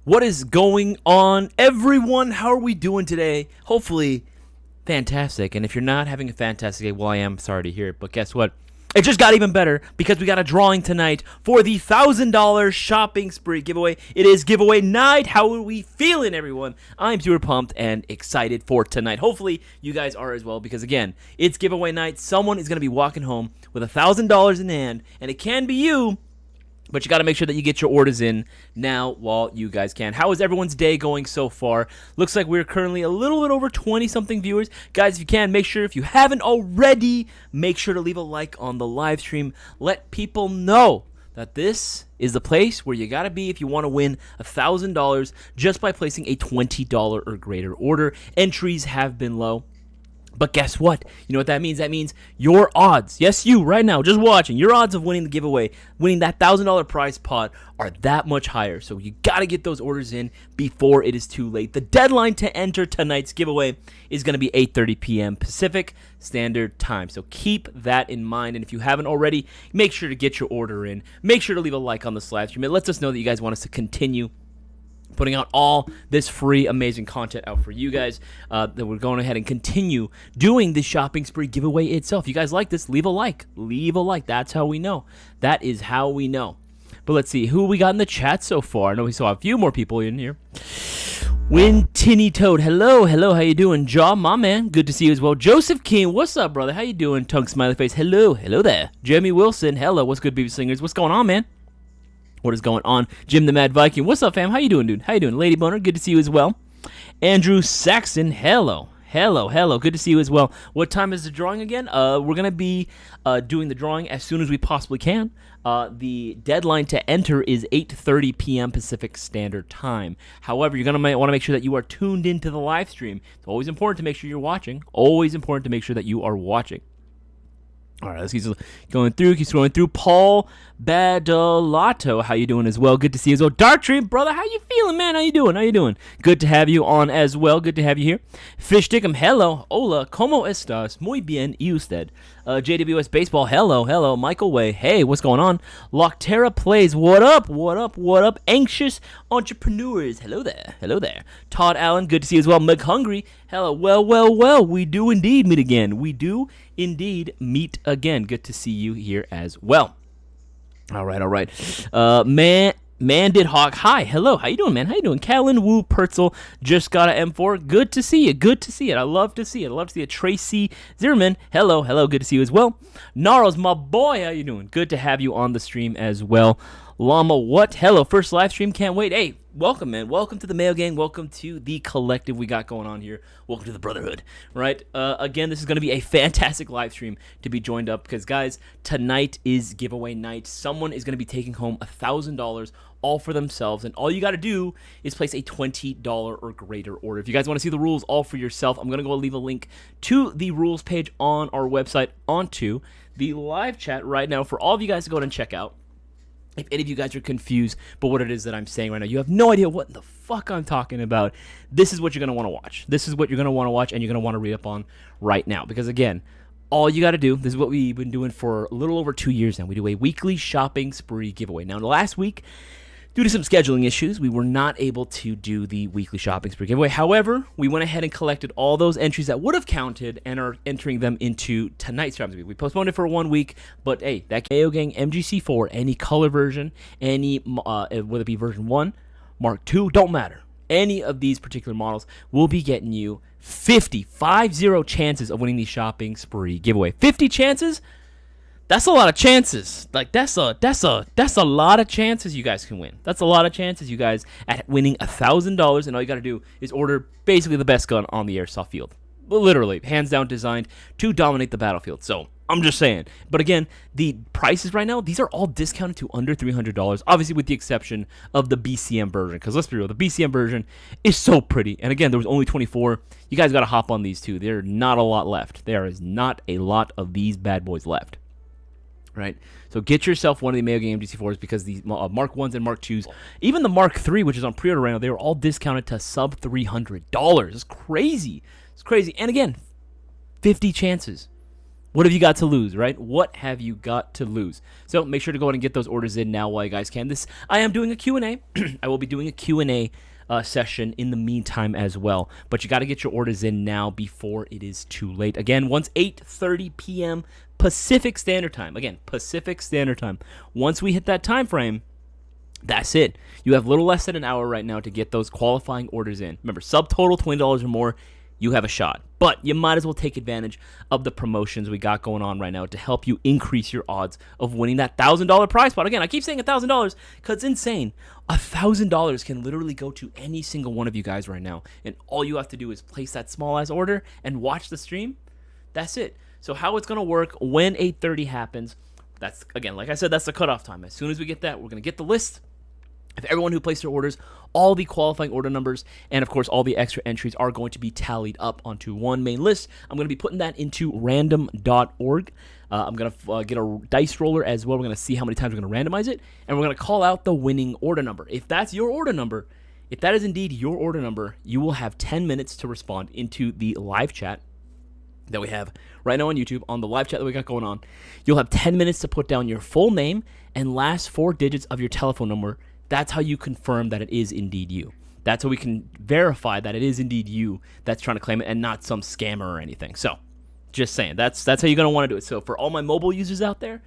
What is going on, everyone? How are we doing today? Hopefully, fantastic. And if you're not having a fantastic day, well, I am sorry to hear it. But guess what? It just got even better because we got a drawing tonight for the $1,000 shopping spree giveaway. It is giveaway night. How are we feeling, everyone? I'm super pumped and excited for tonight. Hopefully, you guys are as well because, again, it's giveaway night. Someone is going to be walking home with $1,000 in hand, and it can be you. But you got to make sure that you get your orders in now while you guys can. How is everyone's day going so far? Looks like we're currently a little bit over 20-something viewers. Guys, if you can, make sure, if you haven't already, make sure to leave a like on the live stream. Let people know that this is the place where you got to be if you want to win $1,000 just by placing a $20 or greater order. Entries have been low. But guess what? You know what that means? That means your odds, yes, you right now, just watching, your odds of winning the giveaway, winning that $1,000 prize pot are that much higher. So you got to get those orders in before it is too late. The deadline to enter tonight's giveaway is going to be 8:30 p.m. Pacific Standard Time. So keep that in mind. And if you haven't already, make sure to get your order in. Make sure to leave a like on this live stream. It lets us know that you guys want us to continue putting out all this free, amazing content out for you guys, that we're going ahead and continue doing the shopping spree giveaway itself. If you guys like this, leave a like. Leave a like. That's how we know. That is how we know. But let's see who we got in the chat so far. I know we saw a few more people in here. Tinny Toad, hello, how you doing? Jaw, my man, good to see you as well. Joseph King, what's up, brother? How you doing? Tongue smiley face, hello there. Jeremy Wilson, hello, what's good, baby slingers? What's going on, man? What is going on? Jim the Mad Viking, what's up, fam? How you doing, dude? How you doing? Lady Boner, good to see you as well. Andrew Saxon, hello, good to see you as well. What time is the drawing again? We're going to be doing the drawing as soon as we possibly can. The deadline to enter is 8:30 p.m. Pacific Standard Time. However, you're going to want to make sure that you are tuned into the live stream. It's always important to make sure you're watching. Always important to make sure that you are watching. All right, let's keep going through. Keep scrolling through. Paul Badalato, how you doing as well? Good to see you as well. Dark Dream, brother, how you feeling, man? How you doing? Good to have you on as well. Good to have you here. Fish Dickum, hello. Hola, ¿cómo estás? Muy bien, y usted? JWS Baseball, hello. Michael Way, hey, what's going on? Loctera Plays, what up? Anxious Entrepreneurs, hello there. Todd Allen, good to see you as well. McHungry, hello. Well, we do indeed meet again. Good to see you here as well. All right. Man did Hawk. Hi, hello. How you doing, man? How you doing? Callan Wu Pertzel just got an M4. Good to see you. I love to see it. Tracy Zimmerman. Hello. Good to see you as well. Gnarls, my boy. How you doing? Good to have you on the stream as well. Llama, what? Hello, first live stream. Can't wait. Hey, welcome, man. Welcome to the Mail Gang. Welcome to the collective we got going on here. Welcome to the Brotherhood, right? Again, this is going to be a fantastic live stream to be joined up because, guys, tonight is giveaway night. Someone is going to be taking home $1,000 all for themselves, and all you got to do is place a $20 or greater order. If you guys want to see the rules all for yourself, I'm going to go leave a link to the rules page on our website onto the live chat right now for all of you guys to go ahead and check out. If any of you guys are confused by what it is that I'm saying right now, you have no idea what the fuck I'm talking about, this is what you're going to want to watch. This is what you're going to want to watch, and you're going to want to read up on right now. Because, again, all you got to do, this is what we've been doing for a little over 2 years now. We do a weekly shopping spree giveaway. Now, last week, due to some scheduling issues, we were not able to do the weekly shopping spree giveaway. However, we went ahead and collected all those entries that would have counted and are entering them into tonight's shopping spree. We postponed it for 1 week, but hey, that KO Gang MGC4, any color version, any whether it be version 1, Mark 2, don't matter. Any of these particular models will be getting you 50 chances of winning the shopping spree giveaway. 50 chances? That's a lot of chances. Like that's a lot of chances you guys can win. That's a lot of chances you guys at winning $1,000, and all you got to do is order basically the best gun on the airsoft field. Literally, hands down designed to dominate the battlefield. So I'm just saying. But again, the prices right now, these are all discounted to under $300, obviously with the exception of the BCM version. Because let's be real, the BCM version is so pretty. And again, there was only 24. You guys got to hop on these too. There are not a lot left. There is not a lot of these bad boys left. Right, so get yourself one of the Mail Gang MGC4s because the Mark 1s and Mark 2s, even the Mark 3, which is on pre-order right now, they were all discounted to sub $300. It's crazy. And again, 50 chances. What have you got to lose, right? What have you got to lose? So make sure to go ahead and get those orders in now while you guys can. I am doing a Q&A. I will be doing a Q&A session in the meantime as well. But you got to get your orders in now before it is too late. Again, once 8:30 p.m. Pacific Standard Time. Again, Pacific Standard Time. Once we hit that time frame, that's it. You have a little less than an hour right now to get those qualifying orders in. Remember, subtotal $20 or more, you have a shot. But you might as well take advantage of the promotions we got going on right now to help you increase your odds of winning that $1,000 prize pot. Again, I keep saying $1,000 because it's insane. $1,000 can literally go to any single one of you guys right now. And all you have to do is place that small-ass order and watch the stream. That's it. So how it's going to work when 8:30 happens, that's, again, like I said, that's the cutoff time. As soon as we get that, we're going to get the list of everyone who placed their orders, all the qualifying order numbers, and of course all the extra entries are going to be tallied up onto one main list. I'm going to be putting that into random.org. I'm going to get a dice roller as well. We're going to see how many times we're going to randomize it, and we're going to call out the winning order number. If that's your order number, if that is indeed your order number, you will have 10 minutes to respond into the live chat that we have right now on YouTube, on the live chat that we got going on. You'll have 10 minutes to put down your full name and last 4 digits of your telephone number. That's how you confirm that it is indeed you. That's how we can verify that it is indeed you that's trying to claim it and not some scammer or anything. So, just saying, that's how you're going to want to do it. So, for all my mobile users out there,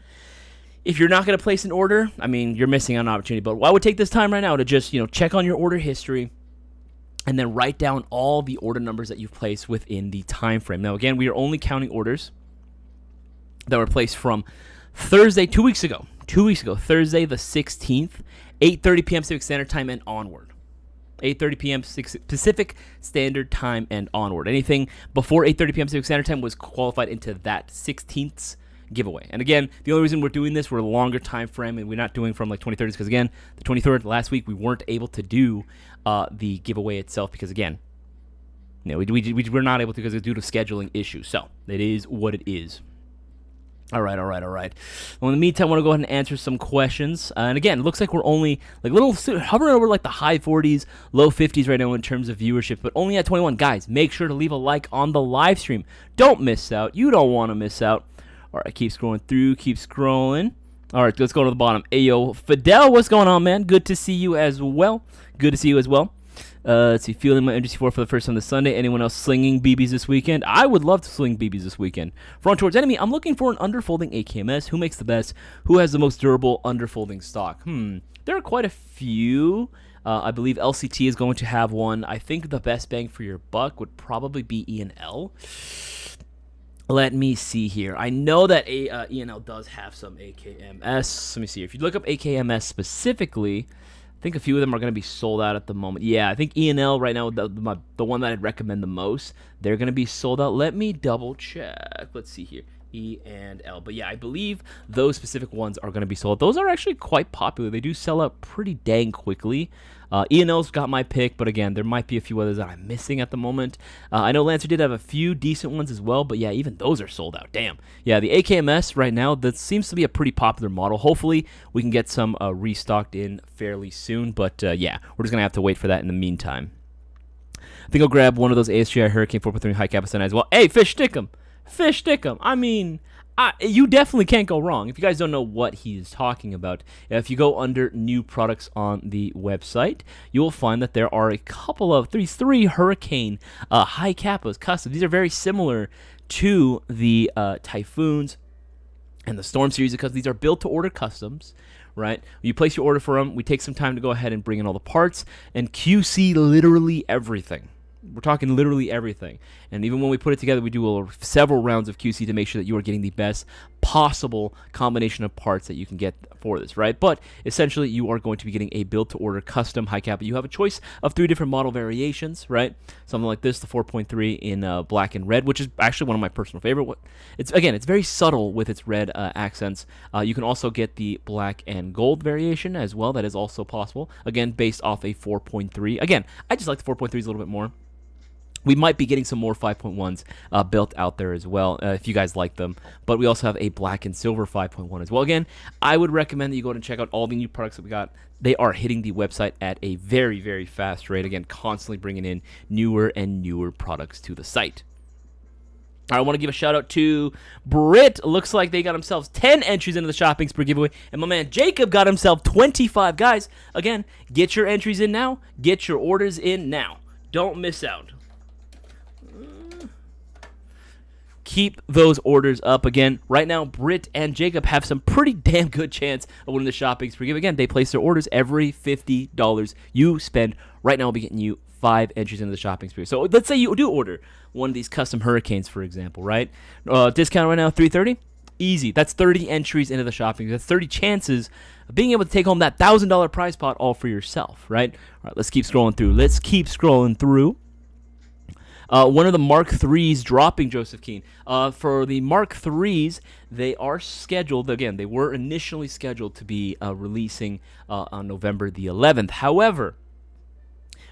if you're not going to place an order, I mean, you're missing on an opportunity. But I would take this time right now to just, check on your order history and then write down all the order numbers that you've placed within the time frame. Now, again, we are only counting orders that were placed from Thursday, 2 weeks ago. Thursday the 16th, 8:30 p.m. Pacific Standard Time and onward. 8:30 p.m. Pacific Standard Time and onward. Anything before 8:30 p.m. Pacific Standard Time was qualified into that 16th giveaway. And again, the only reason we're doing this, we're a longer time frame, and we're not doing from like 23rd, because again, the 23rd last week we weren't able to do the giveaway itself because again, we're not able to because it's due to scheduling issues. So it is what it is. All right. Well, in the meantime, I want to go ahead and answer some questions. And again, it looks like we're only hovering over like the high 40s, low 50s right now in terms of viewership, but only at 21. Guys, make sure to leave a like on the live stream. Don't miss out. You don't want to miss out. All right, keep scrolling through. Keep scrolling. All right, let's go to the bottom. Ayo, Fidel, what's going on, man? Good to see you as well. Let's see, feeling my MG4 for the first time this Sunday. Anyone else slinging BBs this weekend? I would love to sling BBs this weekend. Front towards enemy, I'm looking for an underfolding AKMS. Who makes the best? Who has the most durable underfolding stock? There are quite a few. I believe LCT is going to have one. I think the best bang for your buck would probably be E&L. Let me see here. I know that E&L does have some AKMS. Let me see. If you look up AKMS specifically, I think a few of them are going to be sold out at the moment. Yeah, I think E&L right now, the one that I'd recommend the most, they're going to be sold out. Let me double check. Let's see here. E and L. But yeah, I believe those specific ones are going to be sold. Those are actually quite popular. They do sell out pretty dang quickly. E&L's got my pick, but again, there might be a few others that I'm missing at the moment. I know Lancer did have a few decent ones as well, but yeah, even those are sold out. Damn. Yeah, the AKMS right now, that seems to be a pretty popular model. Hopefully, we can get some restocked in fairly soon, but yeah, we're just going to have to wait for that in the meantime. I think I'll grab one of those ASGI Hurricane 4.3 high capacity as well. Hey, fish stick 'em. I mean, you definitely can't go wrong. If you guys don't know what he's talking about, if you go under new products on the website, you will find that there are a couple of three Hurricane high capas custom. These are very similar to the Typhoons and the Storm series because these are built to order customs. Right? You place your order for them. We take some time to go ahead and bring in all the parts and QC literally everything. We're talking literally everything. And even when we put it together, we do several rounds of QC to make sure that you are getting the best possible combination of parts that you can get for this, right? But essentially, you are going to be getting a build-to-order custom high cap. You have a choice of 3 different model variations, right? Something like this, the 4.3 in black and red, which is actually one of my personal favorite. It's very subtle with its red accents. You can also get the black and gold variation as well. That is also possible. Again, based off a 4.3. Again, I just like the 4.3s a little bit more. We might be getting some more 5.1s built out there as well, if you guys like them. But we also have a black and silver 5.1 as well. Again, I would recommend that you go and check out all the new products that we got. They are hitting the website at a very, very fast rate. Again, constantly bringing in newer and newer products to the site. I want to give a shout out to Britt. Looks like they got themselves 10 entries into the shopping spree giveaway. And my man Jacob got himself 25. Guys, again, get your entries in now. Get your orders in now. Don't miss out. Keep those orders up. Again, right now, Britt and Jacob have some pretty damn good chance of winning the shopping spree. Again, they place their orders every $50 you spend. Right now, we'll be getting you 5 entries into the shopping spree. So let's say you do order one of these custom Hurricanes, for example, right? Discount right now, $330. Easy. That's 30 entries into the shopping. That's 30 chances of being able to take home that $1,000 prize pot all for yourself, right? All right, let's keep scrolling through. One of the Mark IIIs dropping, Joseph Keane. For the Mark IIIs, they are scheduled, again, they were initially scheduled to be releasing on November the 11th. However,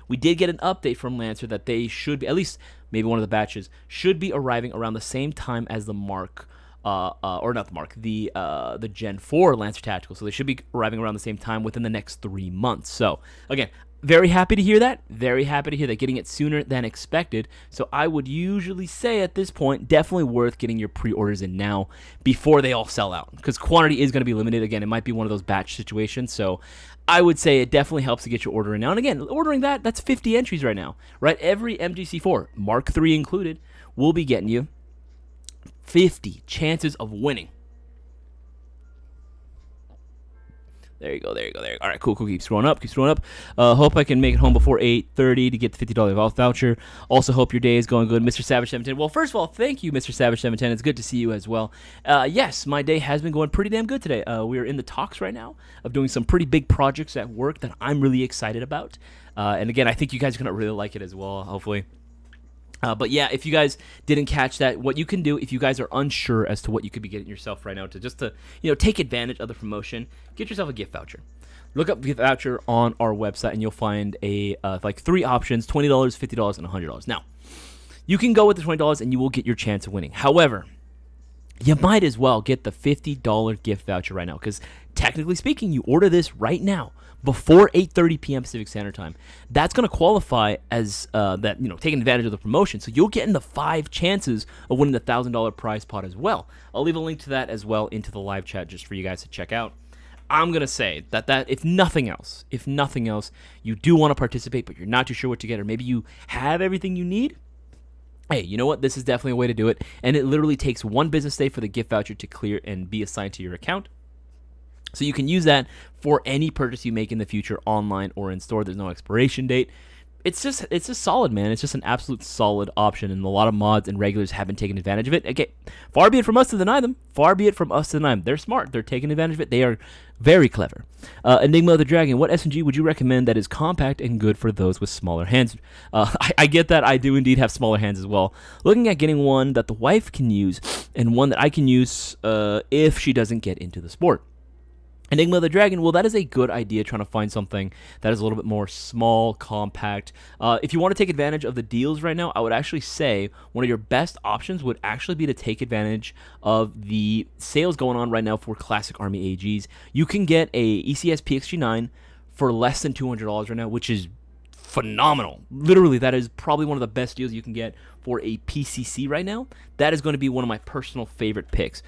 we did get an update from Lancer that they should be, at least maybe one of the batches, should be arriving around the same time as the Mark, or not the Mark, the Gen 4 Lancer Tactical. So they should be arriving around the same time within the next 3 months. So, again, very happy to hear that. Very happy to hear that, getting it sooner than expected. So I would usually say at this point, definitely worth getting your pre-orders in now before they all sell out, because quantity is going to be limited. Again, it might be one of those batch situations. So I would say it definitely helps to get your order in now. And again, ordering that's 50 entries right now, right? Every MGC4, Mark III included, will be getting you 50 chances of winning. There you go. All right, cool. Keep scrolling up. Hope I can make it home before 8:30 to get the $50 voucher. Also, hope your day is going good, Mr. Savage 710. Well, first of all, thank you, Mr. Savage 710. It's good to see you as well. Yes, my day has been going pretty damn good today. We are in the talks right now of doing some pretty big projects at work that I'm really excited about. And again, I think you guys are going to really like it as well, hopefully. But yeah, if you guys didn't catch that, what you can do if you guys are unsure as to what you could be getting yourself right now to take advantage of the promotion, get yourself a gift voucher. Look up gift voucher on our website and you'll find like 3 options: $20, $50, and $100. Now, you can go with the $20 and you will get your chance of winning. However, you might as well get the $50 gift voucher right now, because technically speaking, you order this right now before 8:30 p.m. Pacific Standard Time. That's going to qualify as taking advantage of the promotion. So you'll get in the 5 chances of winning the $1,000 prize pot as well. I'll leave a link to that as well into the live chat just for you guys to check out. I'm going to say that if nothing else, you do want to participate, but you're not too sure what to get, or maybe you have everything you need, hey, you know what? This is definitely a way to do it. And it literally takes 1 business day for the gift voucher to clear and be assigned to your account. So you can use that for any purchase you make in the future, online or in store. There's no expiration date. It's just solid, man. It's just an absolute solid option, and a lot of mods and regulars haven't taken advantage of it. Okay, far be it from us to deny them. They're smart. They're taking advantage of it. They are very clever. Enigma of the Dragon, what SMG would you recommend that is compact and good for those with smaller hands? I get that. I do indeed have smaller hands as well. Looking at getting one that the wife can use and one that I can use if she doesn't get into the sport. Enigma of the Dragon, well, that is a good idea, trying to find something that is a little bit more small, compact. If you want to take advantage of the deals right now, I would actually say one of your best options would actually be to take advantage of the sales going on right now for Classic Army AGs. You can get a ECS PXG9 for less than $200 right now, which is phenomenal. Literally, that is probably one of the best deals you can get for a PCC right now. That is going to be one of my personal favorite picks.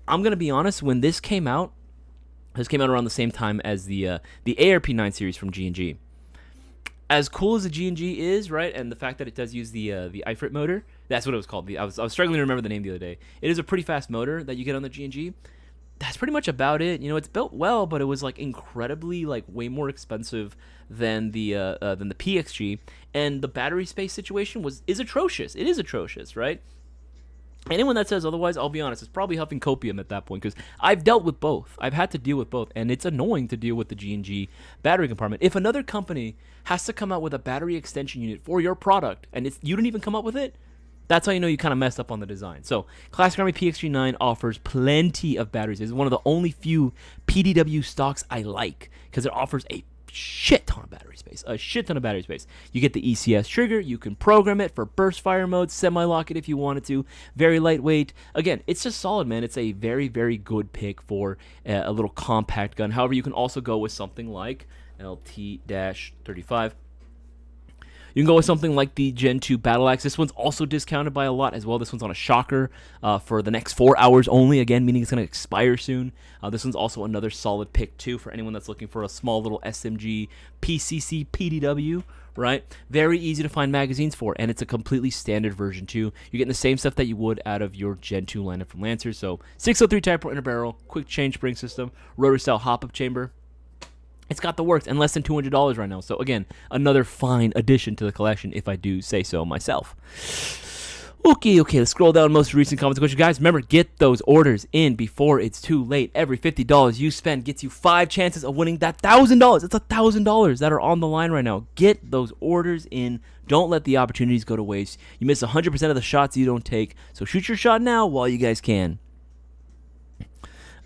I'm going to be honest, when this came out around the same time as the ARP9 series from G&G. As cool as the G&G is, right, and the fact that it does use the IFRIT motor, that's what it was called. I was struggling to remember the name the other day. It is a pretty fast motor that you get on the G&G. That's pretty much about it. It's built well, but it was like incredibly way more expensive than the PXG, and the battery space situation is atrocious. It is atrocious, right? Anyone that says otherwise, I'll be honest, is probably huffing copium at that point, because I've dealt with both. I've had to deal with both, and it's annoying to deal with the G&G battery compartment. If another company has to come out with a battery extension unit for your product, and you didn't even come up with it, that's how you know you kind of messed up on the design. So Classic Army PXG9 offers plenty of batteries. It's one of the only few PDW stocks I like, because it offers a shit ton of battery space. You get the ECS trigger. You can program it for burst fire mode, semi-lock it if you wanted to. Very lightweight. Again, it's just solid, man. It's a very, very good pick for a little compact gun. However, you can also go with something like LT-35. You can go with something like the Gen 2 Battle Axe. This one's also discounted by a lot as well. This one's on a shocker for the next 4 hours only, again, meaning it's going to expire soon. This one's also another solid pick, too, for anyone that's looking for a small little SMG PCC PDW, right? Very easy to find magazines for, and it's a completely standard version, too. You're getting the same stuff that you would out of your Gen 2 lineup from Lancer. So 603 Type inner barrel, quick change spring system, rotary style hop-up chamber. It's got the works, and less than $200 right now. So, again, another fine addition to the collection, if I do say so myself. Okay, let's scroll down most recent comments and questions. Guys, remember, get those orders in before it's too late. Every $50 you spend gets you 5 chances of winning that $1,000. It's $1,000 that are on the line right now. Get those orders in. Don't let the opportunities go to waste. You miss 100% of the shots you don't take. So shoot your shot now while you guys can.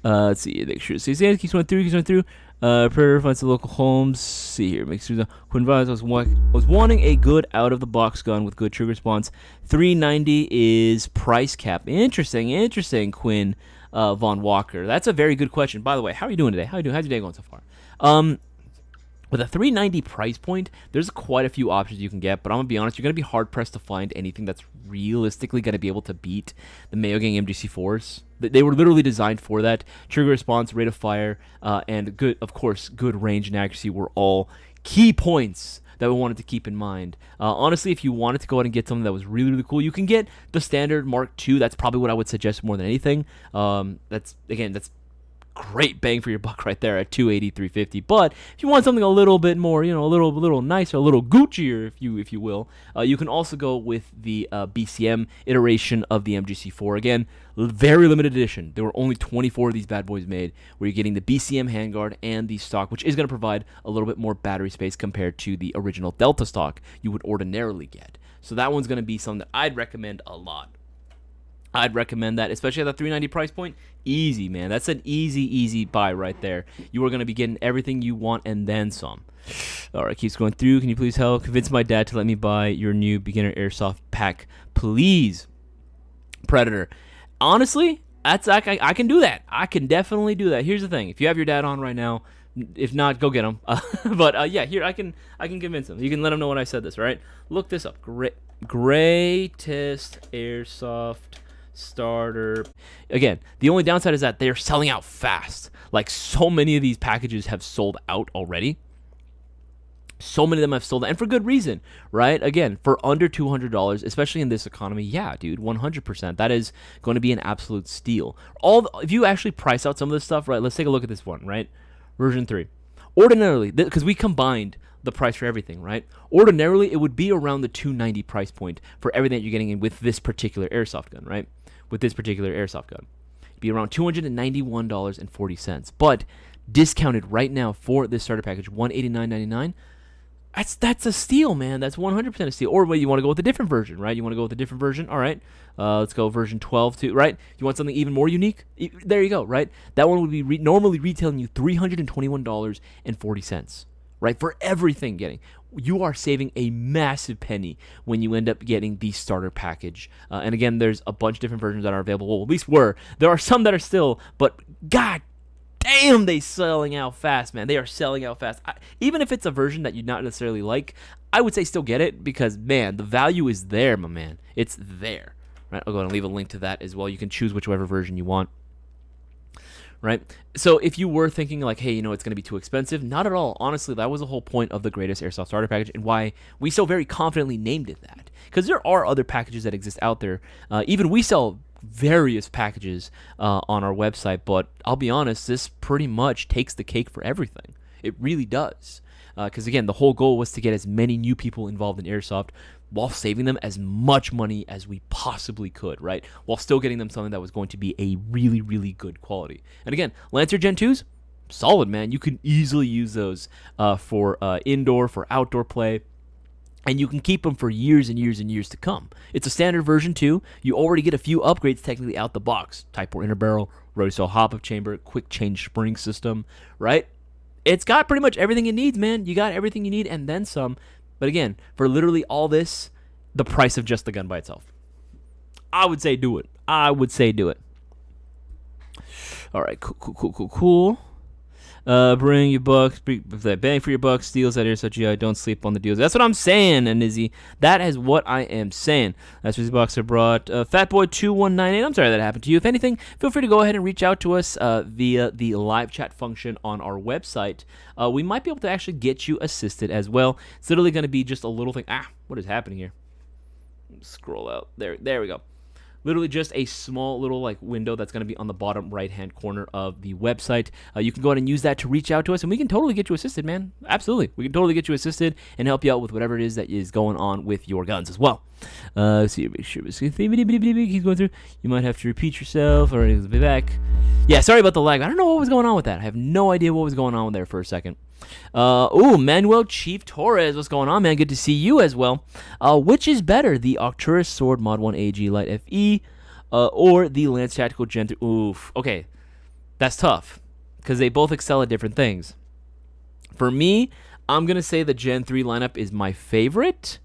Let's see. Make sure. See, keeps going through. Prayer finds the local homes. See here. Make sure. Quinn Vines was wanting a good out-of-the-box gun with good trigger response. $390 is price cap. Interesting, Quinn Von Walker. That's a very good question. By the way, how are you doing today? How's your day going so far? With a $390 price point, there's quite a few options you can get, but I'm going to be honest, you're going to be hard-pressed to find anything that's realistically going to be able to beat the Mayo Gang MGC4s. They were literally designed for that. Trigger response, rate of fire, and good range and accuracy were all key points that we wanted to keep in mind. Honestly, if you wanted to go ahead and get something that was really, really cool, you can get the standard Mark II. That's probably what I would suggest more than anything. That's great bang for your buck right there at $280, $350. But if you want something a little bit more, a little nicer, a little Guccier, if you will, you can also go with the BCM iteration of the MGC4. Again, very limited edition. There were only 24 of these bad boys made, where you're getting the BCM handguard and the stock, which is going to provide a little bit more battery space compared to the original Delta stock you would ordinarily get. So that one's going to be something that I'd recommend a lot. I'd recommend that, especially at the $390 price point. Easy, man. That's an easy buy right there. You are going to be getting everything you want and then some. All right, keeps going through. Can you please help convince my dad to let me buy your new beginner airsoft pack, please? Predator. Honestly, I can do that. I can definitely do that. Here's the thing: if you have your dad on right now, if not, go get him. Yeah, here I can convince him. You can let him know when I said this. Right? Look this up. Greatest airsoft starter. Again, the only downside is that they're selling out fast. Like, so many of these packages have sold out already. So many of them have sold out, and for good reason, right? Again, for under $200, especially in this economy, yeah, dude, 100%. That is going to be an absolute steal. If you actually price out some of this stuff, right? Let's take a look at this one, right? Version 3. Ordinarily, because we combined the price for everything, right? Ordinarily, it would be around the $290 price point for everything that you're getting in with this particular airsoft gun, right? With this particular airsoft gun. It'd be around $291.40. But discounted right now for this starter package, $189.99. That's a steal, man. That's 100% a steal. Or wait, you want to go with a different version, right? You want to go with a different version? All right. Let's go version 12 too, right? You want something even more unique? There you go, right? That one would be normally retailing you $321.40, right? For everything getting. You are saving a massive penny when you end up getting the starter package. And again, there's a bunch of different versions that are available. Well, at least were. There are some that are still, but God damn, they selling out fast, man. They are selling out fast. Even if it's a version that you not necessarily like, I would say still get it because, man, the value is there, my man. It's there. Right? I'll go ahead and leave a link to that as well. You can choose whichever version you want. Right? So if you were thinking like, hey, it's going to be too expensive, not at all. Honestly, that was the whole point of the greatest airsoft starter package and why we so very confidently named it that. Because there are other packages that exist out there. Even we sell various packages on our website, but I'll be honest, this pretty much takes the cake for everything. It really does. Because again, the whole goal was to get as many new people involved in airsoft while saving them as much money as we possibly could, right? While still getting them something that was going to be a really, really good quality. And again, Lancer Gen 2s, solid, man. You can easily use those for indoor, for outdoor play. And you can keep them for years and years and years to come. It's a standard version too. You already get a few upgrades technically out the box. Type 4 inner barrel, rotary style hop-up chamber, quick change spring system, right? It's got pretty much everything it needs, man. You got everything you need and then some. But again, for literally all this, the price of just the gun by itself. I would say do it. All right, cool. Bring your bucks, bang for your bucks, deals at Airsoft GI. Don't sleep on the deals. That's what I'm saying, and Izzy. That is what I am saying. That's what these boxer brought. Fatboy2198. I'm sorry that happened to you. If anything, feel free to go ahead and reach out to us via the live chat function on our website. We might be able to actually get you assisted as well. It's literally going to be just a little thing. What is happening here? Scroll out. There we go. Literally just a small little like window that's going to be on the bottom right-hand corner of the website. You can go ahead and use that to reach out to us, and we can totally get you assisted, man. Absolutely. We can totally get you assisted and help you out with whatever it is that is going on with your guns as well. Let's see, make sure he's going through. You might have to repeat yourself, or he'll be back. Yeah, sorry about the lag. I don't know what was going on with that. I have no idea what was going on there for a second. Manuel Chief Torres, what's going on, man? Good to see you as well. Which is better, the Arcturus Sword Mod 1 AG Light FE, or the Lance Tactical Gen 3? Oof. Okay, that's tough, because they both excel at different things. For me, I'm going to say the Gen 3 lineup is my favorite,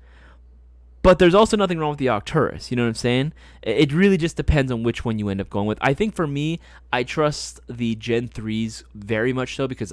but there's also nothing wrong with the Arcturus, you know what I'm saying? It really just depends on which one you end up going with. I think for me, I trust the Gen 3s very much so, because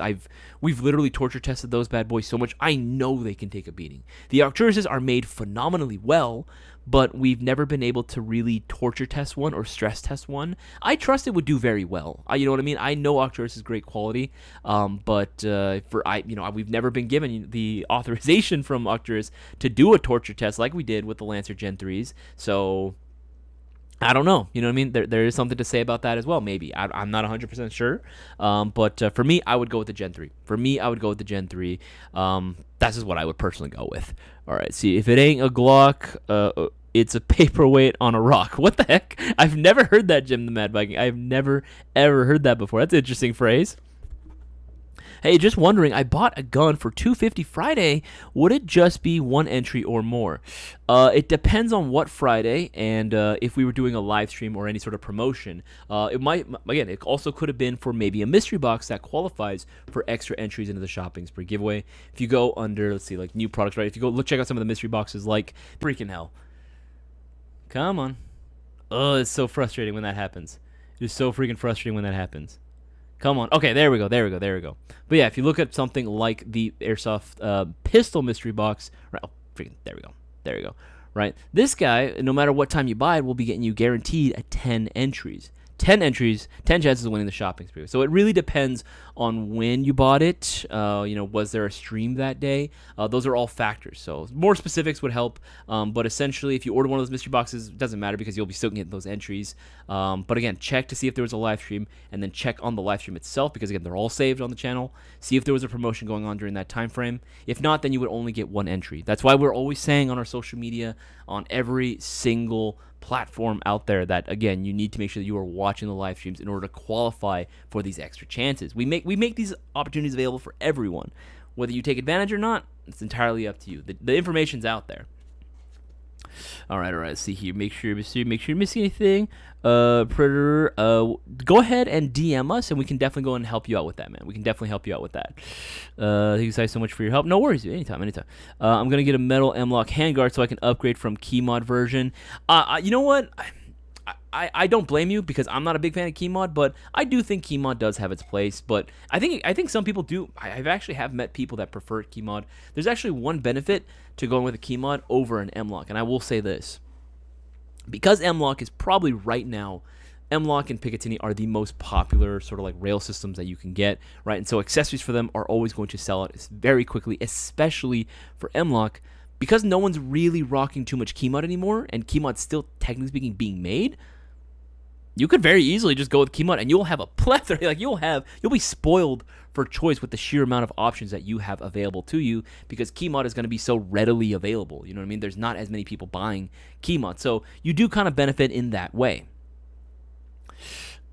we've literally torture tested those bad boys so much. I know they can take a beating. The Arcturuses are made phenomenally well, but we've never been able to really torture test one or stress test one. I trust it would do very well. You know what I mean? I know Arcturus is great quality, but we've never been given the authorization from Arcturus to do a torture test like we did with the Lancer Gen 3s. So I don't know. You know what I mean? There is something to say about that as well, maybe. I'm not 100% sure. But for me, I would go with the Gen 3. For me, I would go with the Gen 3. That's just what I would personally go with. All right, see, if it ain't a Glock, it's a paperweight on a rock. What the heck? I've never heard that, Jim the Mad Viking. I've never, ever heard that before. That's an interesting phrase. Hey, just wondering, I bought a gun for $250 Friday. Would it just be one entry or more? It depends on what Friday, and if we were doing a live stream or any sort of promotion. It might, again, it also could have been for maybe a mystery box that qualifies for extra entries into the shopping spree giveaway. If you go under, let's see, like new products, right? If you go check out some of the mystery boxes, like freaking hell. Come on. Oh, it's so frustrating when that happens. It is so freaking frustrating when that happens. Come on. Okay, there we go. But yeah, if you look at something like the Airsoft pistol mystery box, right? Oh, freaking, there we go. Right? This guy, no matter what time you buy it, will be getting you guaranteed 10 entries. 10 entries, 10 chances of winning the shopping spree. So it really depends on when you bought it. Was there a stream that day? Those are all factors. So more specifics would help. But essentially, if you order one of those mystery boxes, it doesn't matter because you'll be still getting those entries. But again, check to see if there was a live stream, and then check on the live stream itself because, again, they're all saved on the channel. See if there was a promotion going on during that time frame. If not, then you would only get one entry. That's why we're always saying on our social media, on every single platform out there, that again, you need to make sure that you are watching the live streams in order to qualify for these extra chances. We make these opportunities available for everyone. Whether you take advantage or not, it's entirely up to you. The information's out there. All right. Let's see here. Make sure you miss anything. Predator, go ahead and DM us, and we can definitely go and help you out with that, man. We can definitely help you out with that. Thank you guys so much for your help. No worries, dude. Anytime. I'm gonna get a metal M-Lock handguard so I can upgrade from Keymod version. You know what? I don't blame you because I'm not a big fan of Keymod, but I do think Keymod does have its place. But I think some people do. I've actually have met people that prefer Keymod. There's actually one benefit to going with a Keymod over an M-Lock, and I will say this. Because M-Lock is probably right now, M-Lock and Picatinny are the most popular sort of like rail systems that you can get, right? And so accessories for them are always going to sell out very quickly, especially for M-Lock. Because no one's really rocking too much Keymod anymore, and Keymod's still, technically speaking, being made, you could very easily just go with Keymod, and you'll have a plethora. Like you'll be spoiled for choice with the sheer amount of options that you have available to you, because Keymod is going to be so readily available. You know what I mean? There's not as many people buying Keymod, so you do kind of benefit in that way.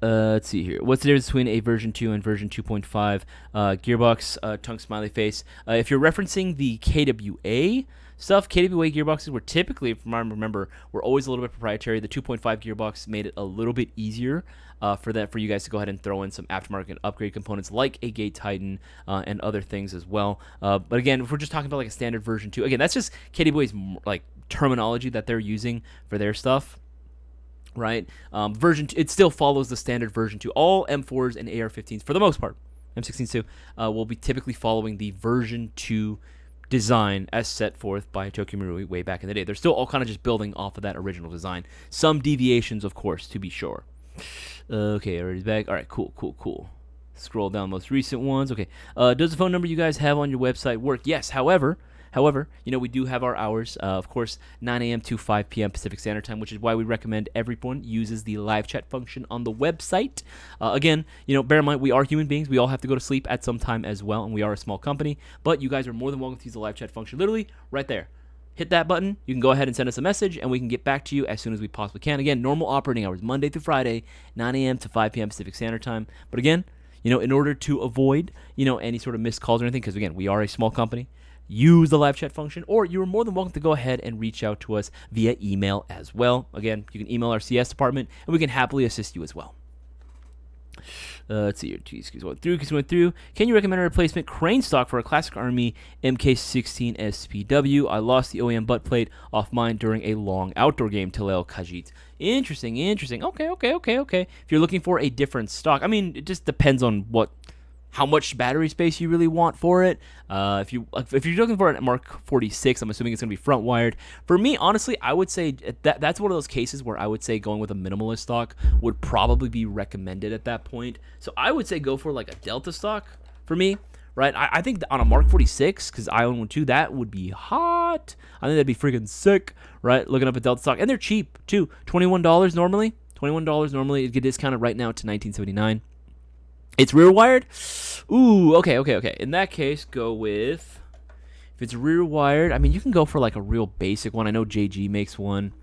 Let's see here. What's the difference between a version 2 and version 2.5? Gearbox, tongue smiley face. If you're referencing the KWA stuff, KWA gearboxes were typically, from what I remember, were always a little bit proprietary. The 2.5 gearbox made it a little bit easier for you guys to go ahead and throw in some aftermarket upgrade components like a Gate Titan and other things as well. But again, if we're just talking about like a standard version 2, again, that's just KWA's like terminology that they're using for their stuff. Right, version 2, it still follows the standard version 2. All M4s and AR-15s, for the most part, M16s2, will be typically following the version 2 design as set forth by Tokyo Marui way back in the day. They're still all kind of just building off of that original design. Some deviations, of course, to be sure. Okay, everybody's back. All right, cool. Scroll down most recent ones. Okay, does the phone number you guys have on your website work? Yes. However, we do have our hours, of course, 9 a.m. to 5 p.m. Pacific Standard Time, which is why we recommend everyone uses the live chat function on the website. Again, bear in mind, we are human beings. We all have to go to sleep at some time as well, and we are a small company. But you guys are more than welcome to use the live chat function, literally right there. Hit that button. You can go ahead and send us a message, and we can get back to you as soon as we possibly can. Again, normal operating hours, Monday through Friday, 9 a.m. to 5 p.m. Pacific Standard Time. But again, in order to avoid, any sort of missed calls or anything, because again, we are a small company, use the live chat function, or you're more than welcome to go ahead and reach out to us via email as well. Again, you can email our CS department, and we can happily assist you as well. Let's see here. Went through. Can you recommend a replacement crane stock for a Classic Army MK16 SPW? I lost the OEM butt plate off mine during a long outdoor game. Talel Kajit. Interesting. Okay. If you're looking for a different stock, I mean, it just depends on how much battery space you really want for it. If you're looking for a Mark 46, I'm assuming it's going to be front wired. For me, honestly, I would say that's one of those cases where I would say going with a minimalist stock would probably be recommended at that point. So I would say go for like a Delta stock for me, right? I think on a Mark 46, because I own one too, that would be hot. I think that'd be freaking sick, right? Looking up at Delta stock. And they're cheap too. $21 normally. You get discounted right now to $19.79. It's rear wired? Ooh, okay. In that case, go with, if it's rear wired, I mean, you can go for like a real basic one. I know JG makes one.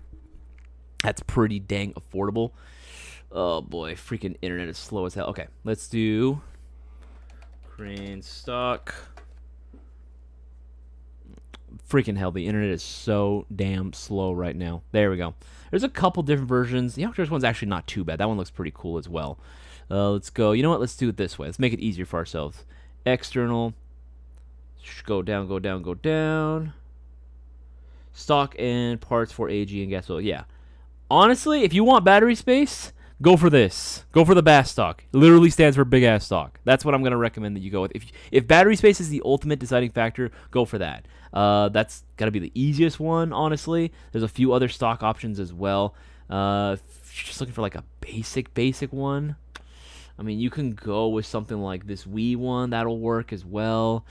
That's pretty dang affordable. Oh boy, freaking internet is slow as hell. Okay, let's do crane stock. Freaking hell, the internet is so damn slow right now. There we go. There's a couple different versions. The Outdoors one's actually not too bad. That one looks pretty cool as well. Let's go. You know what? Let's do it this way. Let's make it easier for ourselves. External. Go down. Stock and parts for AG and gas oil. Yeah. Honestly, if you want battery space, go for this. Go for the BAS stock. It literally stands for big ass stock. That's what I'm going to recommend that you go with. If battery space is the ultimate deciding factor, go for that. That's got to be the easiest one, honestly. There's a few other stock options as well. If you're just looking for like a basic one, I mean, you can go with something like this Wii one. That'll work as well.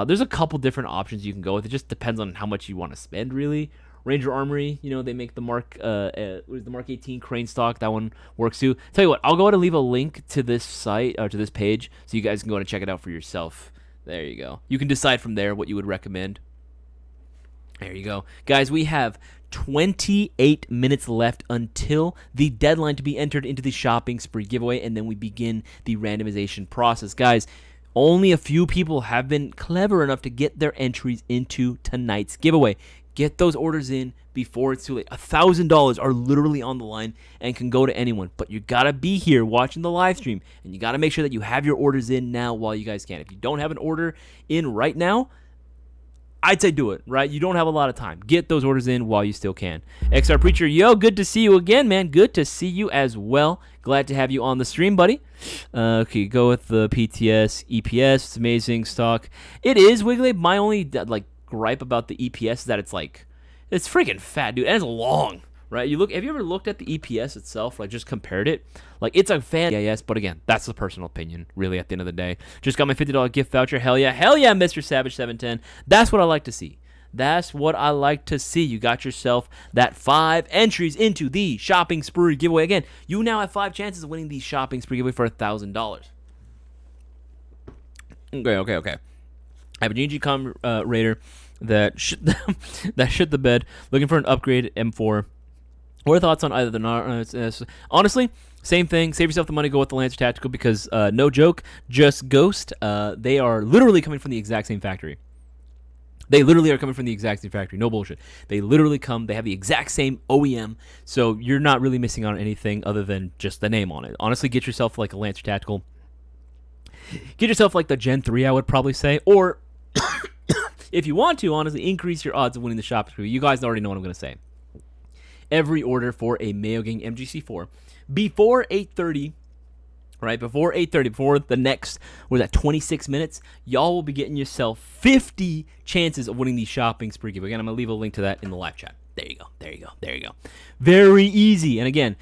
There's a couple different options you can go with. It just depends on how much you want to spend, really. Ranger Armory, they make the Mark 18 crane stock. That one works too. Tell you what, I'll go ahead and leave a link to this site or to this page so you guys can go and check it out for yourself. There you go. You can decide from there what you would recommend. There you go. Guys, we have 28 minutes left until the deadline to be entered into the shopping spree giveaway, and then we begin the randomization process. Guys, only a few people have been clever enough to get their entries into tonight's giveaway. Get those orders in before it's too late. $1,000 are literally on the line and can go to anyone, but you gotta be here watching the live stream, and you gotta make sure that you have your orders in now while you guys can. If you don't have an order in right now, I'd say do it, right? You don't have a lot of time. Get those orders in while you still can. XR Preacher, yo, good to see you again, man. Good to see you as well. Glad to have you on the stream, buddy. Okay, go with the PTS, EPS. It's amazing stock. It is, Wiggly. My only, gripe about the EPS is that it's freaking fat, dude. And it's long, right? Have you ever looked at the EPS itself, just compared it? It's a fan, yes, but again, that's the personal opinion, really, at the end of the day. Just got my $50 gift voucher. Hell yeah, Mr. Savage 710. That's what I like to see. You got yourself that 5 entries into the shopping spree giveaway. Again, you now have 5 chances of winning the shopping spree giveaway for $1,000. Okay. I have a GG Raider that shit the bed, looking for an upgrade M4. What are thoughts on either the honestly, same thing. Save yourself the money. Go with the Lancer Tactical because no joke, just Ghost. They are literally coming from the exact same factory. No bullshit. They literally come. They have the exact same OEM. So you're not really missing out on anything other than just the name on it. Honestly, get yourself like a Lancer Tactical. Get yourself like the Gen 3, I would probably say, or if you want to, honestly, increase your odds of winning the shopping spree. You guys already know what I'm going to say. Every order for a Mayo Gang MGC4 before 8:30 right before 8:30, before the next, what is that, 26 minutes, y'all will be getting yourself 50 chances of winning the shopping spree giveaway. Again, I'm going to leave a link to that in the live chat. There you go, there you go, there you go. Very easy. And again,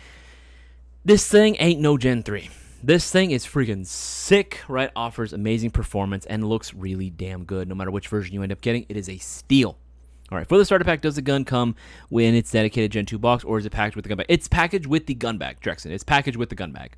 this thing ain't no Gen 3. This thing is freaking sick, right? Offers amazing performance and looks really damn good. No matter which version you end up getting, it is a steal. All right, for the starter pack, does the gun come in its dedicated Gen 2 box, or is it packaged with the gun bag? It's packaged with the gun bag, Drexen. It's packaged with the gun bag.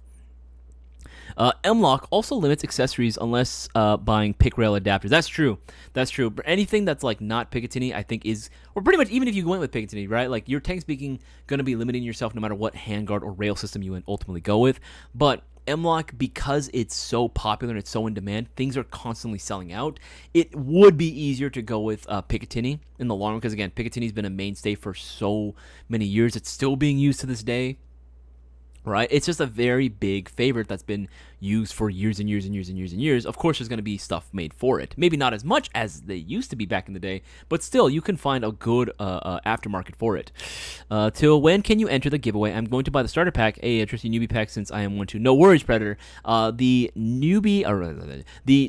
M-Lock also limits accessories unless buying pick rail adapters. That's true. That's true. But anything that's like not Picatinny, I think is, or pretty much even if you went with Picatinny, right? Like you're technically speaking going to be limiting yourself no matter what handguard or rail system you ultimately go with. But M-Lock, because it's so popular and it's so in demand, things are constantly selling out. It would be easier to go with Picatinny in the long run because, again, Picatinny's been a mainstay for so many years. It's still being used to this day. Right, it's just a very big favorite that's been used for years and years and years and years and years. Of course, there's going to be stuff made for it. Maybe not as much as they used to be back in the day, but still, you can find a good aftermarket for it. Till when can you enter the giveaway? I'm going to buy the starter pack, a trusty newbie pack, since I am one to. No worries, Predator. The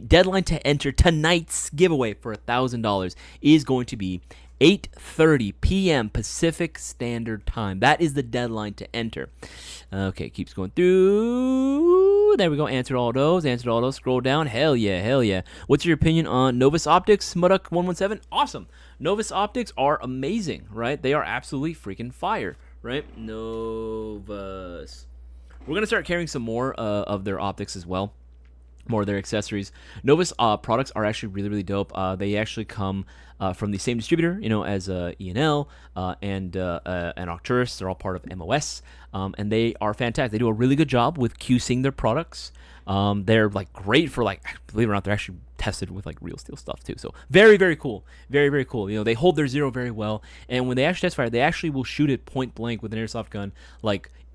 deadline to enter tonight's giveaway for $1,000 is going to be 8:30 p.m. Pacific Standard Time. That is the deadline to enter. Okay, keeps going through. There we go. Answered all those. Answered all those. Scroll down. Hell yeah. Hell yeah. What's your opinion on Novus Optics? Mudduck117? Awesome. Novus Optics are amazing, right? They are absolutely freaking fire, right? Novus. We're going to start carrying some more of their optics as well. More of their accessories. Novus products are actually really, really dope. They actually come from the same distributor, as E&L and Arcturus. They're all part of MOS, and they are fantastic. They do a really good job with QCing their products. They're great for believe it or not, they're actually tested with real steel stuff too. So very, very cool. Very, very cool. They hold their zero very well, and when they actually test fire, they actually will shoot it point blank with an airsoft gun,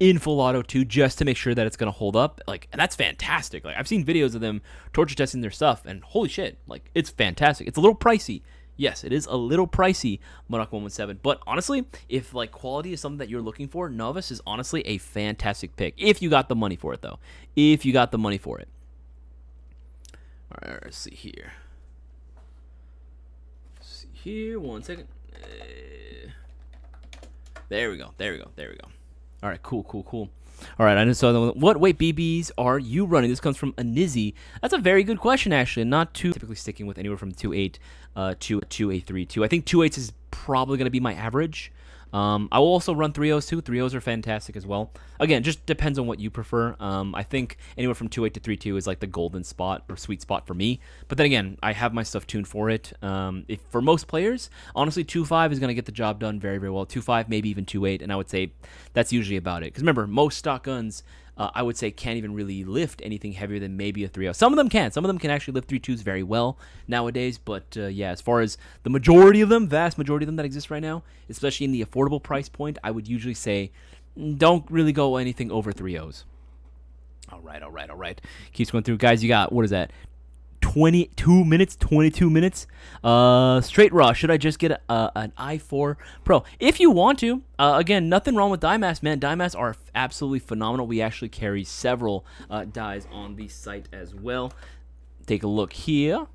in full auto too, just to make sure that it's going to hold up. And that's fantastic. I've seen videos of them torture testing their stuff, and holy shit, it's fantastic. It's a little pricey. Yes, it is a little pricey, Mudduck117. But honestly, if quality is something that you're looking for, Novus is honestly a fantastic pick. If you got the money for it, though. If you got the money for it. All right, let's see here. Let's see here. 1 second. There we go. There we go. There we go. All right, cool. All right, I just saw that. What weight BBs are you running? This comes from Anizzi. That's a very good question, actually. Not too typically sticking with anywhere from 2.8 to 2.832. I think 2.8s is probably going to be my average. I will also run 3.0s too. 3.0s are fantastic as well. Again, just depends on what you prefer. I think anywhere from 2.8 to 3.2 is the golden spot or sweet spot for me. But then again, I have my stuff tuned for it. If for most players, honestly, 2.5 is going to get the job done very, very well. 2.5, maybe even 2.8, and I would say that's usually about it. Because remember, most stock guns, I would say, can't even really lift anything heavier than maybe a 3.0. Some of them can. Some of them can actually lift 3.2s very well nowadays. But yeah, as far as the majority of them, vast majority of them that exist right now, especially in the affordable price point, I would usually say don't really go anything over 3.0s. All right. Keeps going through. Guys, you got, what is that? 22 minutes. Straight raw. Should I just get an i4 Pro? If you want to. Again, nothing wrong with die masks, man. Die masks are absolutely phenomenal. We actually carry several dies on the site as well. Take a look here.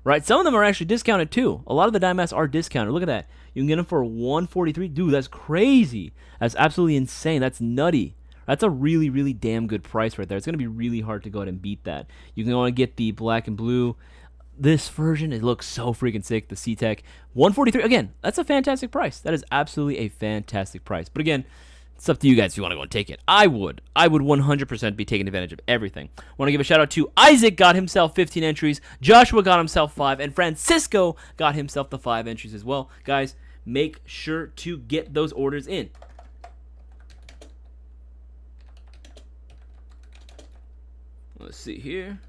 Right, some of them are actually discounted too. A lot of the die masks are discounted. Look at that. You can get them for $143. Dude, that's crazy. That's absolutely insane. That's nutty. That's a really, really damn good price right there. It's going to be really hard to go ahead and beat that. You can want to get the black and blue. This version, it looks so freaking sick. The C-Tech. $143. Again, that's a fantastic price. That is absolutely a fantastic price. But again, it's up to you guys if you want to go and take it. I would 100% be taking advantage of everything. Want to give a shout out to Isaac, got himself 15 entries. Joshua got himself 5. And Francisco got himself the 5 entries as well. Guys, make sure to get those orders in. Let's see here.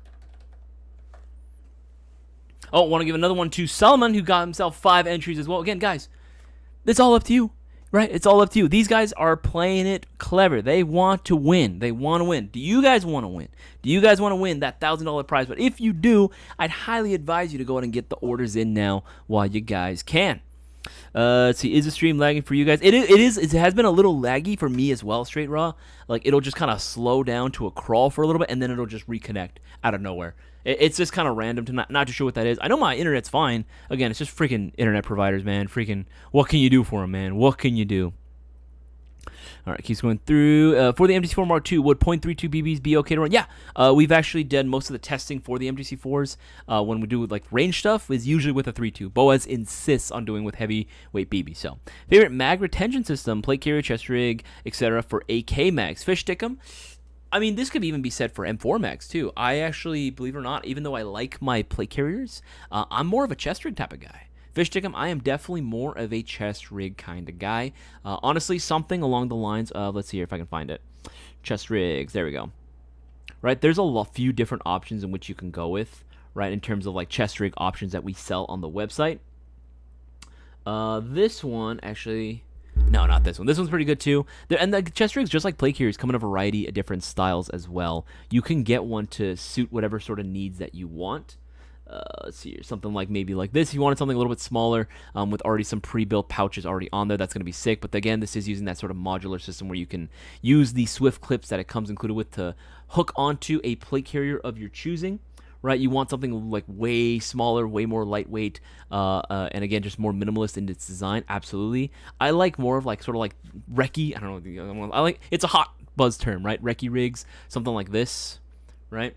Oh, want to give another one to Solomon, who got himself 5 entries as well. Again, guys, it's all up to you. Right? It's all up to you. These guys are playing it clever. They want to win. They want to win. Do you guys want to win? Do you guys want to win that $1,000 prize? But if you do, I'd highly advise you to go ahead and get the orders in now while you guys can. Let's see, is the stream lagging for you guys? It has been a little laggy for me as well, straight raw. Like, it'll just kind of slow down to a crawl for a little bit, and then it'll just reconnect out of nowhere. It's just kind of random to not too sure what that is. I know my internet's fine. Again, it's just freaking internet providers, man. Freaking, what can you do for them, man? What can you do? All right, keeps going through. For the MGC4 Mark II, would .32 BBs be okay to run? Yeah, we've actually done most of the testing for the MGC4s. When we do like range stuff, is usually with a 3.2. Boaz insists on doing with heavyweight BB. So, favorite mag retention system, plate carrier, chest rig, etc. for AK mags. Fish stick 'em. I mean, this could even be said for M4 mags too. I actually, believe it or not, even though I like my plate carriers, I'm more of a chest rig type of guy. Fish stickum, I am definitely more of a chest rig kind of guy. Honestly, something along the lines of, let's see here if I can find it. Chest rigs, there we go. Right, there's a few different options in which you can go with, right, in terms of like chest rig options that we sell on the website. This one, actually, no, not this one. This one's pretty good too. And the chest rigs, just like plate carriers, come in a variety of different styles as well. You can get one to suit whatever sort of needs that you want. Let's see here, something like maybe like this. If you wanted something a little bit smaller with already some pre-built pouches already on there, that's going to be sick. But again, this is using that sort of modular system where you can use the Swift clips that it comes included with to hook onto a plate carrier of your choosing. Right, you want something like way smaller, way more lightweight, and again, just more minimalist in its design. Absolutely, I like more of like sort of like recce. I don't know. I like, it's a hot buzz term, right? Recce rigs, something like this, right?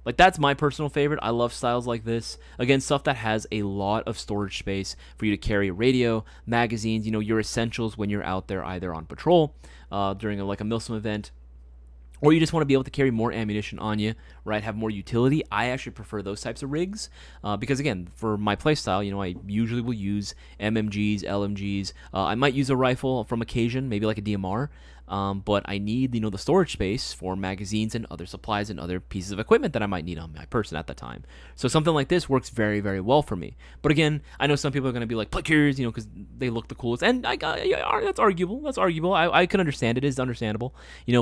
Like, that's my personal favorite. I love styles like this. Again, stuff that has a lot of storage space for you to carry a radio, magazines, your essentials when you're out there either on patrol, during like a Milsim event, or you just want to be able to carry more ammunition on you, right? Have more utility. I actually prefer those types of rigs because, again, for my playstyle, I usually will use MMGs, LMGs. I might use a rifle from occasion, maybe like a DMR. But I need, the storage space for magazines and other supplies and other pieces of equipment that I might need on my person at the time. So something like this works very, very well for me. But again, I know some people are going to be like, plate carriers, because they look the coolest. And that's arguable. That's arguable. I can understand it. It is understandable.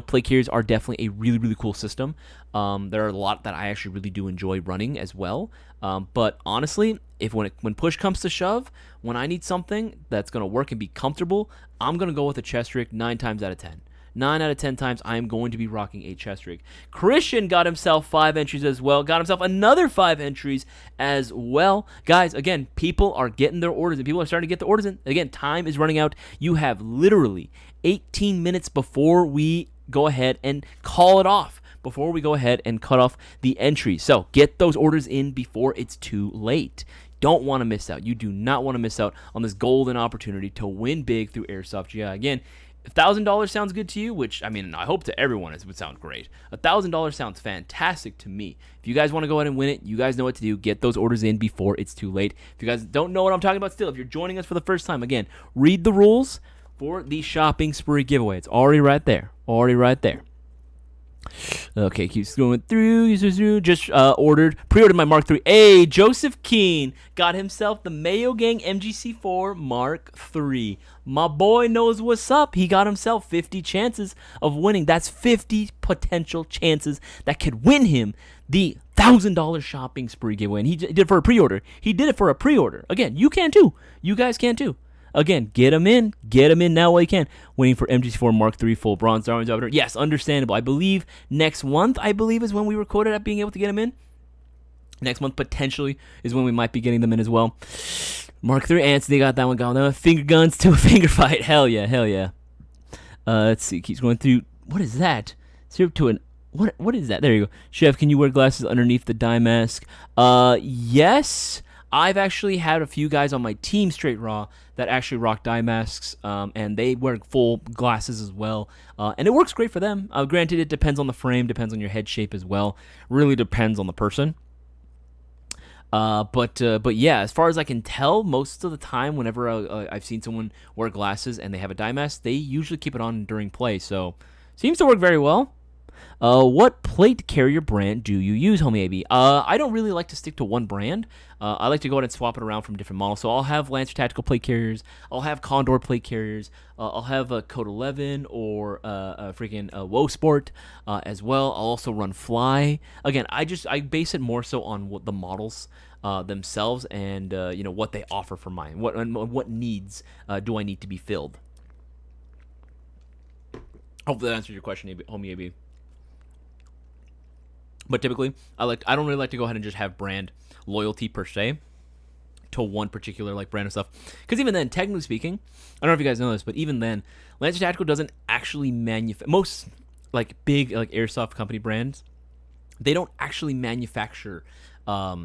Plate carriers are definitely a really, really cool system. There are a lot that I actually really do enjoy running as well. But honestly, when push comes to shove, when I need something that's going to work and be comfortable, I'm going to go with a chest rig 9 times out of 10. 9 out of 10 times, I am going to be rocking a chest rig. Christian got himself 5 entries as well. Got himself another 5 entries as well. Guys, again, people are getting their orders, and people are starting to get the orders in. Again, time is running out. You have literally 18 minutes before we go ahead and call it off, before we go ahead and cut off the entries. So get those orders in before it's too late. Don't want to miss out. You do not want to miss out on this golden opportunity to win big through Airsoft GI. Again, $1,000 sounds good to you, which, I mean, I hope to everyone it would sound great. $1,000 sounds fantastic to me. If you guys want to go ahead and win it, you guys know what to do. Get those orders in before it's too late. If you guys don't know what I'm talking about still, if you're joining us for the first time, again, read the rules for the shopping spree giveaway. It's already right there. Already right there. Okay, keeps going through. Just pre-ordered my Mark III. Hey, Joseph Keane got himself the Mayo Gang MGC4 Mark III. My boy knows what's up. He got himself 50 chances of winning. That's 50 potential chances that could win him the $1,000 shopping spree giveaway. And he did it for a pre-order. He did it for a pre-order. Again, you can too. You guys can too. Again, get them in. Get them in now while you can. Waiting for MGC4 Mark III full bronze Darwin's Arbiter. Yes, understandable. I believe next month, is when we were quoted at being able to get them in. Next month, potentially, is when we might be getting them in as well. Mark III, Anthony got that one going. Finger guns to a finger fight. Hell yeah, hell yeah. Let's see. Keeps going through. What is that? Syrup to an... What is that? There you go. Chef, can you wear glasses underneath the dye mask? Yes. I've actually had a few guys on my team, Straight Raw, that actually rock dye masks, and they wear full glasses as well, and it works great for them. Granted, it depends on the frame, depends on your head shape as well. Really depends on the person. But yeah, as far as I can tell, most of the time, whenever I've seen someone wear glasses and they have a dye mask, they usually keep it on during play, so seems to work very well. What plate carrier brand do you use, homie AB? I don't really like to stick to one brand. I like to go ahead and swap it around from different models. So I'll have Lancer Tactical plate carriers. I'll have Condor plate carriers. I'll have a Code 11 or freaking Woe Sport as well. I'll also run Fly. Again, I base it more so on what the models themselves and what they offer for mine. What needs do I need to be filled? Hopefully that answers your question, homie AB. But typically, I don't really like to go ahead and just have brand loyalty per se to one particular brand of stuff. Because even then, technically speaking, I don't know if you guys know this, but even then, Lancer Tactical doesn't actually manufacture most big airsoft company brands. They don't actually manufacture their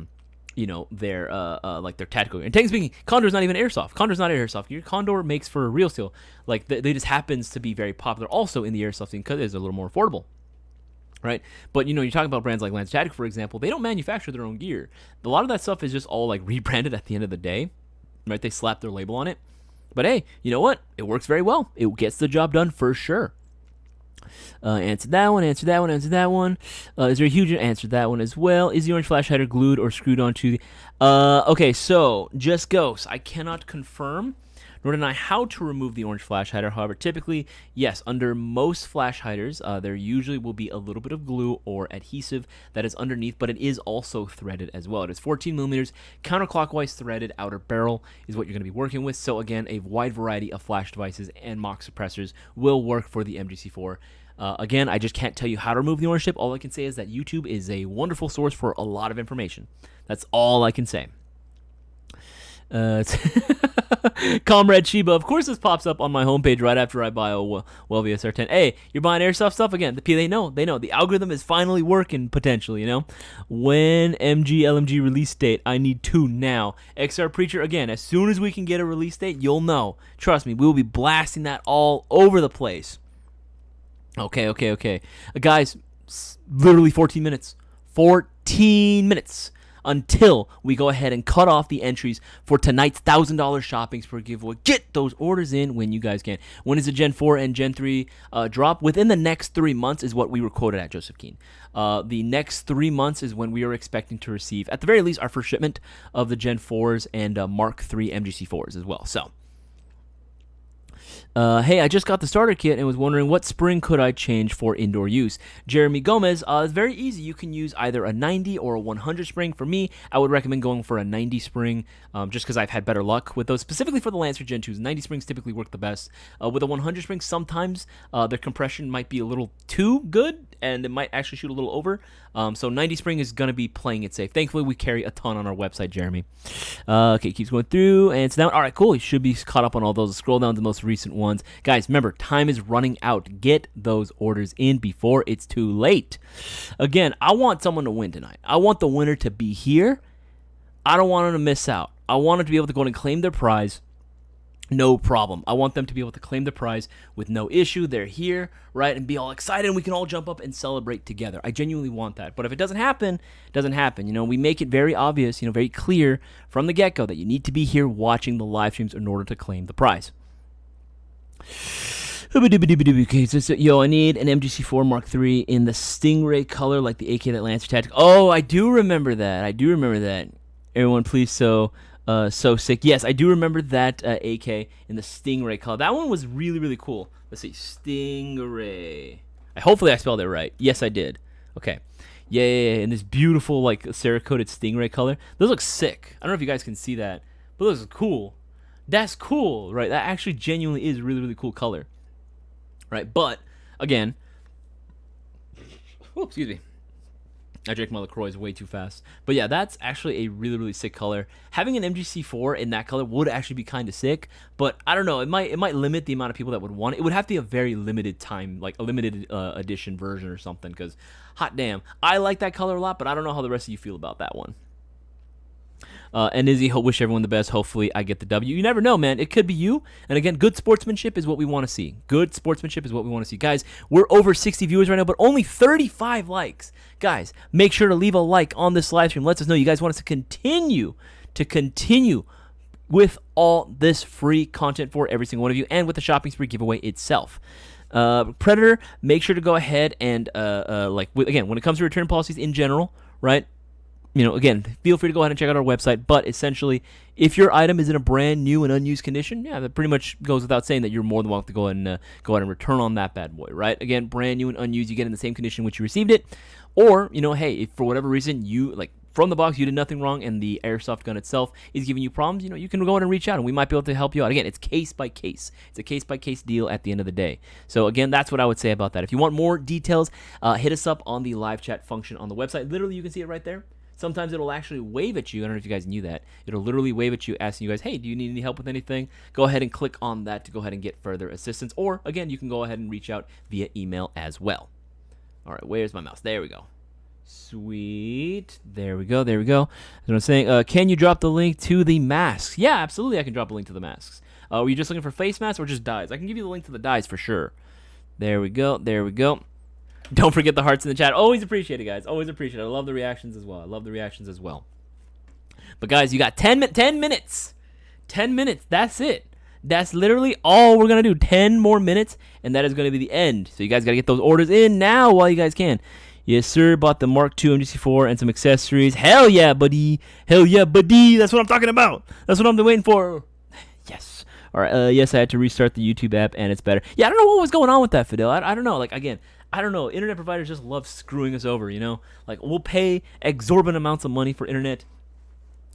tactical. And technically speaking, Condor's not even airsoft. Condor's not airsoft. Your Condor makes for a real steel. They just happens to be very popular also in the airsoft scene because it's a little more affordable. Right? But, you're talking about brands like Lancer Tactical, for example, they don't manufacture their own gear. A lot of that stuff is just all rebranded at the end of the day. Right? They slap their label on it. But hey, you know what? It works very well. It gets the job done for sure. Answer that one, answer that one, answer that one. Is there a huge answer that one as well? Is the orange flash hider glued or screwed onto the... okay, so, just ghosts. I cannot confirm nor deny how to remove the orange flash hider. However, typically, yes, under most flash hiders, there usually will be a little bit of glue or adhesive that is underneath, but it is also threaded as well. It is 14 millimeters, counterclockwise threaded outer barrel is what you're going to be working with. So again, a wide variety of flash devices and mock suppressors will work for the MGC4. Again, I just can't tell you how to remove the orange tip. All I can say is that YouTube is a wonderful source for a lot of information. That's all I can say. Comrade Shiba, of course this pops up on my homepage right after I buy a Welvia SR10. Hey, you're buying airsoft stuff again. They know. The algorithm is finally working potentially, When LMG release date? I need 2 now. XR Preacher, again, as soon as we can get a release date, you'll know. Trust me, we will be blasting that all over the place. Okay. Guys, literally 14 minutes. 14 minutes. Until we go ahead and cut off the entries for tonight's $1,000 shopping spree giveaway. Get those orders in when you guys can. When is the Gen 4 and Gen 3 drop? Within the next 3 months is what we were quoted at, Joseph Keane. The next 3 months is when we are expecting to receive, at the very least, our first shipment of the Gen 4s and Mark III MGC4s as well. So, hey, I just got the starter kit and was wondering what spring could I change for indoor use. Jeremy Gomez, it's very easy. You can use either a 90 or a 100 spring. For me, I would recommend going for a 90 spring just because I've had better luck with those. Specifically for the Lancer Gen 2s, 90 springs typically work the best. With a 100 spring, sometimes their compression might be a little too good and it might actually shoot a little over. So 90 spring is going to be playing it safe. Thankfully, we carry a ton on our website, Jeremy. Okay, keeps going through. And so now, all right, cool. You should be caught up on all those. Scroll down to the most recent ones. Guys, remember, time is running out. Get those orders in before it's too late. Again, I want someone to win tonight. I want the winner to be here. I don't want them to miss out. I want them to be able to go and claim their prize. No problem. I want them to be able to claim the prize with no issue. They're here, right, and be all excited, and we can all jump up and celebrate together. I genuinely want that. But if it doesn't happen, it doesn't happen. We make it very obvious, very clear from the get-go that you need to be here watching the live streams in order to claim the prize. Okay, so, yo, I need an MGC4 Mark III in the Stingray color like the AK that Lancer Tactical. Oh, I do remember that. Everyone, please, so sick. Yes, I do remember that AK in the Stingray color. That one was really, really cool. Let's see. Stingray. Hopefully I spelled it right. Yes, I did. Okay. Yeah. And this beautiful, Cerakoted Stingray color. Those look sick. I don't know if you guys can see that, but those are cool. That's cool, right? That actually genuinely is a really, really cool color. Right? But, again, excuse me. I drank my LaCroix way too fast. But yeah, that's actually a really, really sick color. Having an MGC4 in that color would actually be kind of sick. But I don't know. It might limit the amount of people that would want it. It would have to be a very limited time, like a limited edition version or something. Because, hot damn, I like that color a lot, but I don't know how the rest of you feel about that one. And Izzy, wish everyone the best. Hopefully I get the W. You never know, man. It could be you. And again, good sportsmanship is what we want to see. Good sportsmanship is what we want to see. Guys, we're over 60 viewers right now, but only 35 likes. Guys, make sure to leave a like on this live stream. Let us know you guys want us to continue with all this free content for every single one of you and with the shopping spree giveaway itself. Predator, make sure to go ahead and again, when it comes to return policies in general, right? Again, feel free to go ahead and check out our website. But essentially, if your item is in a brand new and unused condition, yeah, that pretty much goes without saying that you're more than welcome to go ahead and return on that bad boy, right? Again, brand new and unused, you get in the same condition which you received it. Or, hey, if for whatever reason you from the box you did nothing wrong and the airsoft gun itself is giving you problems, you can go ahead and reach out and we might be able to help you out. Again, it's case by case. It's a case by case deal at the end of the day. So again, that's what I would say about that. If you want more details, hit us up on the live chat function on the website. Literally, you can see it right there. Sometimes it'll actually wave at you. I don't know if you guys knew that. It'll literally wave at you, asking you guys, hey, do you need any help with anything? Go ahead and click on that to go ahead and get further assistance. Or, again, you can go ahead and reach out via email as well. All right, where's my mouse? There we go. Sweet. There we go. That's what I'm saying. Can you drop the link to the masks? Yeah, absolutely, I can drop a link to the masks. Were you just looking for face masks or just dyes? I can give you the link to the dyes for sure. There we go. Don't forget the hearts in the chat. Always appreciate it, guys. Always appreciate it. I love the reactions as well. But, guys, you got 10 minutes. 10 minutes. That's it. That's literally all we're going to do. 10 more minutes, and that is going to be the end. So you guys got to get those orders in now while you guys can. Yes, sir. Bought the Mark II MGC4 and some accessories. Hell yeah, buddy. That's what I'm talking about. That's what I'm waiting for. Yes. All right. Yes, I had to restart the YouTube app, and it's better. Yeah, I don't know what was going on with that, Fidel. I don't know. Again, I don't know. Internet providers just love screwing us over, we'll pay exorbitant amounts of money for internet,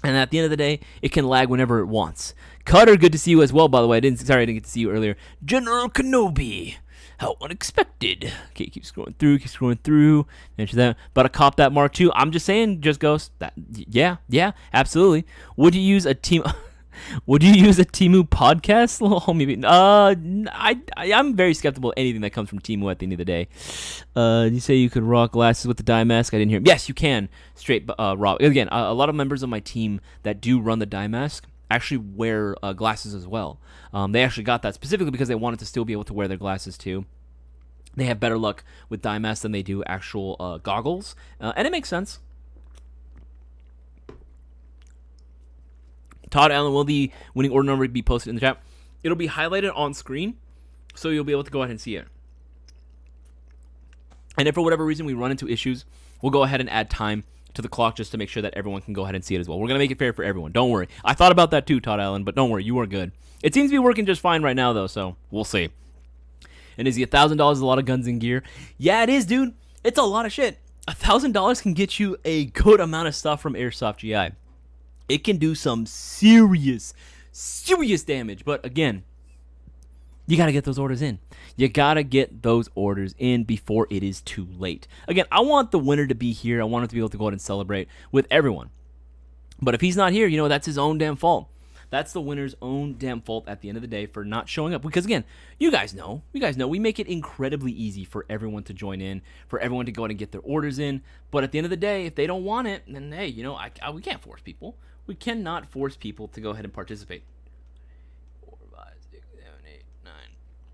and at the end of the day, it can lag whenever it wants. Cutter, good to see you as well, by the way. I didn't get to see you earlier. General Kenobi. How unexpected. Okay, keep scrolling through. Mention that. About to cop that Mark II. I'm just saying, just Ghost. Yeah, absolutely. Would you use a Temu podcast, little homie? I'm very skeptical of anything that comes from Temu at the end of the day. You say you could rock glasses with the dye mask? I didn't hear him. Yes, you can. Straight raw. Again, a lot of members of my team that do run the dye mask actually wear glasses as well. They actually got that specifically because they wanted to still be able to wear their glasses too. They have better luck with dye masks than they do actual goggles, and it makes sense. Todd Allen, will the winning order number be posted in the chat? It'll be highlighted on screen, so you'll be able to go ahead and see it. And if for whatever reason we run into issues, we'll go ahead and add time to the clock just to make sure that everyone can go ahead and see it as well. We're going to make it fair for everyone. Don't worry. I thought about that too, Todd Allen, but don't worry. You are good. It seems to be working just fine right now, though, so we'll see. And is the $1,000 a lot of guns and gear? Yeah, it is, dude. It's a lot of shit. $1,000 can get you a good amount of stuff from Airsoft GI. It can do some serious damage. But again, you got to get those orders in. You got to get those orders in before it is too late. Again, I want the winner to be here. I want him to be able to go out and celebrate with everyone. But if he's not here, that's his own damn fault. That's the winner's own damn fault at the end of the day for not showing up. Because again, you guys know, we make it incredibly easy for everyone to join in, for everyone to go out and get their orders in. But at the end of the day, if they don't want it, then hey, we can't force people. We cannot force people to go ahead and participate. 4, 5, 6, 7, 8, 9.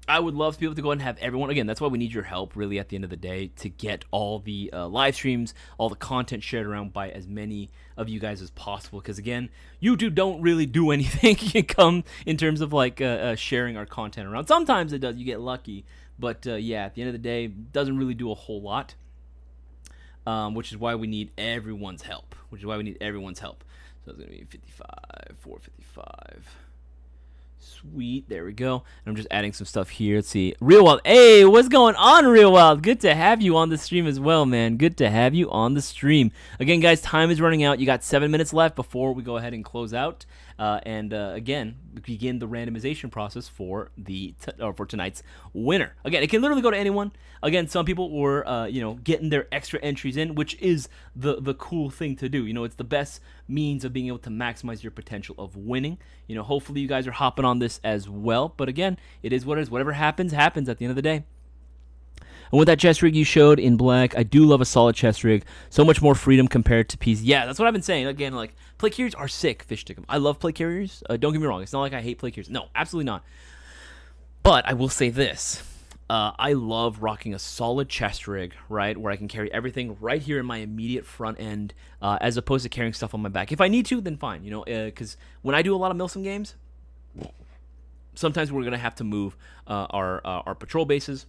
I would love to be able to go ahead and have everyone. Again, that's why we need your help, really, at the end of the day, to get all the live streams, all the content shared around by as many of you guys as possible. Because, again, YouTube don't really do anything come in terms of, sharing our content around. Sometimes it does. You get lucky. But, yeah, at the end of the day, it doesn't really do a whole lot, which is why we need everyone's help. So it's going to be 55, 455. Sweet. There we go. And I'm just adding some stuff here. Let's see. Real Wild. Hey, what's going on, Real Wild? Good to have you on the stream as well, man. Good to have you on the stream. Again, guys, time is running out. You got 7 minutes left before we go ahead and close out. Again, begin the randomization process for for tonight's winner. Again, it can literally go to anyone. Again, some people were, getting their extra entries in, which is the cool thing to do. It's the best means of being able to maximize your potential of winning. Hopefully you guys are hopping on this as well. But again, it is what it is. Whatever happens at the end of the day. And with that chest rig you showed in black, I do love a solid chest rig. So much more freedom compared to PC. Yeah, that's what I've been saying. Again, plate carriers are sick, fish stick 'em. I love plate carriers. Don't get me wrong. It's not like I hate plate carriers. No, absolutely not. But I will say this. I love rocking a solid chest rig, right, where I can carry everything right here in my immediate front end, as opposed to carrying stuff on my back. If I need to, then fine, because when I do a lot of Milsim games, sometimes we're going to have to move our patrol bases.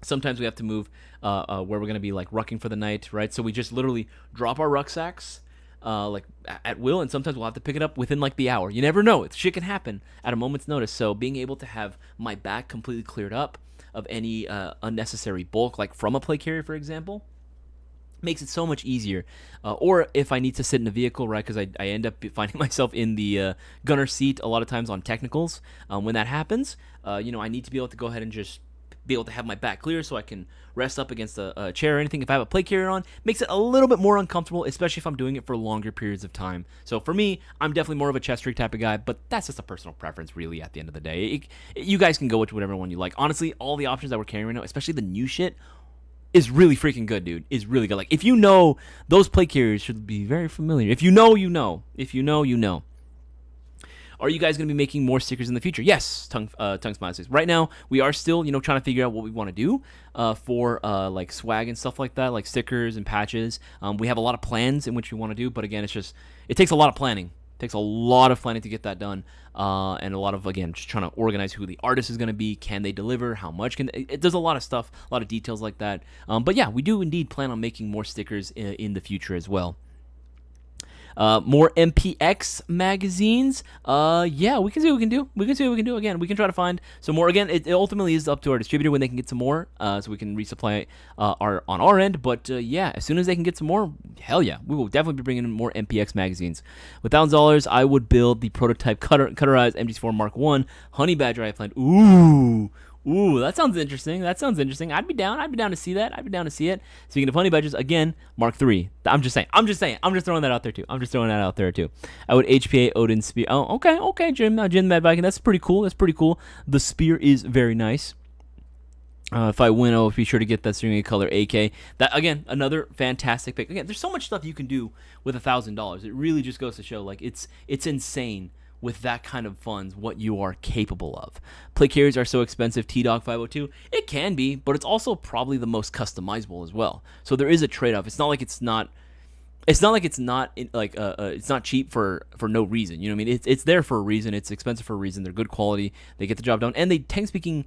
Sometimes we have to move where we're going to be like rucking for the night, right? So we just literally drop our rucksacks like at will, and sometimes we'll have to pick it up within like the hour. You never know. Shit can happen at a moment's notice. So being able to have my back completely cleared up of any unnecessary bulk, like from a plate carrier, for example, makes it so much easier. Or if I need to sit in a vehicle, right, because I end up finding myself in the gunner seat a lot of times on technicals. When that happens, I need to be able to go ahead and just be able to have my back clear so I can rest up against a chair or anything. If I have a plate carrier on, makes it a little bit more uncomfortable, especially if I'm doing it for longer periods of time. So for me, I'm definitely more of a chest rig type of guy, but that's just a personal preference really at the end of the day. You guys can go with whatever one you like. Honestly, all the options that we're carrying right now, especially the new shit, is really freaking good, dude. Is really good. Like, if you know, those plate carriers should be very familiar. If you know, you know. If you know, you know. Are you guys going to be making more stickers in the future? Yes, Tongue Smile says. Right now, we are still, trying to figure out what we want to do for like swag and stuff like that, like stickers and patches. We have a lot of plans in which we want to do, but again, it takes a lot of planning. It takes a lot of planning to get that done, and a lot of, again, just trying to organize who the artist is going to be. Can they deliver? How much can they? There's a lot of stuff, a lot of details like that. But yeah, we do indeed plan on making more stickers in the future as well. More MPX magazines. Yeah, we can see what we can do. We can see what we can do. Again, we can try to find some more. Again, it ultimately is up to our distributor when they can get some more, so we can resupply on our end. But yeah, as soon as they can get some more, hell yeah, we will definitely be bringing in more MPX magazines. With $1,000, I would build the prototype cutterized MG4 Mark 1 Honey Badger I planned. Ooh, that sounds interesting. I'd be down to see that. I'd be down to see it. Speaking of honey badgers, again, Mark III. I'm just saying. I'm just throwing that out there too. I would HPA Odin Spear. Oh, okay, Jim Mad Viking. That's pretty cool. The spear is very nice. If I win, I'll be sure to get that string color AK. That, again, another fantastic pick. Again, there's so much stuff you can do with $1,000. It really just goes to show, like, it's insane with that kind of funds what you are capable of. Plate carriers are so expensive. T-Dog 502, it can be, but it's also probably the most customizable as well. So there is a trade-off. It's not like it's not cheap for no reason. You know what I mean? It's there for a reason. It's expensive for a reason. They're good quality. They get the job done, and they, technically speaking,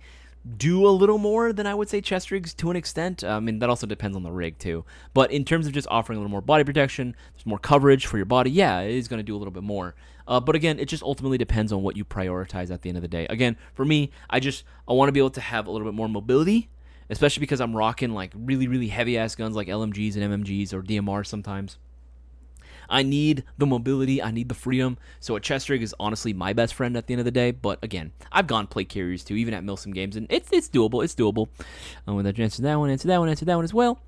do a little more than I would say chest rigs to an extent. I mean, that also depends on the rig too. But in terms of just offering a little more body protection, there's more coverage for your body. Yeah, it is going to do a little bit more. But again, it just ultimately depends on what you prioritize at the end of the day. Again, for me, I want to be able to have a little bit more mobility, especially because I'm rocking like really, really heavy ass guns like LMGs and MMGs or DMRs sometimes. I need the mobility. I need the freedom. So a chest rig is honestly my best friend at the end of the day. But again, I've gone plate carriers too, even at Milsim games, and it's doable. It's doable. With that, answer that one as well.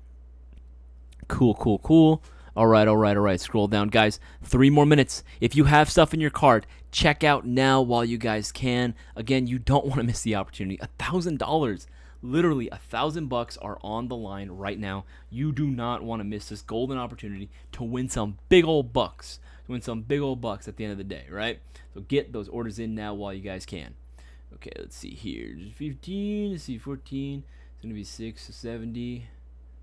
Cool. All right. Scroll down, guys. 3 more minutes. If you have stuff in your cart, check out now while you guys can. Again, you don't want to miss the opportunity. $1,000. Literally $1,000 are on the line right now. You do not want to miss this golden opportunity to win some big old bucks. At the end of the day, right? So get those orders in now while you guys can. Okay, let's see here. 15, let's see, 14. It's gonna be 6 to 70.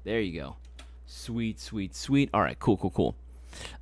There you go. Sweet. All right, cool.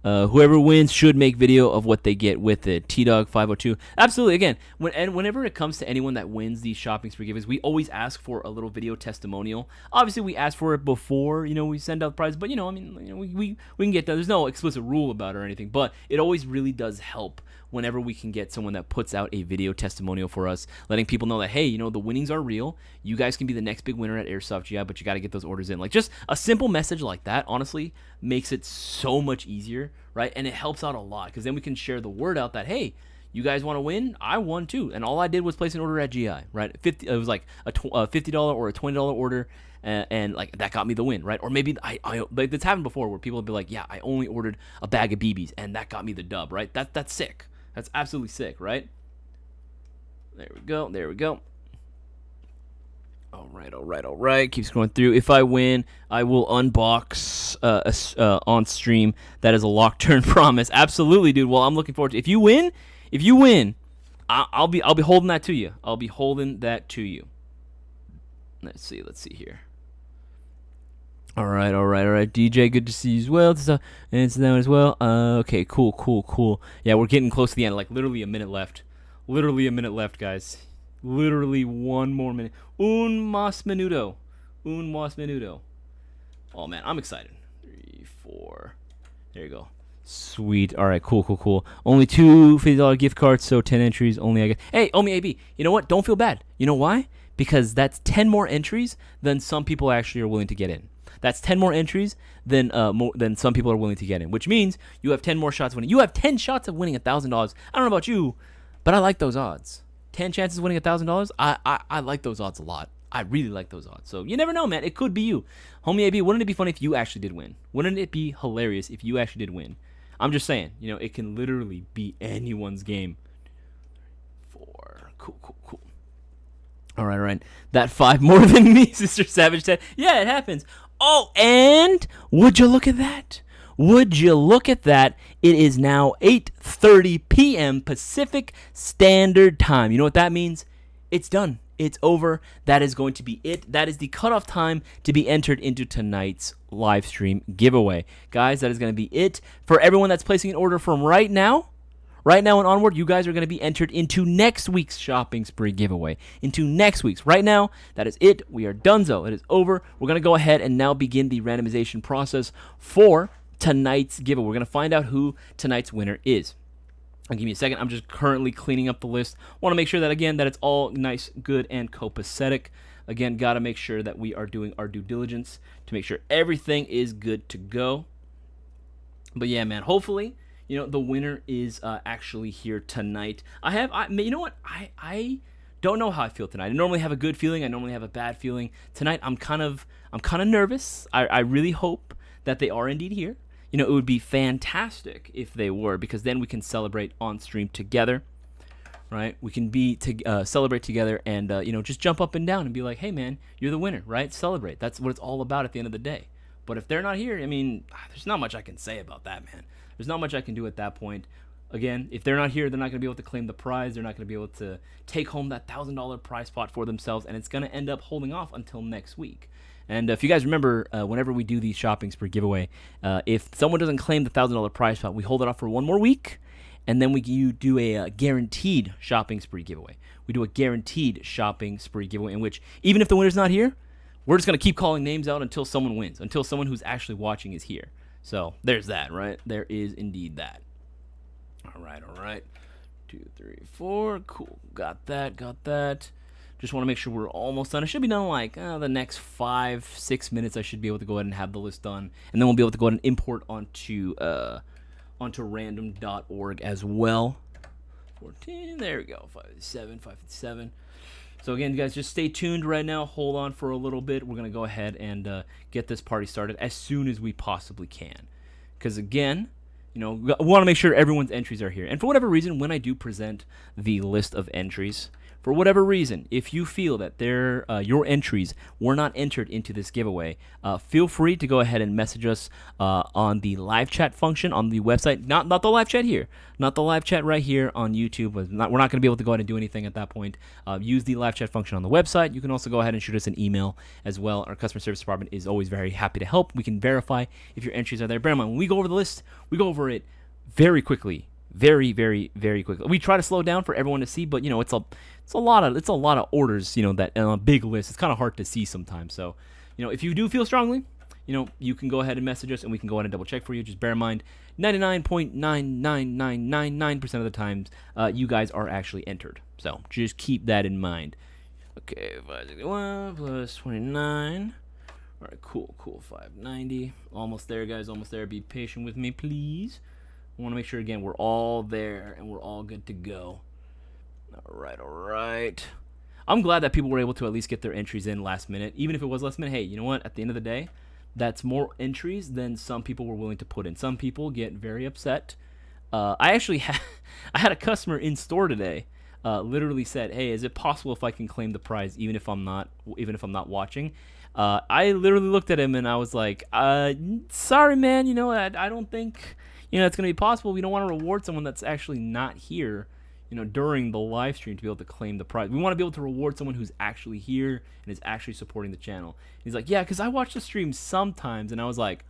Whoever wins should make video of what they get with it. T-Dog 502. Absolutely. Again, whenever it comes to anyone that wins these shopping spree giveaways, we always ask for a little video testimonial. Obviously, we ask for it before, we send out the prize. But, we can get that. There's no explicit rule about it or anything. But it always really does help whenever we can get someone that puts out a video testimonial for us, letting people know that, hey, the winnings are real. You guys can be the next big winner at Airsoft GI, but you got to get those orders in. Like, just a simple message like that, honestly, makes it so much easier, right? And it helps out a lot, because then we can share the word out that, hey, you guys want to win? I won too. And all I did was place an order at GI, right? It was like a $50 or a $20 order, and like that got me the win, right? Or maybe I like, that's happened before where people would be like, yeah, I only ordered a bag of BBs, and that got me the dub, right? That's sick. That's absolutely sick, right? There we go. All right. Keep scrolling through. If I win, I will unbox on stream. That is a lock turn promise. Absolutely, dude. Well, I'm looking forward to it. If you win, I'll be holding that to you. Let's see here. All right. DJ, good to see you as well. And to them as well. Okay, cool. Yeah, we're getting close to the end. Like, literally a minute left. Guys. Literally 1 more minute. Un más minuto. Un más minuto. Oh, man, I'm excited. 3, 4. There you go. Sweet. All right, cool. Only 2 $50 gift cards, so 10 entries. Only I get. Hey, Omi AB, you know what? Don't feel bad. You know why? Because that's 10 more entries than some people actually are willing to get in. That's 10 more entries than some people are willing to get in, which means you have 10 more shots of winning. You have 10 shots of winning $1,000. I don't know about you, but I like those odds. 10 chances of winning $1,000. I like those odds a lot. I really like those odds. So you never know, man. It could be you. Homie AB, wouldn't it be funny if you actually did win? Wouldn't it be hilarious if you actually did win? I'm just saying, it can literally be anyone's game. 4. Cool. All right. That 5 more than me, Sister Savage said. Yeah, it happens. Oh, and would you look at that? It is now 8:30 p.m. Pacific Standard Time. You know what that means? It's done. It's over. That is going to be it. That is the cutoff time to be entered into tonight's live stream giveaway. Guys, that is going to be it. For everyone that's placing an order from right now and onward, you guys are going to be entered into next week's shopping spree giveaway. Right now, that is it. We are donezo. It is over. We're going to go ahead and now begin the randomization process for tonight's giveaway. We're going to find out who tonight's winner is. Give me a second. I'm just currently cleaning up the list. Want to make sure that, again, that it's all nice, good, and copacetic. Again, got to make sure that we are doing our due diligence to make sure everything is good to go. But yeah, man, hopefully, the winner is actually here tonight. You know what? I don't know how I feel tonight. I normally have a good feeling. I normally have a bad feeling. Tonight, I'm kind of nervous. I really hope that they are indeed here. It would be fantastic if they were, because then we can celebrate on stream together, right? We can celebrate together and, just jump up and down and be like, hey, man, you're the winner, right? Celebrate. That's what it's all about at the end of the day. But if they're not here, there's not much I can say about that, man. There's not much I can do at that point. Again, if they're not here, they're not going to be able to claim the prize. They're not going to be able to take home that $1,000 prize pot for themselves, and it's going to end up holding off until next week. And if you guys remember, whenever we do these shopping spree giveaway, if someone doesn't claim the $1,000 prize pot, we hold it off for 1 more week, and then you do a guaranteed shopping spree giveaway. We do a guaranteed shopping spree giveaway in which, even if the winner's not here, we're just going to keep calling names out until someone wins, until someone who's actually watching is here. So there's that, right? There is indeed that. All right. 2, 3, 4. Cool. Got that. Just want to make sure we're almost done. It should be done like the next 5-6 minutes. I should be able to go ahead and have the list done, and then we'll be able to go ahead and import onto random.org as well. 14. There we go. 557. So again, guys, just stay tuned right now. Hold on for a little bit. We're gonna go ahead and get this party started as soon as we possibly can, because again, we want to make sure everyone's entries are here. And for whatever reason, when I do present the list of entries, for whatever reason, if you feel that your entries were not entered into this giveaway, feel free to go ahead and message us on the live chat function on the website. Not the live chat here. Not the live chat right here on YouTube. We're not going to be able to go ahead and do anything at that point. Use the live chat function on the website. You can also go ahead and shoot us an email as well. Our customer service department is always very happy to help. We can verify if your entries are there. Bear in mind, when we go over the list, we go over it very quickly. Very, very, very quickly. We try to slow down for everyone to see, but it's a lot of orders, that on a big list. It's kind of hard to see sometimes. So, if you do feel strongly, you can go ahead and message us, and we can go ahead and double check for you. Just bear in mind, 99.99999% of the times, you guys are actually entered. So just keep that in mind. Okay, 561 plus 29. All right, cool. 590. Almost there, guys. Almost there. Be patient with me, please. I want to make sure, again, we're all there and we're all good to go. All right. I'm glad that people were able to at least get their entries in last minute. Even if it was last minute, hey, you know what? At the end of the day, that's more entries than some people were willing to put in. Some people get very upset. I actually I had a customer in store today literally said, hey, is it possible if I can claim the prize even if I'm not watching? I literally looked at him and I was like, sorry, man, I don't think it's going to be possible. We don't want to reward someone that's actually not here, during the live stream to be able to claim the prize. We want to be able to reward someone who's actually here and is actually supporting the channel. He's like, yeah, because I watch the stream sometimes. And I was like,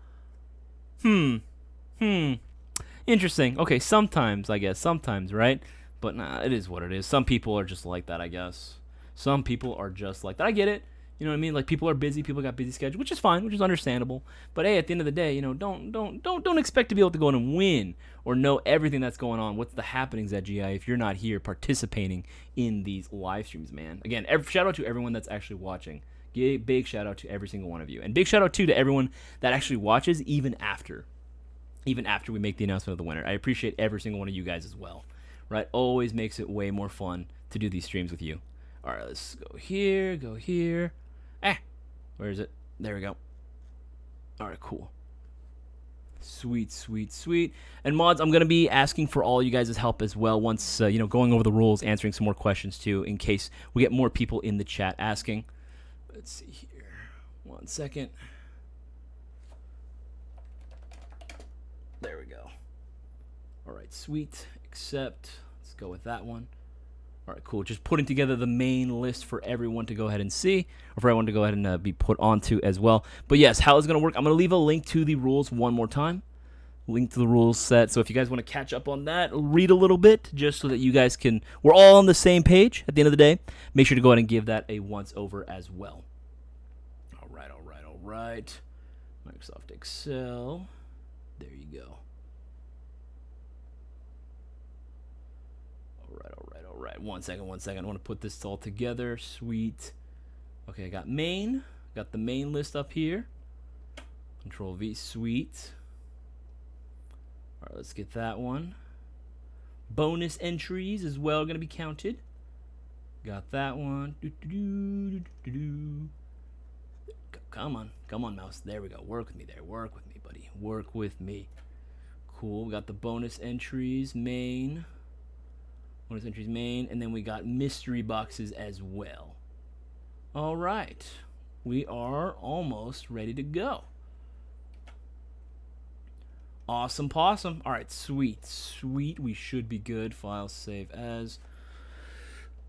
interesting. Okay, sometimes, I guess. Sometimes, right? But nah, it is what it is. Some people are just like that, I guess. Some people are just like that. I get it. You know what I mean? Like, people are busy. People got busy schedules, which is fine, which is understandable. But hey, at the end of the day, don't expect to be able to go in and win or know everything that's going on. What's the happenings at GI if you're not here participating in these live streams, man? Again, shout out to everyone that's actually watching. Big shout out to every single one of you, and big shout out too to everyone that actually watches even after we make the announcement of the winner. I appreciate every single one of you guys as well. Right? Always makes it way more fun to do these streams with you. All right, let's go here. Where is it? There we go. All right, cool. Sweet. And mods, I'm going to be asking for all you guys' help as well once, going over the rules, answering some more questions too, in case we get more people in the chat asking. Let's see here. 1 second. There we go. All right, sweet. Accept. Let's go with that one. All right, cool. Just putting together the main list for everyone to go ahead and see, or for everyone to go ahead and be put onto as well. But yes, how it's going to work, I'm going to leave a link to the rules one more time. Link to the rules set. So if you guys want to catch up on that, read a little bit, just so that you guys we're all on the same page at the end of the day. Make sure to go ahead and give that a once over as well. All right. Microsoft Excel. There you go. All right. One second. I want to put this all together. Sweet. Okay, I got main. Got the main list up here. Control V. Sweet. All right, let's get that one. Bonus entries as well going to be counted. Got that one. Come on, mouse. There we go. Work with me there. Work with me, buddy. Work with me. Cool. We got the bonus entries, main. And then we got mystery boxes as well. All right. We are almost ready to go. Awesome possum. All right, sweet. We should be good. File save as.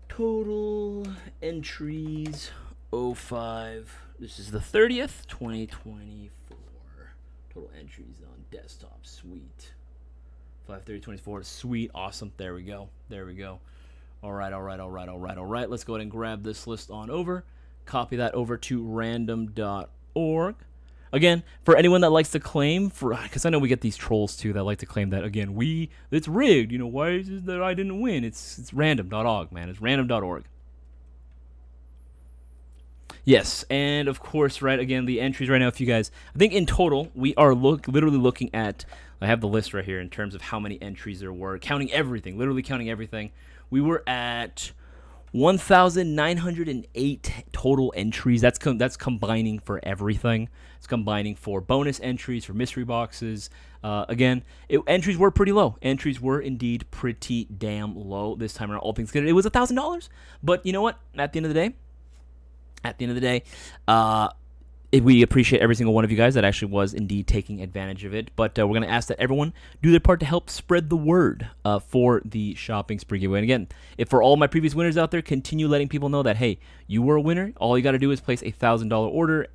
Total entries 05. This is the 30th, 2024. Total entries on desktop. Sweet. 5/30/24. Sweet. Awesome. There we go. All right. Let's go ahead and grab this list on over. Copy that over to random.org. Again, for anyone that likes to claim, because I know we get these trolls too that like to claim that, again, it's rigged. Why is it that I didn't win? It's random.org, man. It's random.org. Yes, and of course, right, again, the entries right now, if you guys, I think in total, we are literally looking at, I have the list right here in terms of how many entries there were, literally counting everything. We were at 1,908 total entries. That's combining for everything. It's combining for bonus entries, for mystery boxes. Again, entries were pretty low. Entries were indeed pretty damn low this time around, all things considered. It was $1,000, but you know what? At the end of the day, we appreciate every single one of you guys that actually was indeed taking advantage of it. But we're going to ask that everyone do their part to help spread the word for the shopping spree giveaway. And again, if for all my previous winners out there, continue letting people know that, hey, you were a winner. All you got to do is place a $1,000 order,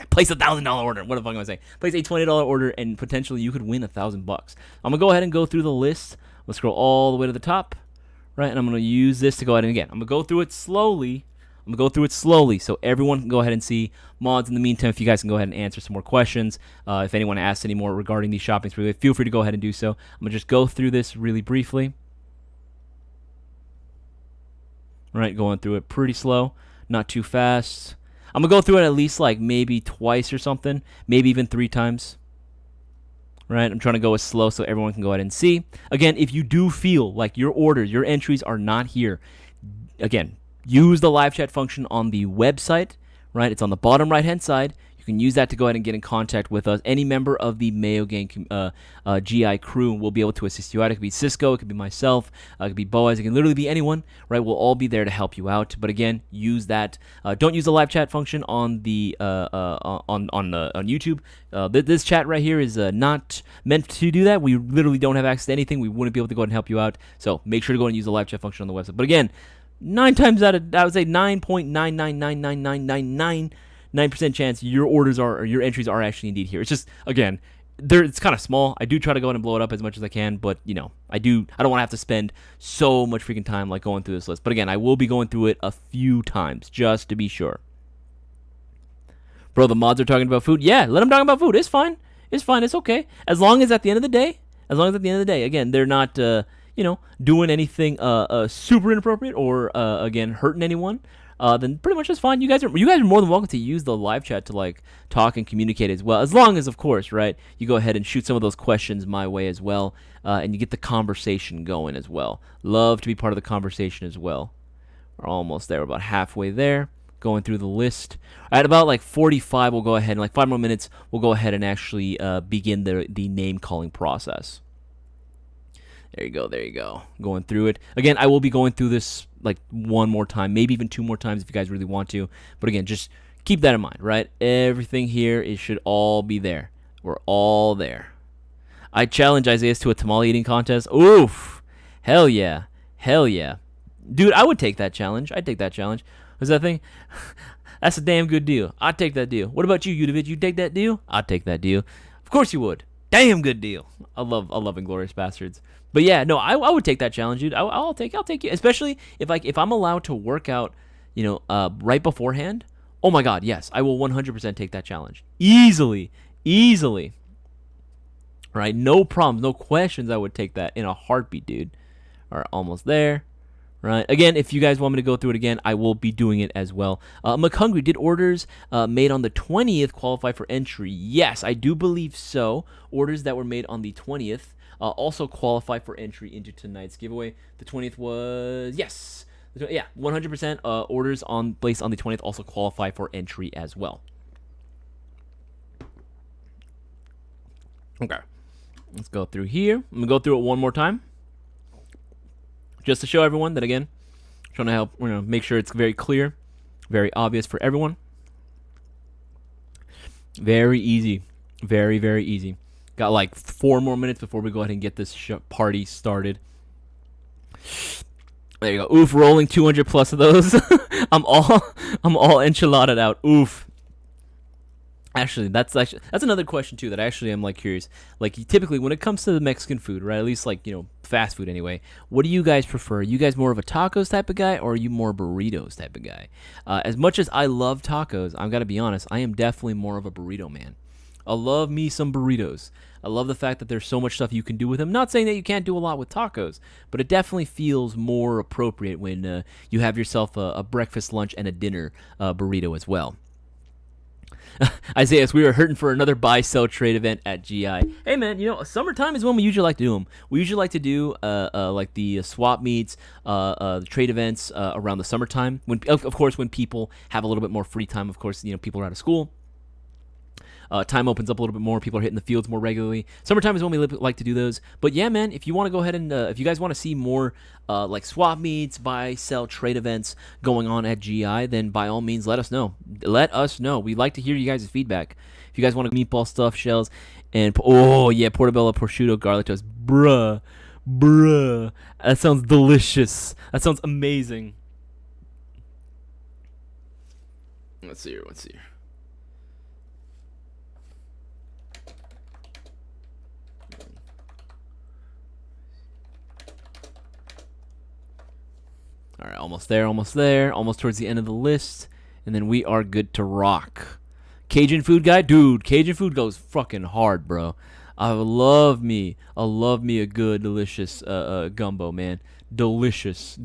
place a $1,000 order. What the fuck am I saying? Place a $20 order, and potentially you could win $1,000. I'm gonna go ahead and go through the list. Let's scroll all the way to the top, right? And I'm gonna use this to go ahead and again, I'm gonna go through it slowly. So everyone can go ahead and see. Mods, in the meantime, if you guys can go ahead and answer some more questions, if anyone asks any more regarding these shopping sprees, feel free to go ahead and do so. I'm going to just go through this really briefly. All right, going through it pretty slow, not too fast. I'm going to go through it at least like maybe twice or something, maybe even 3 times. Right, I'm trying to go as slow so everyone can go ahead and see. Again, if you do feel like your orders, your entries are not here, again, use the live chat function on the website, right? It's on the bottom right-hand side. You can use that to go ahead and get in contact with us. Any member of the Mayo Gang GI crew will be able to assist you out. It could be Cisco, it could be myself, it could be Boaz, it can literally be anyone, right? We'll all be there to help you out. But again, use that. Don't use the live chat function on the on YouTube. This chat right here is not meant to do that. We literally don't have access to anything. We wouldn't be able to go ahead and help you out. So make sure to go and use the live chat function on the website. But again, 9 times out of, I would say 9.9999999% chance your orders are, or your entries are actually indeed here. It's just, again, it's kind of small. I do try to go ahead and blow it up as much as I can, but you know, I don't want to have to spend so much freaking time like going through this list. But again, I will be going through it a few times just to be sure. Bro, the mods are talking about food. Yeah, let them talk about food. It's fine. It's fine. It's okay. As long as at the end of the day, again, they're not, doing anything super inappropriate or again hurting anyone. Then pretty much that's fine. You guys are more than welcome to use the live chat to like talk and communicate as well. As long as, of course, right, you go ahead and shoot some of those questions my way as well, and you get the conversation going as well. Love to be part of the conversation as well. We're almost there. We're about halfway there. Going through the list. At about like 45, we'll go ahead, in like 5 more minutes, we'll go ahead and actually begin the name calling process. There you go. Going through it. Again, I will be going through this like one more time, maybe even 2 more times if you guys really want to. But again, just keep that in mind, right? Everything here, it should all be there. We're all there. I challenge Isaias to a tamale eating contest. Oof. Hell yeah. Dude, I would take that challenge. I'd take that challenge. What's that thing? That's a damn good deal. I'd take that deal. What about you, Udovich? You take that deal? I'd take that deal. Of course you would. Damn good deal. I love Inglourious Bastards. But yeah, no, I would take that challenge, dude. I'll take you, especially if I'm allowed to work out, right beforehand. Oh my God, yes, I will 100% take that challenge easily. Right, no problems, no questions. I would take that in a heartbeat, dude. All right, almost there. Right. Again, if you guys want me to go through it again, I will be doing it as well. McHungry, did orders made on the 20th qualify for entry? Yes, I do believe so. Orders that were made on the 20th also qualify for entry into tonight's giveaway. The 20th was, yes. Yeah, 100% orders placed on the 20th also qualify for entry as well. Okay. Let's go through here. I'm going to go through it one more time. Just to show everyone that, again, trying to help, make sure it's very clear, very obvious for everyone. Very easy. Very, very easy. Got like 4 more minutes before we go ahead and get this party started. There you go. Oof, rolling 200 plus of those. I'm all enchilada'd out. Oof. Actually, that's another question too that I actually am like curious. Like typically when it comes to the Mexican food, right? At least like, fast food anyway. What do you guys prefer? Are you guys more of a tacos type of guy or are you more burritos type of guy? As much as I love tacos, I've got to be honest, I am definitely more of a burrito man. I love me some burritos. I love the fact that there's so much stuff you can do with them. Not saying that you can't do a lot with tacos, but it definitely feels more appropriate when you have yourself a breakfast, lunch, and a dinner burrito as well. Isaias, we were hurting for another buy-sell trade event at GI. Hey, man, summertime is when we usually like to do them. We usually like to do like the swap meets, the trade events around the summertime. When, of course, when people have a little bit more free time. Of course, people are out of school. Time opens up a little bit more. People are hitting the fields more regularly. Summertime is when we like to do those. But yeah, man, if you want to go ahead and if you guys want to see more like swap meets, buy, sell, trade events going on at GI, then by all means, let us know. Let us know. We'd like to hear you guys' feedback. If you guys want to meatball stuff, shells, and oh yeah, portobello, prosciutto, garlic toast, bruh, that sounds delicious. That sounds amazing. Let's see here. All right, almost there, almost towards the end of the list, and then we are good to rock. Cajun food guy, dude, Cajun food goes fucking hard, bro. I love me a good, delicious gumbo, man. Delicious.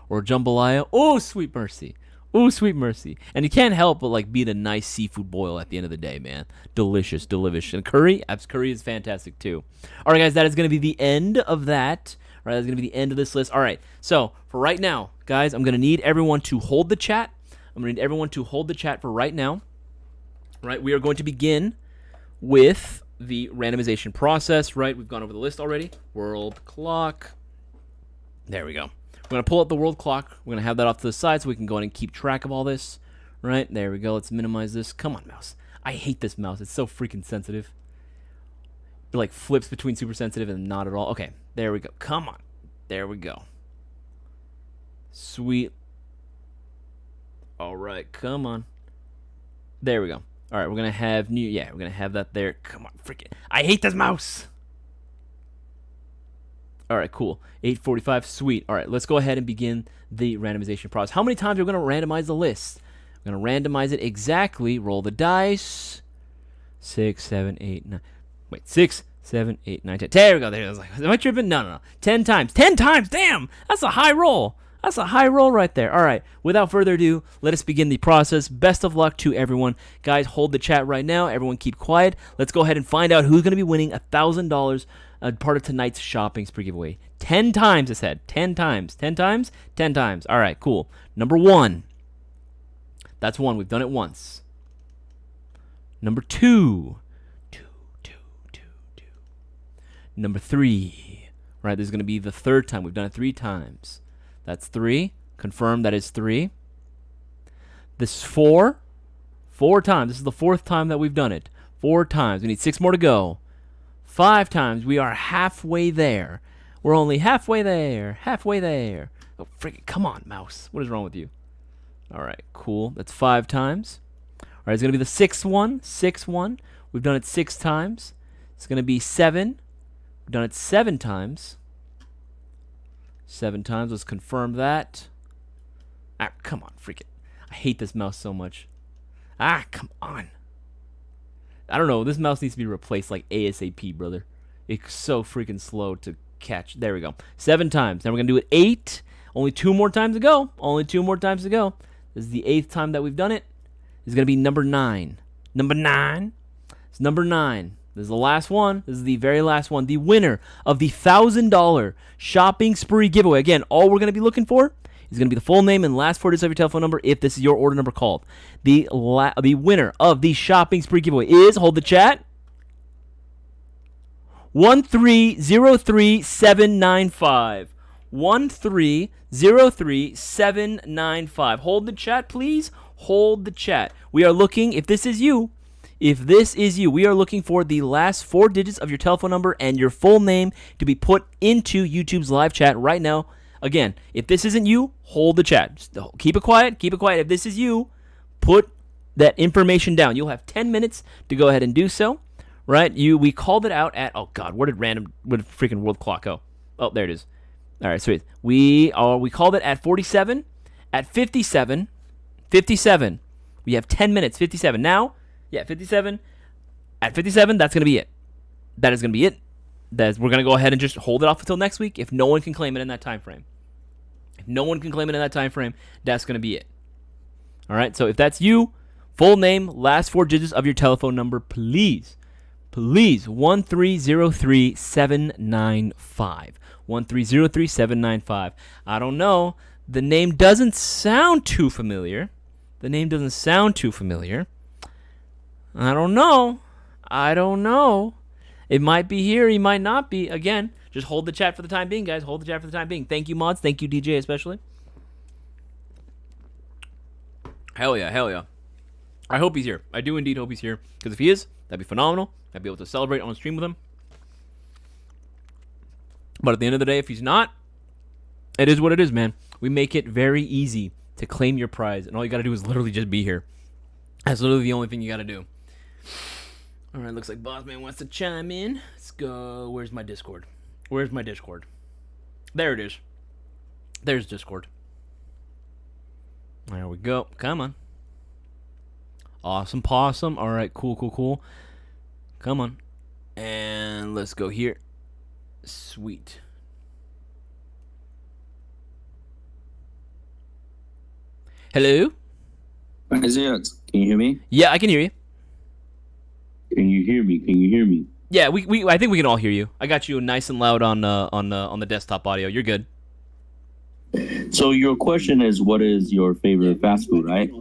Or jambalaya, oh, sweet mercy. And you can't help but like beat a nice seafood boil at the end of the day, man. Delicious. And curry is fantastic too. All right, guys, that is going to be the end of that. All right, that's going to be the end of this list. All right, so for right now, guys, I'm going to need everyone to hold the chat. For right now. All right, we are going to begin with the randomization process, right? We've gone over the list already. World clock. There we go. We're going to pull up the world clock. We're going to have that off to the side so we can go ahead and keep track of all this. Right, there we go. Let's minimize this. Come on, mouse. I hate this mouse. It's so freaking sensitive. It like flips between super sensitive and not at all. Okay, there we go. Come on. There we go. Sweet. All right, come on. There we go. All right, we're gonna have we're gonna have that there. Come on, freaking! I hate this mouse. All right, cool. 8:45, sweet. All right, let's go ahead and begin the randomization process. How many times are we gonna randomize the list? We're gonna randomize it exactly. Roll the dice. 6, 7, 8, 9. Wait, 6, 7, 8, 9, 10. There we go. There. I was like, am I tripping? No. 10 times. 10 times. Damn, that's a high roll. That's a high roll right there. All right, without further ado, let us begin the process. Best of luck to everyone. Guys, hold the chat right now. Everyone keep quiet. Let's go ahead and find out who's going to be winning $1,000 part of tonight's shopping spree giveaway. 10 times, it said. 10 times. 10 times? 10 times. All right, cool. Number 1. That's 1. We've done it once. Number 2. 2. Number 3. Right, this is going to be the 3rd time. We've done it 3 times. That's 3. Confirm that is 3. This is 4. 4 times. This is the 4th time that we've done it. 4 times. We need 6 more to go. 5 times. We are halfway there. We're only halfway there. Halfway there. Oh, freaking, come on, mouse. What is wrong with you? All right, cool. That's 5 times. All right, it's going to be the 6th one. 6th one. We've done it 6 times. It's going to be 7. We've done it 7 times. 7 times. Let's confirm that. Ah, come on, freaking. I hate this mouse so much. Ah, come on. I don't know. This mouse needs to be replaced like ASAP, brother. It's so freaking slow to catch. There we go. 7 times. Now we're going to do it 8. Only 2 more times to go. Only 2 more times to go. This is the 8th time that we've done it. This is going to be number 9. Number 9. It's number 9. This is the last one. This is the very last one. The winner of the $1,000 shopping spree giveaway. Again, all we're going to be looking for is going to be the full name and last 4 digits of your telephone number if this is your order number called. The winner of the shopping spree giveaway is, hold the chat, 1303795. 1303795. Hold the chat, please. Hold the chat. We are looking, if this is you, we are looking for the last 4 digits of your telephone number and your full name to be put into YouTube's live chat right now. Again, if this isn't you, hold the chat. Just keep it quiet. Keep it quiet. If this is you, put that information down. You'll have 10 minutes to go ahead and do so. Right? We called it out at, oh God, where did freaking world clock go? Oh, there it is. All right, sweet. We called it at 47. At 57, we have 10 minutes. 57 now. Yeah, 57. At 57, that's going to be it. That is going to be it. We're going to go ahead and just hold it off until next week if no one can claim it in that time frame. If no one can claim it in that time frame, that's going to be it. All right, so if that's you, full name, last 4 digits of your telephone number, please. 1303795. 1303795. I don't know. The name doesn't sound too familiar. I don't know. It might be here. It might not be. Again, just hold the chat for the time being, guys. Hold the chat for the time being. Thank you, mods. Thank you, DJ, especially. Hell yeah. I hope he's here. I do indeed hope he's here. Because if he is, that'd be phenomenal. I'd be able to celebrate on stream with him. But at the end of the day, if he's not, it is what it is, man. We make it very easy to claim your prize. And all you got to do is literally just be here. That's literally the only thing you got to do. All right, looks like Bossman wants to chime in. Let's go. Where's my Discord? There it is. There's Discord. There we go. Come on. Awesome possum. All right, cool. Come on. And let's go here. Sweet. Hello? Isaias, can you hear me? Yeah, I can hear you. Can you hear me? Yeah, I think we can all hear you. I got you nice and loud on the desktop audio. You're good. So your question is, what is your favorite fast food, right?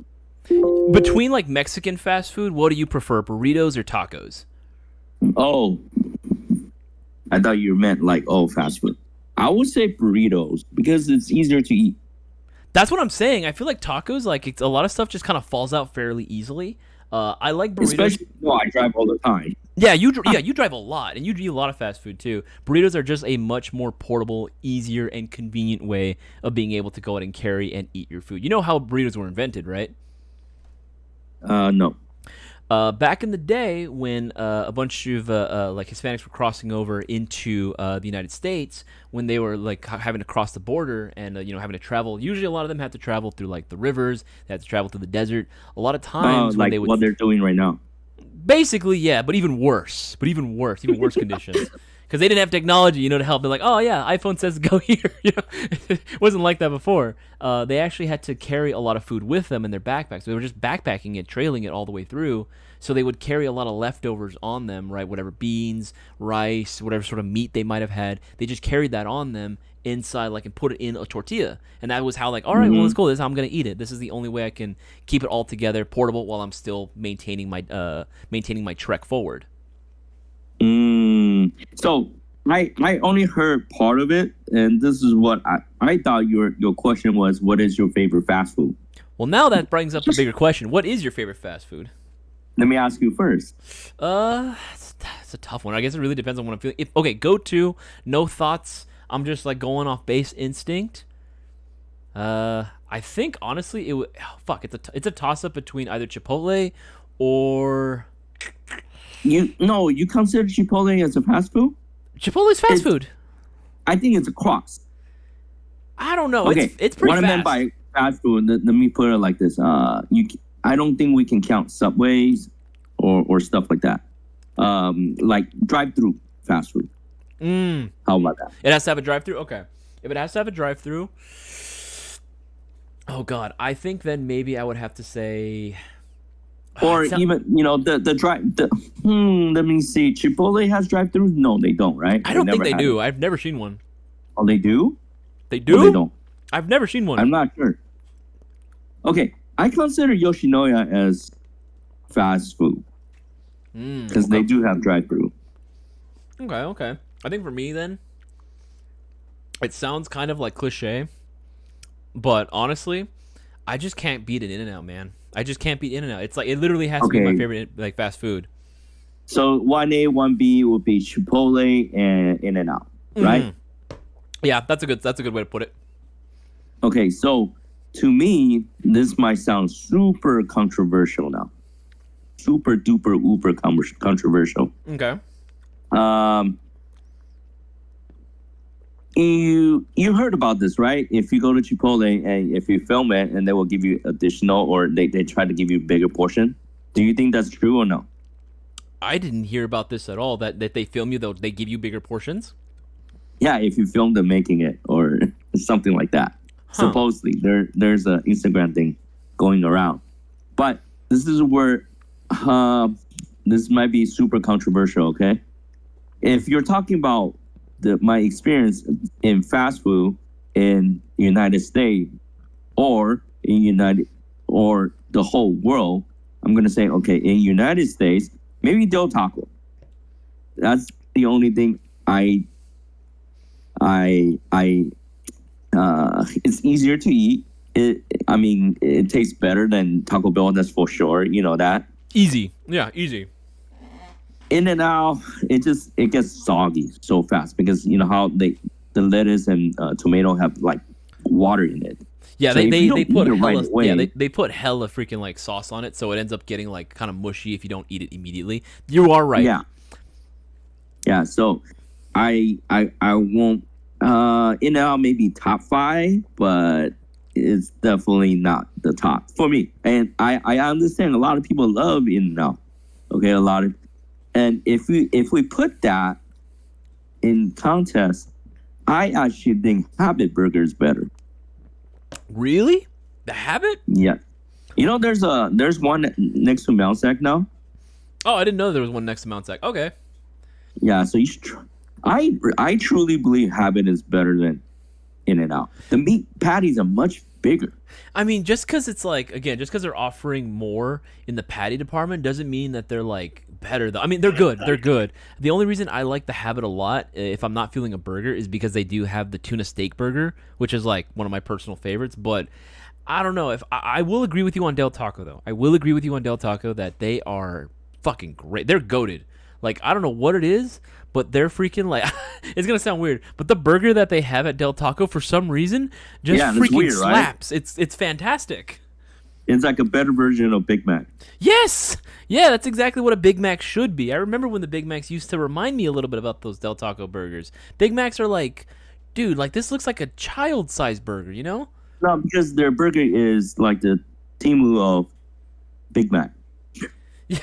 Between like Mexican fast food, what do you prefer, burritos or tacos? Oh, I thought you meant like, fast food. I would say burritos because it's easier to eat. That's what I'm saying. I feel like tacos, like a lot of stuff just kind of falls out fairly easily. I like burritos. Especially, I drive all the time. Yeah, you drive a lot, and you eat a lot of fast food too. Burritos are just a much more portable, easier, and convenient way of being able to go out and carry and eat your food. You know how burritos were invented, right? No. Back in the day, when a bunch of like Hispanics were crossing over into the United States, when they were like having to cross the border and having to travel, usually a lot of them had to travel through like the rivers, they had to travel through the desert. A lot of times when like they would what they're doing right now. basically, yeah, but even worse, even worse conditions. Because they didn't have technology, to help. They're like, oh yeah, iPhone says go here. It wasn't like that before. They actually had to carry a lot of food with them in their backpacks. They were just backpacking it, trailing it all the way through. So they would carry a lot of leftovers on them, right? Whatever beans, rice, whatever sort of meat they might have had. They just carried that on them inside, like, and put it in a tortilla. And that was how, like, all right, well, let's go. This is how I'm gonna eat it. This is the only way I can keep it all together, portable, while I'm still maintaining my trek forward. So I only heard part of it, and this is what I thought your question was. What is your favorite fast food? Well, now that brings up the bigger question. What is your favorite fast food? Let me ask you first. It's a tough one. I guess it really depends on what I'm feeling. Okay, go to, no thoughts. I'm just like going off base instinct. I think honestly it's a toss up between either Chipotle or You consider Chipotle as a fast food? Chipotle's fast food. I think it's a cross. I don't know. Okay, It's pretty what fast. I meant by fast food, let me put it like this. I don't think we can count Subways or stuff like that. Like drive-through fast food. How about that? It has to have a drive-through? Okay. If it has to have a drive-through, oh god, I think then maybe I would have to say, or even the drive. Let me see. Chipotle has drive-throughs? No, they don't. Right? I don't think they do. I've never seen one. Oh, they do? They do? Or they don't. I've never seen one. I'm not sure. Okay, I consider Yoshinoya as fast food because they do have drive-through. Okay. I think for me then, it sounds kind of like cliche, but honestly, I just can't beat an In-N-Out, man. I just can't beat In-N-Out. It's like it literally has to be my favorite like fast food. So 1A, 1B would be Chipotle and In-N-Out, right? Yeah, that's a good way to put it. Okay, so to me, this might sound super controversial now. Super duper uber controversial. Okay. You heard about this, right? If you go to Chipotle and if you film it and they will give you additional or they try to give you a bigger portion. Do you think that's true or no? I didn't hear about this at all, that they film you, though, they give you bigger portions? Yeah, if you film them making it or something like that. Supposedly, there's an Instagram thing going around. But this is where this might be super controversial, okay? If you're talking about my experience in fast food in United States or the whole world, I'm gonna say, okay, in United States, maybe Del Taco. That's the only thing it's easier to eat. It tastes better than Taco Bell. That's for sure. You know that. Easy. Yeah, easy. In-N-Out, it gets soggy so fast because you know how the lettuce and tomato have like water in it. Yeah, so they put hella, right they put hella freaking like sauce on it, so it ends up getting like kind of mushy if you don't eat it immediately. You are right. Yeah. So I won't. In-N-Out maybe top 5, but it's definitely not the top for me. And I understand a lot of people love In-N-Out. Okay, and if we put that in contest, I actually think Habit Burger is better. Really? The Habit? Yeah. There's one next to Mount Sac now. Oh, I didn't know there was one next to Mount Sac. Okay. Yeah, so you should try. I truly believe Habit is better than In-N-Out. The meat patties are much bigger. I mean, just because it's like, again, just because they're offering more in the patty department doesn't mean that they're like better though. I mean, they're good. They're good. The only reason I like the Habit a lot, if I'm not feeling a burger, is because they do have the tuna steak burger, which is like one of my personal favorites. But I don't know if I will agree with you on Del Taco though. I will agree with you on Del Taco that they are fucking great. They're goated. Like, I don't know what it is, but they're freaking like, it's going to sound weird, but the burger that they have at Del Taco for some reason just freaking weird, slaps. Right? It's fantastic. It's like a better version of Big Mac. Yes! Yeah, that's exactly what a Big Mac should be. I remember when the Big Macs used to remind me a little bit about those Del Taco burgers. Big Macs are like, dude, like this looks like a child-sized burger, you know? No, because their burger is like the Timu of Big Mac. Yeah,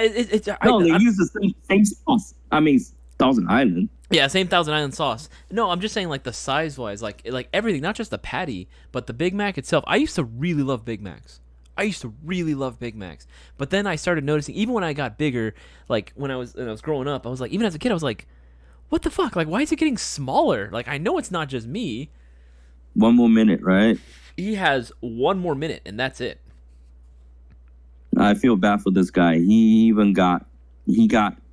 it's No, they use the same sauce. I mean, Thousand Island. yeah, same Thousand Island sauce. No, I'm just saying like the size-wise, like everything, not just the patty, but the Big Mac itself. I used to really love Big Macs. But then I started noticing, even when I got bigger, like when I was growing up, I was like, even as a kid, I was like, what the fuck? Like, why is it getting smaller? Like, I know it's not just me. 1 more minute, right? He has 1 more minute, and that's it. I feel bad for this guy. He got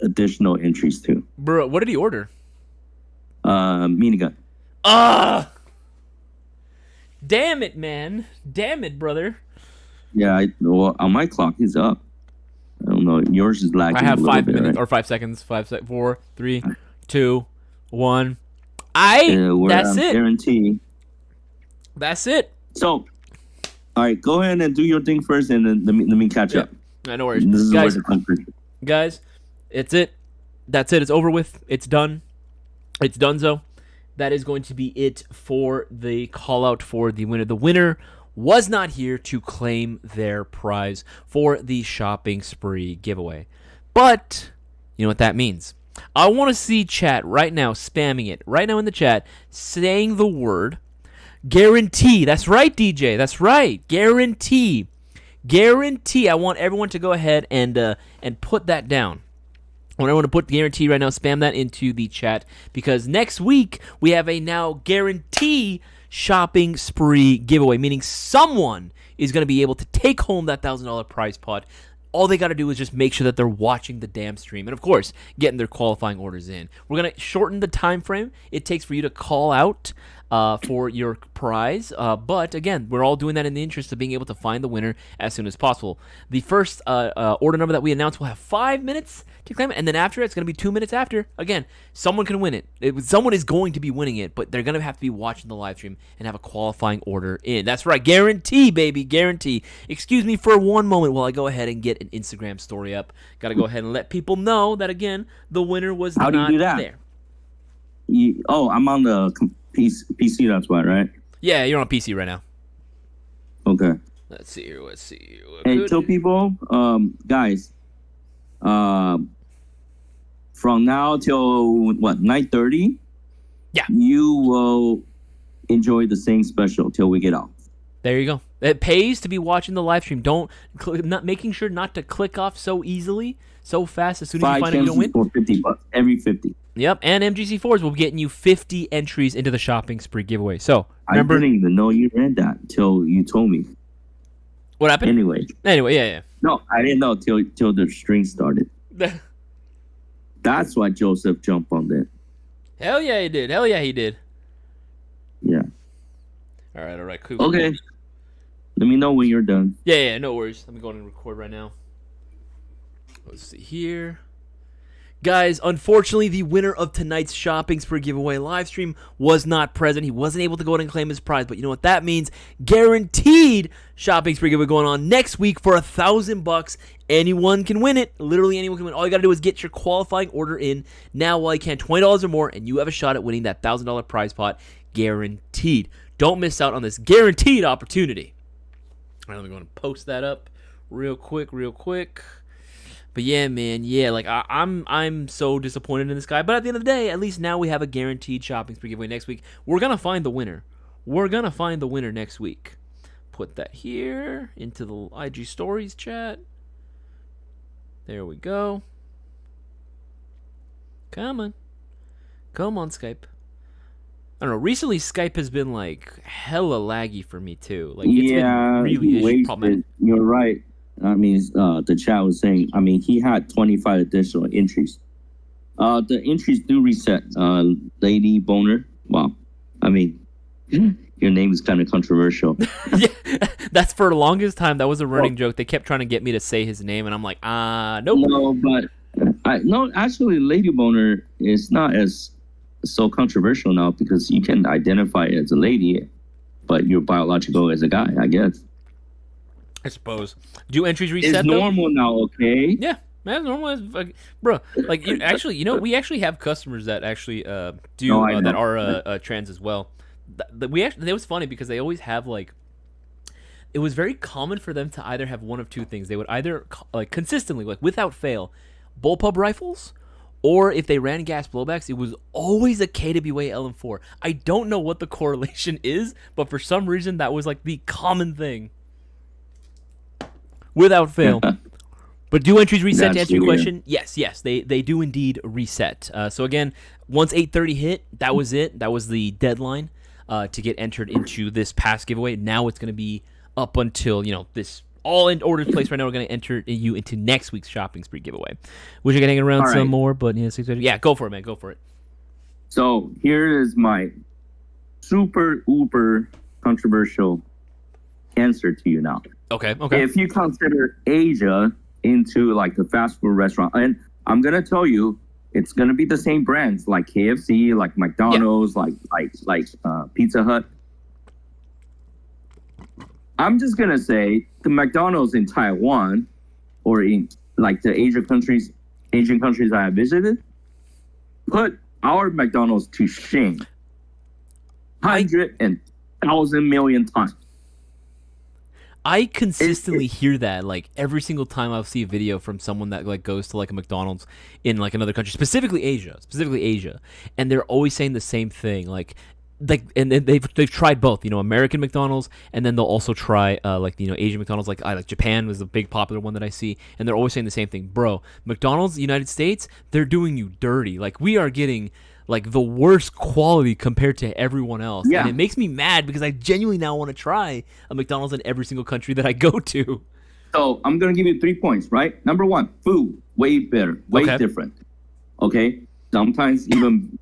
additional entries too. Bro, what did he order? Minigun. Ah! Damn it, man. Damn it, brother. Yeah, well, on my clock, he's up. I don't know. Yours is lagging. I have a little 5 bit, minutes right? or 5 seconds. 4, 3, 2, 1. That's it. Guarantee. That's it. So, all right, go ahead and do your thing first, and then let me catch up. No worries. This is Guys, where the country. Guys, it's it. That's it. It's over with. It's done. It's donezo. That is going to be it for the call out for the winner. The winner was not here to claim their prize for the shopping spree giveaway. But you know what that means. I want to see chat right now, spamming it right now in the chat, saying the word guarantee. That's right, DJ. That's right. Guarantee. Guarantee. I want everyone to go ahead and put that down. I want everyone to put guarantee right now. Spam that into the chat because next week we have a now guarantee shopping spree giveaway, meaning someone is going to be able to take home that $1,000 prize pot. All they got to do is just make sure that they're watching the damn stream and, of course, getting their qualifying orders in. We're going to shorten the time frame it takes for you to call out for your prize. But, again, we're all doing that in the interest of being able to find the winner as soon as possible. The first order number that we announced will have 5 minutes to claim it, and then after it's going to be 2 minutes after. Again, someone can win it. Someone is going to be winning it, but they're going to have to be watching the live stream and have a qualifying order in. That's right. Guarantee, baby. Guarantee. Excuse me for one moment while I go ahead and get an Instagram story up. Got to go ahead and let people know that, again, the winner was How not do you do that? there. I'm on the PC, that's why, right? Yeah, you're on PC right now. Okay. Let's see here. Hey, tell people, guys, from now till, 9:30? Yeah. You will enjoy the same special till we get off. There you go. It pays to be watching the live stream. Making sure not to click off so easily, so fast as soon as you find out you don't win. For $50, every 50. Yep, and MGC4s will be getting you 50 entries into the shopping spree giveaway. So, remember, I didn't even know you read that until you told me. What happened? Anyway, yeah. No, I didn't know till the string started. That's why Joseph jumped on that. Hell yeah, he did. Yeah. All right, cool. Okay. Let me know when you're done. Yeah, no worries. Let me go ahead and record right now. Let's see here. Guys, unfortunately, the winner of tonight's shopping spree giveaway live stream was not present. He wasn't able to go ahead and claim his prize, but you know what that means? Guaranteed shopping spree giveaway going on next week for $1,000. Anyone can win it. Literally anyone can win. All you got to do is get your qualifying order in now while you can, $20 or more, and you have a shot at winning that $1,000 prize pot guaranteed. Don't miss out on this guaranteed opportunity. All right, let me go and post that up real quick. But yeah, man, like I'm so disappointed in this guy. But at the end of the day, at least now we have a guaranteed shopping spree giveaway next week. We're gonna find the winner. Next week. Put that here into the IG stories chat. There we go. Come on, Skype. I don't know. Recently, Skype has been like hella laggy for me too. Like it's been really problematic. You're right. I mean, the chat was saying. I mean, he had 25 additional entries. The entries do reset. Lady Boner. Wow. I mean, your name is kind of controversial. Yeah, that's for the longest time. That was a running joke. They kept trying to get me to say his name, and I'm like, nope. No, but actually, Lady Boner is not as so controversial now because you can identify as a lady, but you're biological as a guy, I guess. I suppose. Do entries It's reset though? normal now, okay? Yeah, man, normal as bro. Like actually, we actually have customers that actually No, do I that know. are trans as well. We actually, it was funny because they always have like, it was very common for them to either have one of two things. They would either like consistently, like without fail, bullpup rifles, or if they ran gas blowbacks, it was always a KWA LM4. I don't know what the correlation is, but for some reason that was like the common thing. Without fail. But do entries reset to That's answer your weird. question? Yes, they do indeed reset. So again, once 8:30 hit, that was it. That was the deadline to get entered into this past giveaway. Now it's going to be up until this all in order place right now. We're going to enter you into next week's shopping spree giveaway, which are going to hang around All some right. more. But yeah, go for it, man. Go for it. So here is my super uber controversial answer to you now. Okay. If you consider Asia into like the fast food restaurant, and I'm gonna tell you, it's gonna be the same brands like KFC, like McDonald's, like Pizza Hut. I'm just gonna say the McDonald's in Taiwan or in like the Asian countries I have visited, put our McDonald's to shame. 100,000 million times. I consistently hear that like every single time I'll see a video from someone that like goes to like a McDonald's in like another country, specifically Asia, and they're always saying the same thing, and they've tried both, American McDonald's, and then they'll also try Asian McDonald's, like Japan was a big popular one that I see, and they're always saying the same thing, bro. McDonald's, United States, they're doing you dirty. Like we are getting like the worst quality compared to everyone else. Yeah. And it makes me mad because I genuinely now want to try a McDonald's in every single country that I go to. So I'm gonna give you 3 points, right? Number one, food, way better, way different. Okay, sometimes even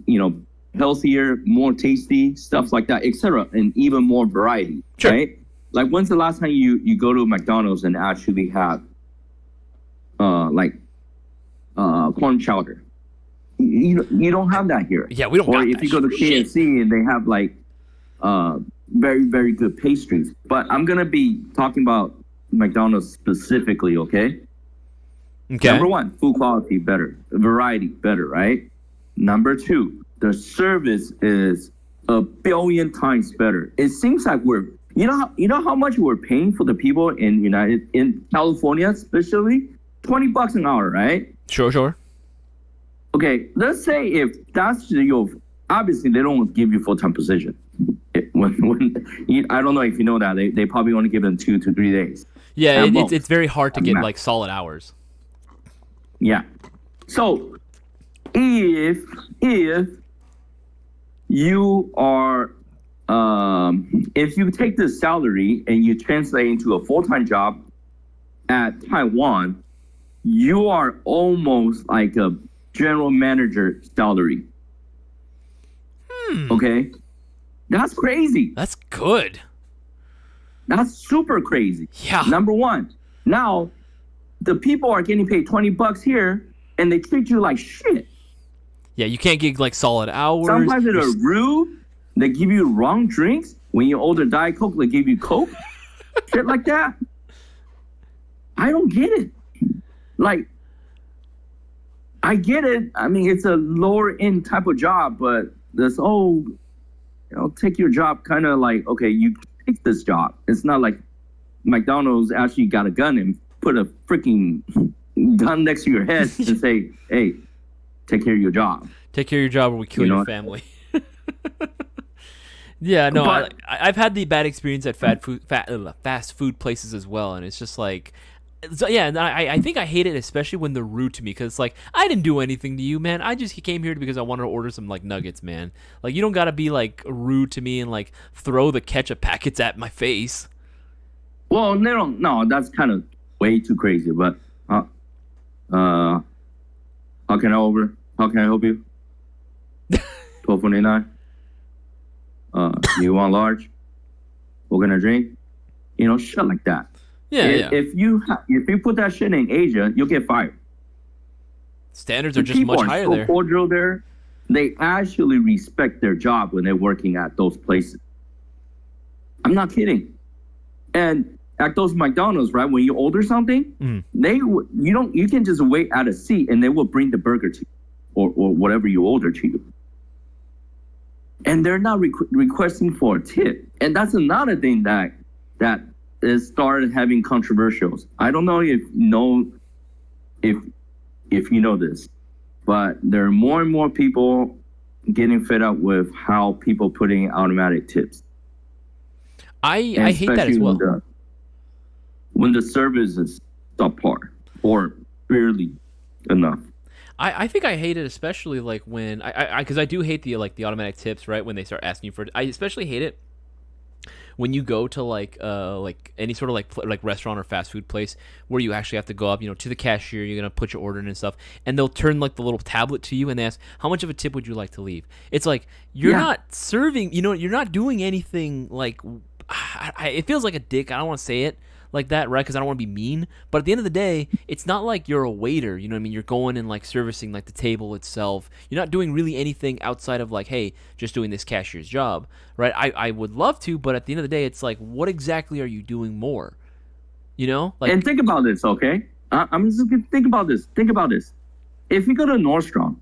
healthier, more tasty, stuff like that, etc., and even more variety. Sure. Right? Like when's the last time you go to McDonald's and actually have corn chowder? You don't have that here. Yeah, we don't. Or got if that you go to shit. KFC and they have like very, very good pastries. But I'm gonna be talking about McDonald's specifically, okay? Okay. Number one, food quality better, variety better, right? Number two, the service is a billion times better. It seems like we're you know how much we're paying for the people in California, especially $20 an hour, right? Sure. Okay, let's say if that's your, obviously they don't give you full-time position. I don't know if you know that they probably only give them 2 to 3 days. Yeah, At most. it's very hard to get max. like solid hours. Yeah. So if you are if you take this salary and you translate into a full-time job at Taiwan, you are almost like a general manager salary. Okay? That's crazy. That's good. That's super crazy. Yeah. Number one, now the people are getting paid $20 here and they treat you like shit. Yeah, you can't get like solid hours. Sometimes they're rude. They give you wrong drinks. When you order Diet Coke, they give you Coke. Shit like that. I don't get it. Like, I get it. I mean, it's a lower end type of job, but this take your job kind of like, okay, you take this job. It's not like McDonald's actually got a gun and put a freaking gun next to your head and say, hey, take care of your job. Take care of your job or we kill your family. Yeah, no, But- I've had the bad experience at fast food places as well, and it's just like, so yeah, and I think I hate it, especially when they're rude to me, because it's like, I didn't do anything to you, man. I just came here because I wanted to order some like nuggets, man. Like, you don't gotta be like rude to me and like throw the ketchup packets at my face. Well, no, that's kind of way too crazy. But how can I help you? 12.49. You want large? We're gonna drink. Shit like that. Yeah. If you put that shit in Asia, you'll get fired. Standards are The just people much are higher so there. cordial there. They actually respect their job when they're working at those places. I'm not kidding. And at those McDonald's, right? When you order something, you can just wait at a seat and they will bring the burger to you or whatever you order to you. And they're not requesting for a tip. And that's another thing that is started having controversials. I don't know if you know this, but there are more and more people getting fed up with how people putting automatic tips. I hate that as well. When the service is subpar or barely enough. I think I hate it, especially like when because I do hate the automatic tips, right? When they start asking you for it. I especially hate it when you go to like any sort of like restaurant or fast food place where you actually have to go up, to the cashier, you're gonna put your order in and stuff, and they'll turn like the little tablet to you and they ask, how much of a tip would you like to leave? It's like you're not serving, you're not doing anything. Like it feels like a dick. I don't want to say it like that, right? Because I don't want to be mean. But at the end of the day, it's not like you're a waiter. You know what I mean? You're going and like servicing like the table itself. You're not doing really anything outside of like, hey, just doing this cashier's job, right? I would love to, but at the end of the day, it's like, what exactly are you doing more? Like. And think about this, okay? I'm just gonna think about this. Think about this. If you go to Nordstrom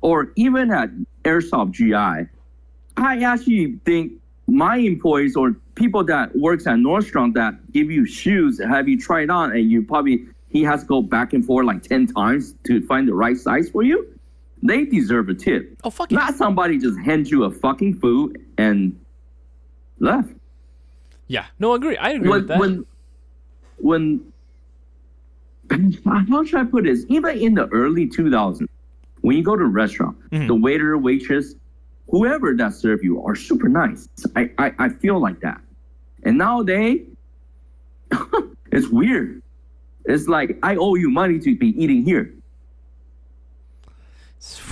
or even at Airsoft GI, I actually think my employees or people that works at Nordstrom that give you shoes, have you try it on, and he has to go back and forth like 10 times to find the right size for you, they deserve a tip. Oh, fuck it. Not somebody just hands you a fucking food and left. Yeah, no, I agree with that. When how should I put this? Even in the early 2000s, when you go to a restaurant, the waiter, waitress, whoever that serve you are super nice. I feel like that. And nowadays, it's weird. It's like, I owe you money to be eating here.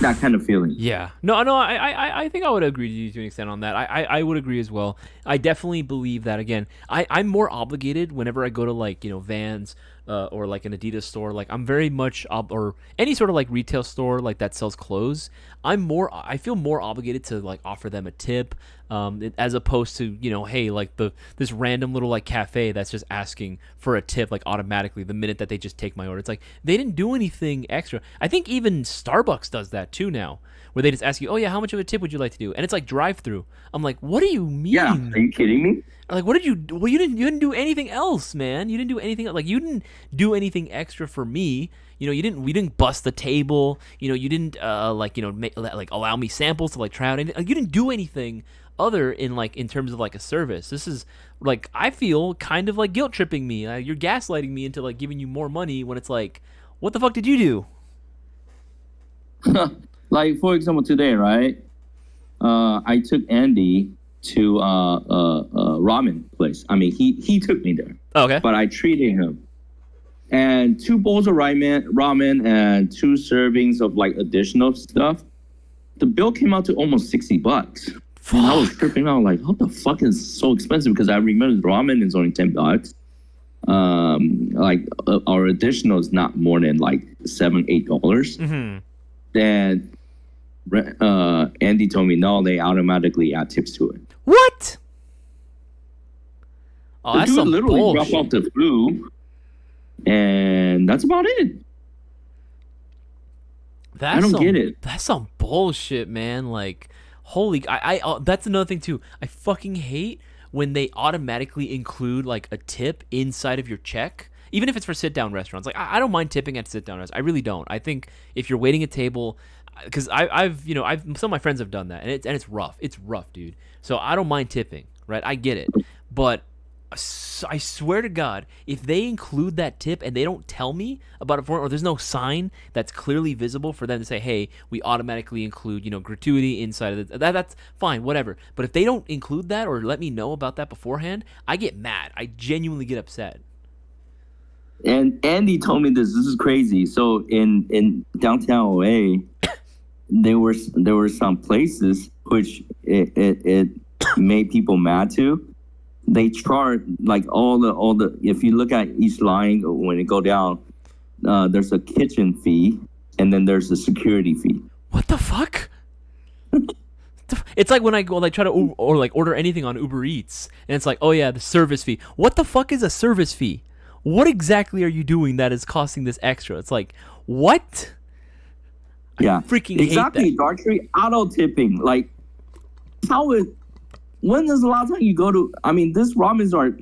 That kind of feeling. Yeah. No, I think I would agree to an extent on that. I would agree as well. I definitely believe that, again, I'm more obligated whenever I go to like, Vans or like an Adidas store. Like I'm very much, or any sort of like retail store like that sells clothes. I feel more obligated to like offer them a tip, as opposed to, hey, like this random little like cafe that's just asking for a tip like automatically the minute that they just take my order. It's like they didn't do anything extra. I think even Starbucks does that too now, where they just ask you, oh yeah, how much of a tip would you like to do? And it's like drive-through. I'm like, what do you mean? Yeah, are you kidding me? Like, what did you? Well, you didn't do anything else, man. You didn't do anything. Like, you didn't do anything extra for me. We didn't bust the table. You didn't like allow me samples to like try out anything. Like, you didn't do anything other in terms of like a service. This is like, I feel kind of like guilt tripping me. You're gaslighting me into like giving you more money when it's like, what the fuck did you do? Like, for example, today, right? I took Andy to ramen place. I mean, he took me there. Okay. But I treated him. And 2 bowls of ramen and 2 servings of like additional stuff. The bill came out to almost $60. Fuck. And I was tripping out like, what the fuck is so expensive? Because I remember the ramen is only $10. Like our additional is not more than like $7-8. Mm-hmm. Then Andy told me, no, they automatically add tips to it. What? Oh, that's some literally bullshit. drop off the food, and that's about it. I don't get it. That's some bullshit, man. Like, holy, that's another thing too. I fucking hate when they automatically include like a tip inside of your check, even if it's for sit-down restaurants. Like, I don't mind tipping at sit-down restaurants. I really don't. I think if you're waiting a table, because I've some of my friends have done that, and it's rough. It's rough, dude. So I don't mind tipping, right? I get it, but I swear to God, if they include that tip and they don't tell me about it for, or there's no sign that's clearly visible for them to say, hey, we automatically include, gratuity inside of it, that's fine, whatever. But if they don't include that or let me know about that beforehand, I get mad. I genuinely get upset. And Andy told me this. This is crazy. So in downtown OA, there were some places which it made people mad too. They charge like all the. If you look at each line when it go down, there's a kitchen fee and then there's a security fee. What the fuck? It's like when I go like try to or like order anything on Uber Eats, and it's like, oh yeah, the service fee. What the fuck is a service fee? What exactly are you doing that is costing this extra? It's like, what? Yeah, freaking exactly. hate that. Darktree auto tipping. Like, how is? When is the last time you go to? I mean, these ramens are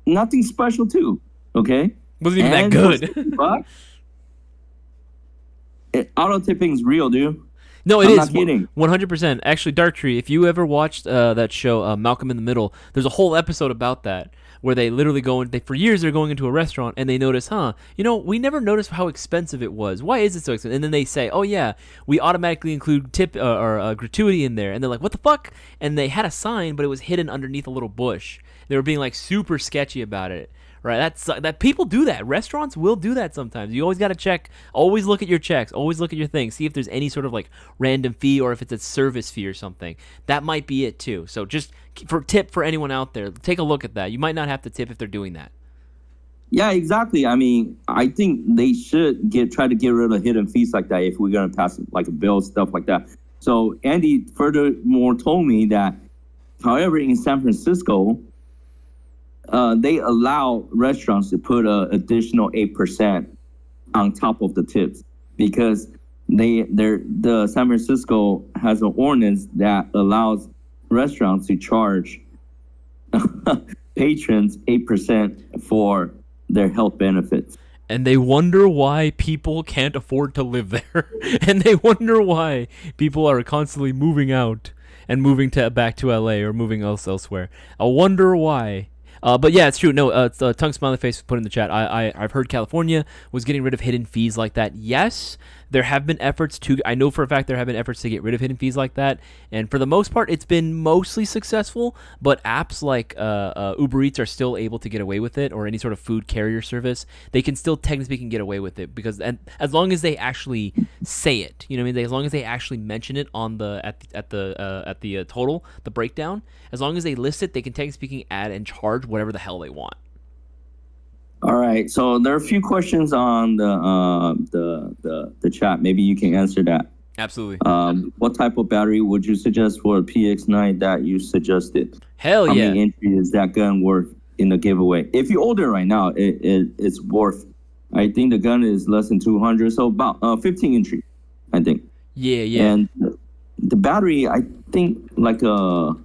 nothing special too. Okay, Wasn't even that good. But auto tipping is real, dude. No, it I'm is not kidding. 100%. Actually, Darktree, if you ever watched that show, Malcolm in the Middle, there's a whole episode about that where they literally go in. For years, they're going into a restaurant and they notice, we never noticed how expensive it was. Why is it so expensive? And then they say, oh yeah, we automatically include tip or gratuity in there. And they're like, what the fuck? And they had a sign, but it was hidden underneath a little bush. They were being like super sketchy about it. Right, that people do that. Restaurants will do that sometimes. You always got to check. Always look at your checks. Always look at your things. See if there's any sort of like random fee or if it's a service fee or something. That might be it too. So just for tip for anyone out there, take a look at that. You might not have to tip if they're doing that. Yeah, exactly. I mean, I think they should try to get rid of hidden fees like that if we're gonna pass like a bill, stuff like that. So Andy furthermore told me that, however, in San Francisco, they allow restaurants to put an additional 8% on top of the tips because the San Francisco has an ordinance that allows restaurants to charge patrons 8% for their health benefits. And they wonder why people can't afford to live there. And they wonder why people are constantly moving out and moving back to LA or moving elsewhere. I wonder why. But yeah, it's true. No, Tongue Smiley Face put in the chat. I've heard California was getting rid of hidden fees like that. Yes, there have been efforts to. I know for a fact there have been efforts to get rid of hidden fees like that, and for the most part, it's been mostly successful. But apps like Uber Eats are still able to get away with it, or any sort of food carrier service. They can still technically speaking get away with it because, and as long as they actually say it, you know what I mean. As long as they actually mention it on the at the total, the breakdown. As long as they list it, they can technically speaking add and charge whatever the hell they want. All right, so there are a few questions on the chat. Maybe you can answer that. Absolutely. What type of battery would you suggest for a PX9 that you suggested? Hell yeah. How many entry is that gun worth in the giveaway? If you order right now, it's worth. I think the gun is less than 200, so about 15 entry, I think. Yeah. And the battery, I think like a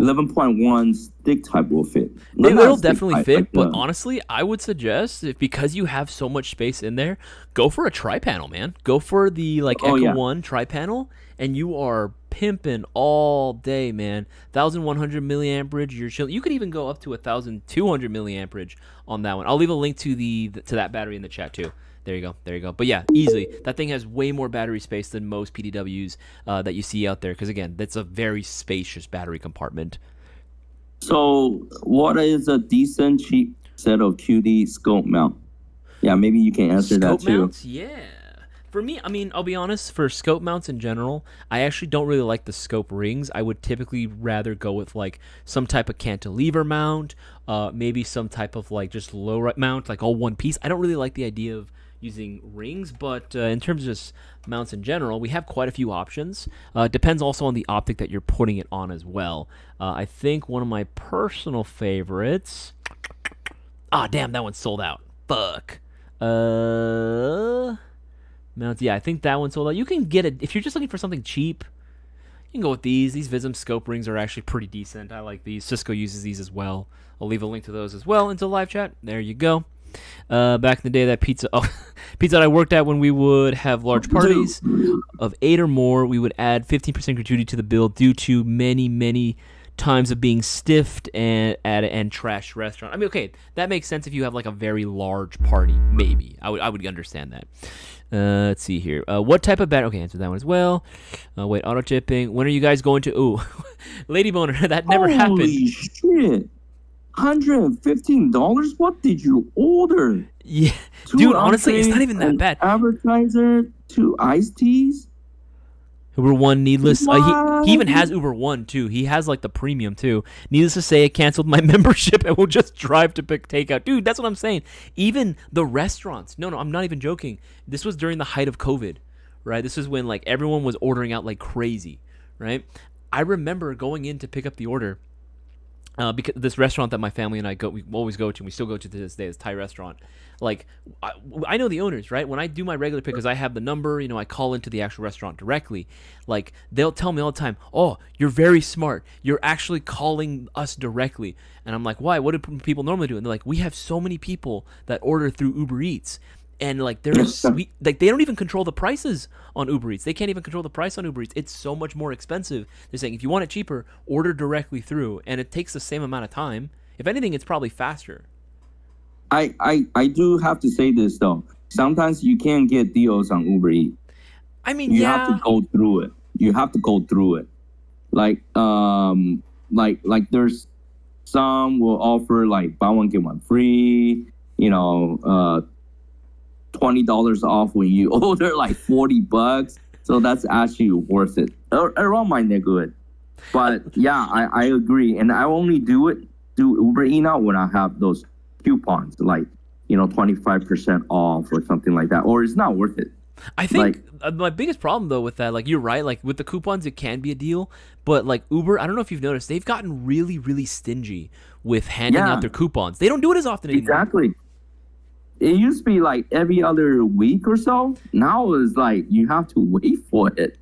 11.1 stick type will fit. It will definitely fit, but honestly, I would suggest because you have so much space in there, go for a tri-panel, man. Go for the Echo 1 tri-panel, and you are pimping all day, man. 1,100 milliamperage, you're chilling. You could even go up to 1,200 milliamperage on that one. I'll leave a link to that battery in the chat too. There you go. But yeah, easily. That thing has way more battery space than most PDWs that you see out there. Because again, that's a very spacious battery compartment. So what is a decent, cheap set of QD scope mount? Yeah, maybe you can answer that too. Scope mounts? Yeah. For me, I mean, I'll be honest, for scope mounts in general, I actually don't really like the scope rings. I would typically rather go with like some type of cantilever mount, maybe some type of like just low mount, like all one piece. I don't really like the idea of using rings, but in terms of just mounts in general, we have quite a few options. Depends also on the optic that you're putting it on as well. I think one of my personal favorites... damn, that one's sold out. Fuck. Mounts, yeah, I think that one's sold out. You can get it, if you're just looking for something cheap, you can go with these. These Vism scope rings are actually pretty decent. I like these. Cisco uses these as well. I'll leave a link to those as well into the live chat. There you go. Back in the day, that pizza that I worked at, when we would have large parties of 8 or more, we would add 15% gratuity to the bill due to many times of being stiffed and trashed restaurant. I mean, okay, that makes sense if you have like a very large party. Maybe I would understand that. Let's see here. What type of battery? Okay, answer that one as well. Wait, auto tipping. When are you guys going to? Ooh, Lady Boner. That never happened. Holy shit! $115? What did you order? Yeah, dude. Honestly, it's not even that bad. Appetizer, 2 iced teas. Uber One, needless. He even has Uber One too. He has like the premium too. Needless to say, I canceled my membership and will just drive to pick takeout. Dude, that's what I'm saying. Even the restaurants. No, I'm not even joking. This was during the height of COVID, right? This is when like everyone was ordering out like crazy, right? I remember going in to pick up the order because this restaurant that my family and we always go to, and we still go to this day, this Thai restaurant. Like, I know the owners, right? When I do my regular pick, because I have the number, I call into the actual restaurant directly. Like, they'll tell me all the time, "Oh, you're very smart. You're actually calling us directly." And I'm like, "Why? What do people normally do?" And they're like, "We have so many people that order through Uber Eats." And like like they don't even control the prices on Uber Eats. They can't even control the price on Uber Eats. It's so much more expensive. They're saying if you want it cheaper, order directly through, and it takes the same amount of time. If anything, it's probably faster. I do have to say this though. Sometimes you can't get deals on Uber Eats. I mean, You yeah, have to go through it. You have to go through it. Like there's some will offer like buy one get one free. $20 off when you order like $40. So that's actually worth it around my neighborhood. But yeah, I agree, and I only do Uber Eats now when I have those coupons, like 25% off or something like that, or it's not worth it. I think my biggest problem though with that, like you're right, like with the coupons, it can be a deal, but like Uber, I don't know if you've noticed, they've gotten really, really stingy with handing out their coupons. They don't do it as often anymore. Exactly. It used to be like every other week or so. Now it's like you have to wait for it.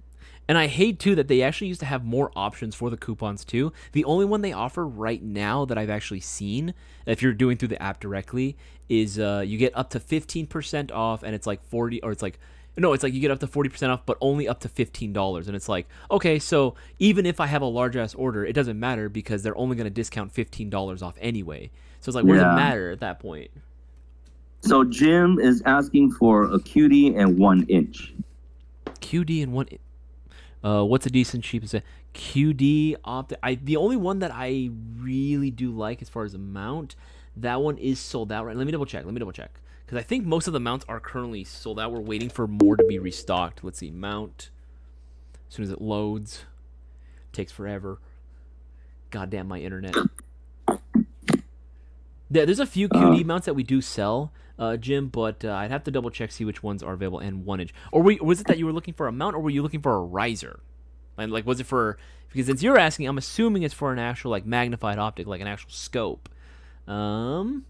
And I hate too that they actually used to have more options for the coupons too. The only one they offer right now that I've actually seen, if you're doing through the app directly, is you get up to 15% off, and it's like 40, or it's like no, it's like you get up to 40% off, but only up to $15. And it's like, okay, so even if I have a large ass order, it doesn't matter because they're only going to discount $15 off anyway. So it's like, what does it matter at that point? So Jim is asking for a QD and 1 inch. QD and 1 inch. What's a decent cheapest? QD optic. The only one that I really do like as far as a mount, that one is sold out. Right? Let me double check. Because I think most of the mounts are currently sold out. We're waiting for more to be restocked. Let's see. Mount. As soon as it loads. Takes forever. Goddamn my internet. Yeah, there's a few QD mounts that we do sell, Jim, but I'd have to double check, see which ones are available, and 1 inch. Or was it that you were looking for a mount, or were you looking for a riser? And like, was it for? Because since you're asking, I'm assuming it's for an actual like magnified optic, like an actual scope. That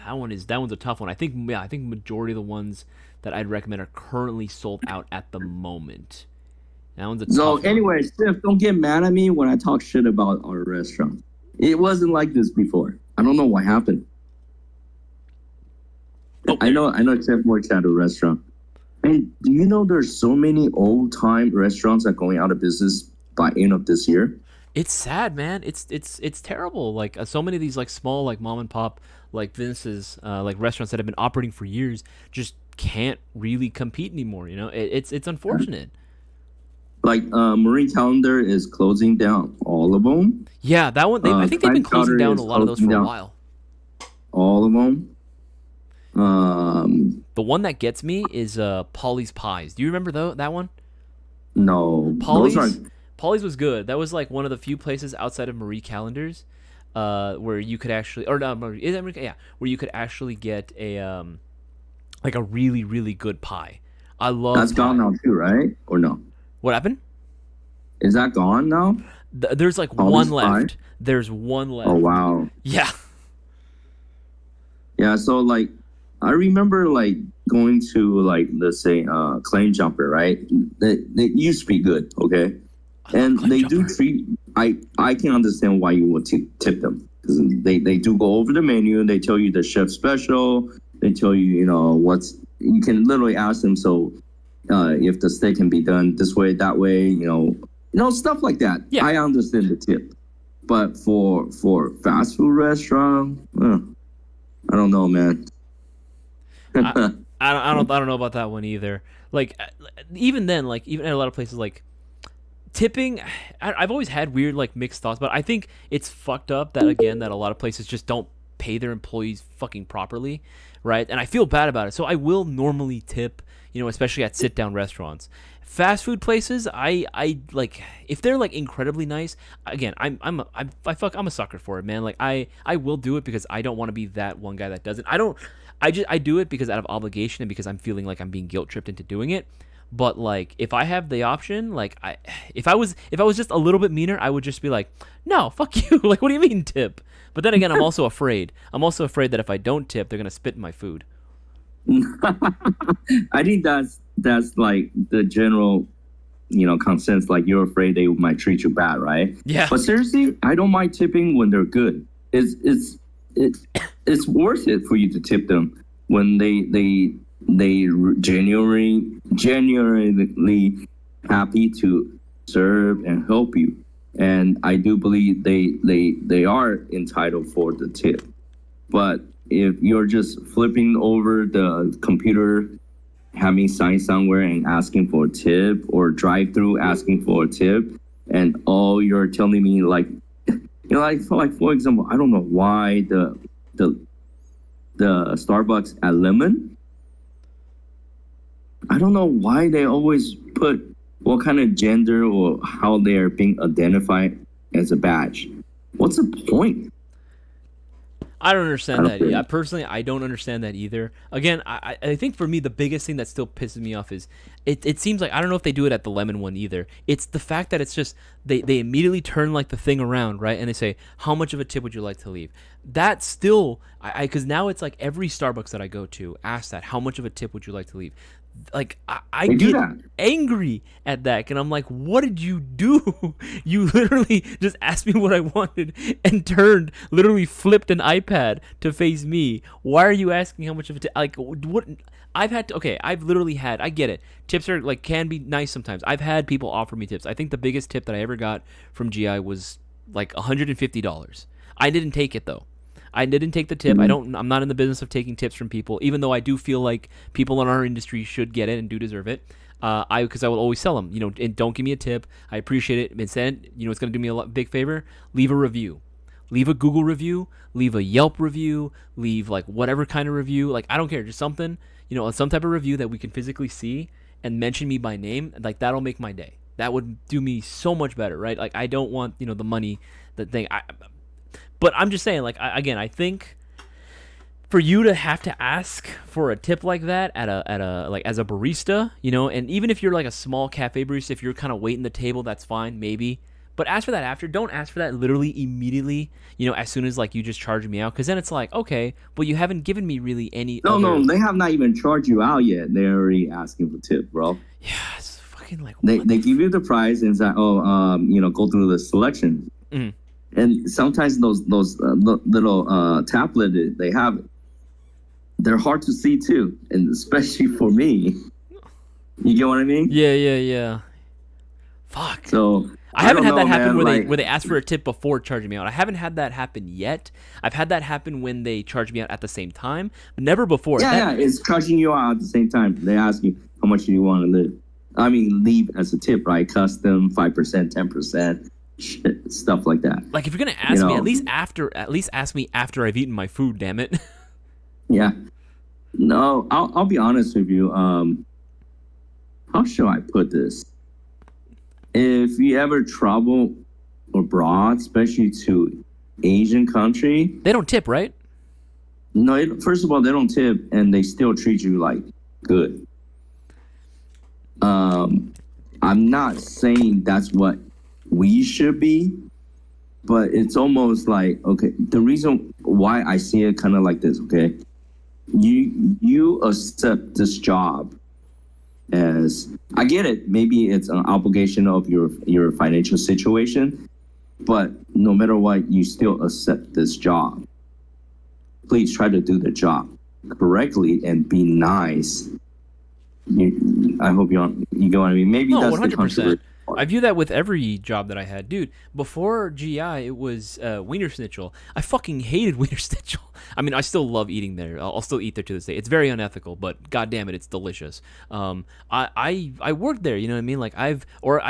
one's a tough one. I think majority of the ones that I'd recommend are currently sold out at the moment. That one's a tough one. So anyway, Steph, don't get mad at me when I talk shit about our restaurant. It wasn't like this before. I don't know what happened. I know Except works at a restaurant. And do you know there's so many old time restaurants that are going out of business by end of this year? It's sad, man. It's terrible. Like so many of these like small like mom and pop like businesses, like restaurants that have been operating for years, just can't really compete anymore. It's unfortunate. Like Marie Calendar is closing down all of them. Yeah, that one. I think they've been closing down a lot of those for a while. All of them. The one that gets me is Polly's Pies. Do you remember that one? No. Polly's was good. That was like one of the few places outside of Marie Callender's where you could actually, or not Marie, where you could actually get a like a really, really good pie. I love. That's gone now too, right? Or no? What happened? Is that gone now? There's like one left. There's one left. Oh wow. Yeah. Yeah. So like, I remember like going to like, let's say Claim Jumper, right? They used to be good, okay, and they do treat. I can understand why you would tip them, because they do go over the menu and they tell you the chef special. They tell you what's. You can literally ask them, so if the steak can be done this way, that way, stuff like that. Yeah. I understand the tip, but for fast food restaurant, I don't know, man. I don't know about that one either. Like even then, like even at a lot of places, like tipping, I've always had weird like mixed thoughts, but I think it's fucked up that a lot of places just don't pay their employees fucking properly, right? And I feel bad about it. So I will normally tip, especially at sit down restaurants. Fast food places, I like if they're like incredibly nice. Again, I'm a sucker for it, man. Like I will do it because I don't want to be that one guy that doesn't. I do it because out of obligation and because I'm feeling like I'm being guilt tripped into doing it. But like if I have the option, like if I was just a little bit meaner, I would just be like, no, fuck you. Like, what do you mean tip? But then again, I'm also afraid. I'm also afraid that if I don't tip, they're gonna spit in my food. I think that's like the general, consensus. Like you're afraid they might treat you bad, right? Yeah. But seriously, I don't mind tipping when they're good. It's worth it for you to tip them when they genuinely happy to serve and help you. And I do believe they are entitled for the tip. But if you're just flipping over the computer, having signs somewhere and asking for a tip, or drive through asking for a tip, and all you're telling me like, like for example, I don't know why the Starbucks at Lemon, I don't know why they always put what kind of gender or how they are being identified as a badge. What's the point? I don't understand that. Yeah, personally, I don't understand that either. Again, I think for me, the biggest thing that still pisses me off is it seems like, I don't know if they do it at the Lemon one either. It's the fact that it's just, they immediately turn like the thing around, right? And they say, how much of a tip would you like to leave? That's still, because now it's like every Starbucks that I go to asks that, how much of a tip would you like to leave? Like I get angry at that, and I'm like, what did you do? You literally just asked me what I wanted and literally flipped an iPad to face me. Why are you asking how much of a tip? Like, what? I've literally had, I get it, tips are like, can be nice sometimes. I've had people offer me tips. I think the biggest tip that I ever got from GI was like $150. I didn't take it though. I didn't take the tip. I'm not in the business of taking tips from people, even though I do feel like people in our industry should get it and do deserve it. Because I will always tell them, and don't give me a tip. I appreciate it. Instead, it's going to do me a big favor. Leave a review. Leave a Google review. Leave a Yelp review. Leave like whatever kind of review. Like, I don't care. Just something, some type of review that we can physically see and mention me by name. Like, that'll make my day. That would do me so much better, right? Like, I don't want, the money, the thing. But I'm just saying, like, I think for you to have to ask for a tip like that at a like as a barista, and even if you're like a small cafe barista, if you're kind of waiting the table, that's fine, maybe. But ask for that after. Don't ask for that literally immediately, as soon as like you just charge me out, because then it's like, okay, but you haven't given me really any. No, they have not even charged you out yet. They're already asking for tip, bro. Yeah, it's fucking like they give you the price and say, go through the selection. Mm-hmm. And sometimes those little tablet they have, they're hard to see too, and especially for me. You get what I mean? Yeah. Fuck. So I haven't had that happen man, where they ask for a tip before charging me out. I haven't had that happen yet. I've had that happen when they charge me out at the same time, but never before. Yeah, it's charging you out at the same time. They ask you how much do you want to leave as a tip, right? Custom 5%, 10%. Shit, stuff like that. Like, if you're gonna ask me, at least ask me after I've eaten my food. Damn it. Yeah. No, I'll be honest with you. How should I put this? If you ever travel abroad, especially to Asian country, they don't tip, right? No. First of all, they don't tip, and they still treat you like good. I'm not saying that's what we should be, but it's almost like, okay, the reason why I see it kind of like this, okay, you accept this job as, I get it, maybe it's an obligation of your financial situation, but no matter what, you still accept this job. Please try to do the job correctly and be nice. I hope you get what I mean. Maybe no, that's 100%. the controversy. I view that with every job that I had. Dude, before GI, it was Wiener Schnitzel. I fucking hated Wiener Schnitzel. I mean, I still love eating there. I'll still eat there to this day. It's very unethical, but god damn it, it's delicious. I worked there, you know what I mean? Like, I've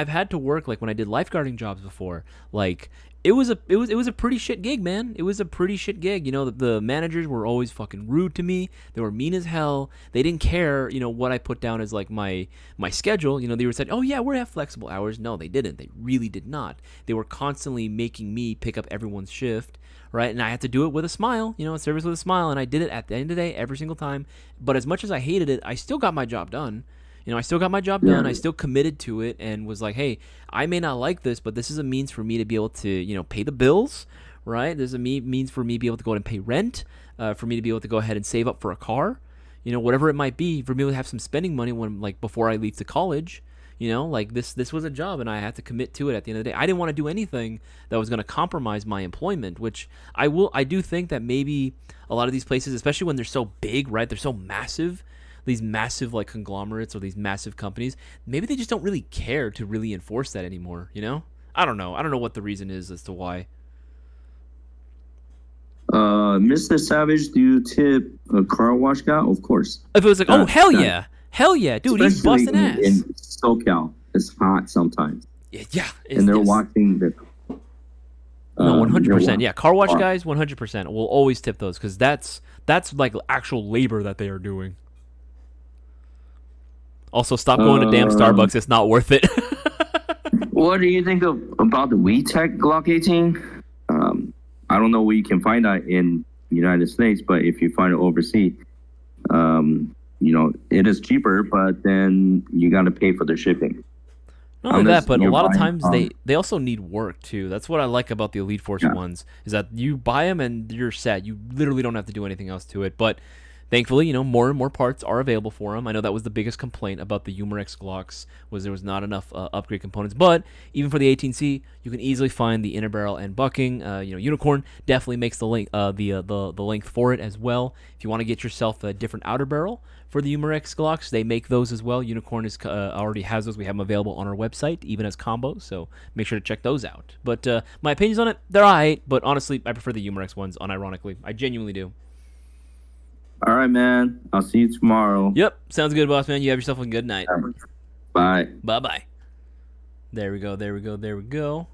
had to work, like, when I did lifeguarding jobs before. Like, it was a pretty shit gig, man. It was a pretty shit gig. The managers were always fucking rude to me. They were mean as hell. They didn't care, what I put down as like my schedule. They were saying, "Oh yeah, we have flexible hours." No, they didn't. They really did not. They were constantly making me pick up everyone's shift, right? And I had to do it with a smile, service with a smile, and I did it at the end of the day every single time. But as much as I hated it, I still got my job done. You know, I still got my job done. I still committed to it and was like, hey, I may not like this, but this is a means for me to be able to, you know, pay the bills, right? There's a means for me to be able to go ahead and pay rent, for me to be able to go ahead and save up for a car, you know, whatever it might be, for me to have some spending money when, like, before I leave to college. You know, like this was a job, and I had to commit to it at the end of the day. I didn't want to do anything that was going to compromise my employment, which I do think that maybe a lot of these places, especially when they're so big, right? They're so massive, these massive like conglomerates or these massive companies, maybe they just don't really care to really enforce that anymore, you know? I don't know. I don't know what the reason is as to why. Mr. Savage, do you tip a car wash guy? Of course. If it was like, oh, hell yeah. Hell yeah, dude, he's busting ass. In SoCal, it's hot sometimes. Yeah. And they're watching the... No, 100%. Yeah, car wash guys, 100%. We'll always tip those because that's like actual labor that they are doing. Also, stop going to damn Starbucks. It's not worth it. What do you think about the WeTech Glock 18? I don't know where you can find that in the United States, but if you find it overseas, you know, it is cheaper, but then you got to pay for the shipping. Not only that, but a lot of times they also need work too. That's what I like about the Elite Force ones, is that you buy them and you're set. You literally don't have to do anything else to it. But thankfully, you know, more and more parts are available for them. I know that was the biggest complaint about the Umarex Glocks, was there was not enough upgrade components. But even for the 18C, you can easily find the inner barrel and bucking. You know, Unicorn definitely makes the length for it as well. If you want to get yourself a different outer barrel for the Umarex Glocks, they make those as well. Unicorn is already has those. We have them available on our website, even as combos, so make sure to check those out. But my opinions on it, they're alright, but honestly, I prefer the Umarex ones, unironically. I genuinely do. All right, man. I'll see you tomorrow. Yep, sounds good, boss man. You have yourself a good night. Bye. Bye-bye. There we go.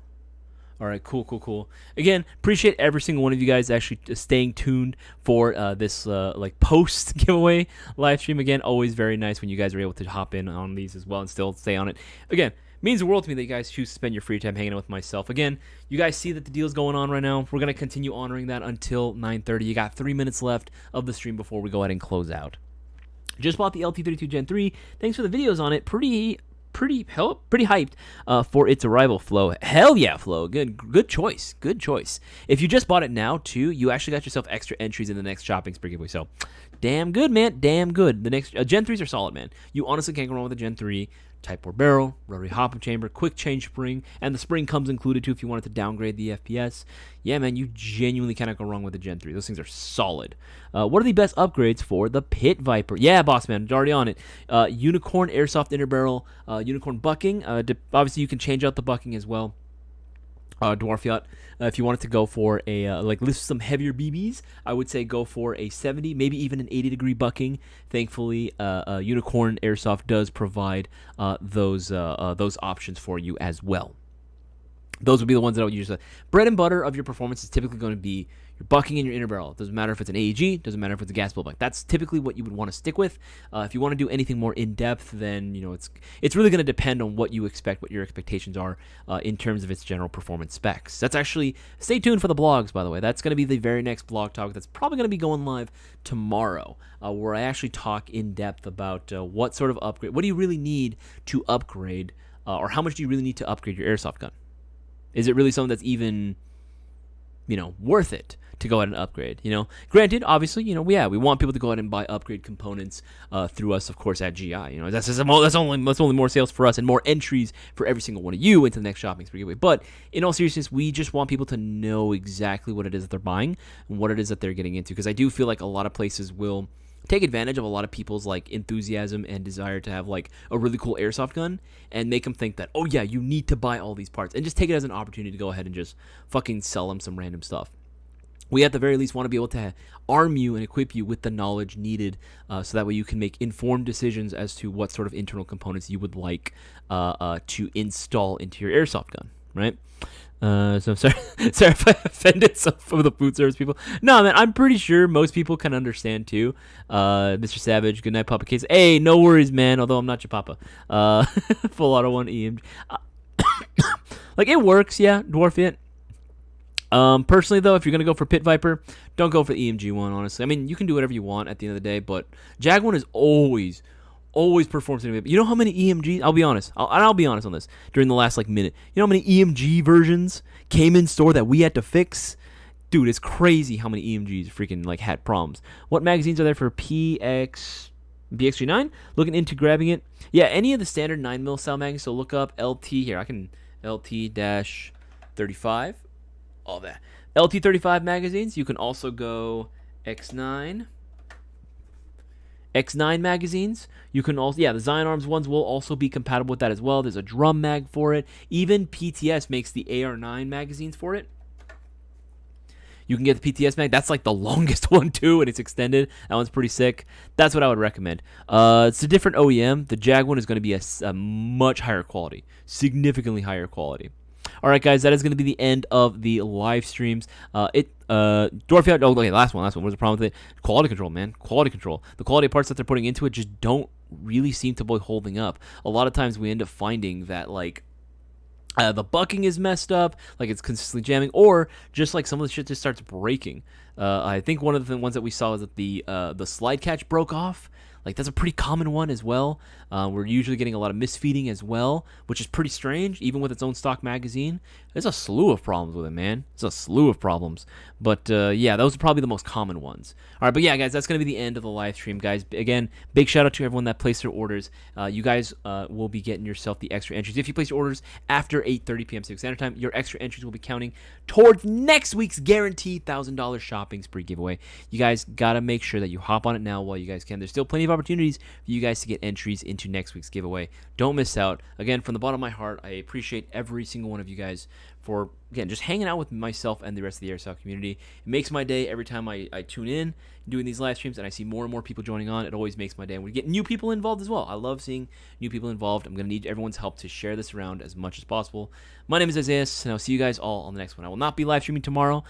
All right, cool. Again, appreciate every single one of you guys actually staying tuned for this like post giveaway live stream. Again, always very nice when you guys are able to hop in on these as well and still stay on it. Again, means the world to me that you guys choose to spend your free time hanging out with myself. Again, you guys see that the deal's going on right now. We're going to continue honoring that until 9:30. You got 3 minutes left of the stream before we go ahead and close out. Just bought the LT32 Gen 3. Thanks for the videos on it. Pretty hyped for its arrival, Flo. Hell yeah, Flo. Good choice. If you just bought it now too, you actually got yourself extra entries in the next shopping spree giveaway. So damn good, man. Damn good. The next Gen 3s are solid, man. You honestly can't go wrong with a Gen 3. Type 4 barrel, rotary hop-up chamber, quick change spring, and the spring comes included too if you wanted to downgrade the FPS. Yeah, man, you genuinely cannot go wrong with the Gen 3. Those things are solid. What are the best upgrades for the Pit Viper? Yeah, boss man, already on it. Unicorn Airsoft inner barrel, Unicorn bucking. Obviously, you can change out the bucking as well. Dwarf Yacht. If you wanted to go for a like lift some heavier BBs, I would say go for a 70, maybe even an 80-degree bucking. Thankfully, Unicorn Airsoft does provide those options for you as well. Those would be the ones that I would use. Bread and butter of your performance is typically going to be your bucking and your inner barrel. It doesn't matter if it's an AEG, doesn't matter if it's a gas blowback. That's typically what you would want to stick with. If you want to do anything more in depth, then you know it's really going to depend on what you expect, what your expectations are in terms of its general performance specs. That's actually, stay tuned for the blogs, by the way. That's going to be the very next blog talk. That's probably going to be going live tomorrow, where I actually talk in depth about what sort of upgrade, what do you really need to upgrade, or how much do you really need to upgrade your airsoft gun? Is it really something that's even, you know, worth it to go ahead and upgrade? You know, granted, obviously, you know, we want people to go ahead and buy upgrade components through us, of course, at GI. You know, that's only more sales for us and more entries for every single one of you into the next shopping spree giveaway. But in all seriousness, we just want people to know exactly what it is that they're buying and what it is that they're getting into, because I do feel like a lot of places will take advantage of a lot of people's like enthusiasm and desire to have like a really cool airsoft gun and make them think that, oh yeah, you need to buy all these parts, and just take it as an opportunity to go ahead and just fucking sell them some random stuff. We at the very least want to be able to arm you and equip you with the knowledge needed so that way you can make informed decisions as to what sort of internal components you would like to install into your airsoft gun, right? So I'm sorry if I offended some of the food service people. No, man, I'm pretty sure most people can understand too. Mr. Savage, good night, Papa Case. Hey, no worries, man. Although I'm not your papa. Full auto one EMG. Like it works, yeah. Dwarf it. Personally though, if you're gonna go for Pit Viper, don't go for the EMG one. Honestly, I mean you can do whatever you want at the end of the day, but Jag one is always always performs in a. You know how many EMGs? I'll be honest. I'll be honest on this. During the last like minute, you know how many EMG versions came in store that we had to fix? Dude, it's crazy how many EMGs freaking like had problems. What magazines are there for BX39? Looking into grabbing it. Yeah, any of the standard 9mm style magazines. So look up LT here. I can LT-35. All that. LT-35 magazines. You can also go X9 magazines. You can also, the Zion Arms ones will also be compatible with that as well. There's a drum mag for it. Even PTS makes the AR9 magazines for it. You can get the PTS mag. That's like the longest one too, and it's extended. That one's pretty sick. That's what I would recommend. It's a different OEM. The Jag one is going to be a much higher quality, significantly higher quality. All right, guys, that is going to be the end of the live streams. Dorothy, last one. What's the problem with it? Quality control, man. Quality control. The quality of parts that they're putting into it just don't really seem to be holding up. A lot of times we end up finding that, like, the bucking is messed up, like it's consistently jamming, or just like some of the shit just starts breaking. I think one of the ones that we saw is that the slide catch broke off. Like, that's a pretty common one as well. We're usually getting a lot of misfeeding as well, which is pretty strange, even with its own stock magazine. There's a slew of problems with it, man. It's a slew of problems. But, yeah, those are probably the most common ones. All right, but yeah, guys, that's going to be the end of the live stream, guys. Again, big shout out to everyone that placed their orders. You guys will be getting yourself the extra entries. If you place your orders after 8:30 p.m. Pacific Standard Time, your extra entries will be counting towards next week's guaranteed $1,000 shopping spree giveaway. You guys got to make sure that you hop on it now while you guys can. There's still plenty of opportunities for you guys to get entries into next week's giveaway. Don't miss out. Again, from the bottom of my heart, I appreciate every single one of you guys for, again, just hanging out with myself and the rest of the Airsoft community. It makes my day every time I tune in doing these live streams and I see more and more people joining on. It always makes my day. And we get new people involved as well. I love seeing new people involved. I'm going to need everyone's help to share this around as much as possible. My name is Isaias, and I'll see you guys all on the next one. I will not be live streaming tomorrow,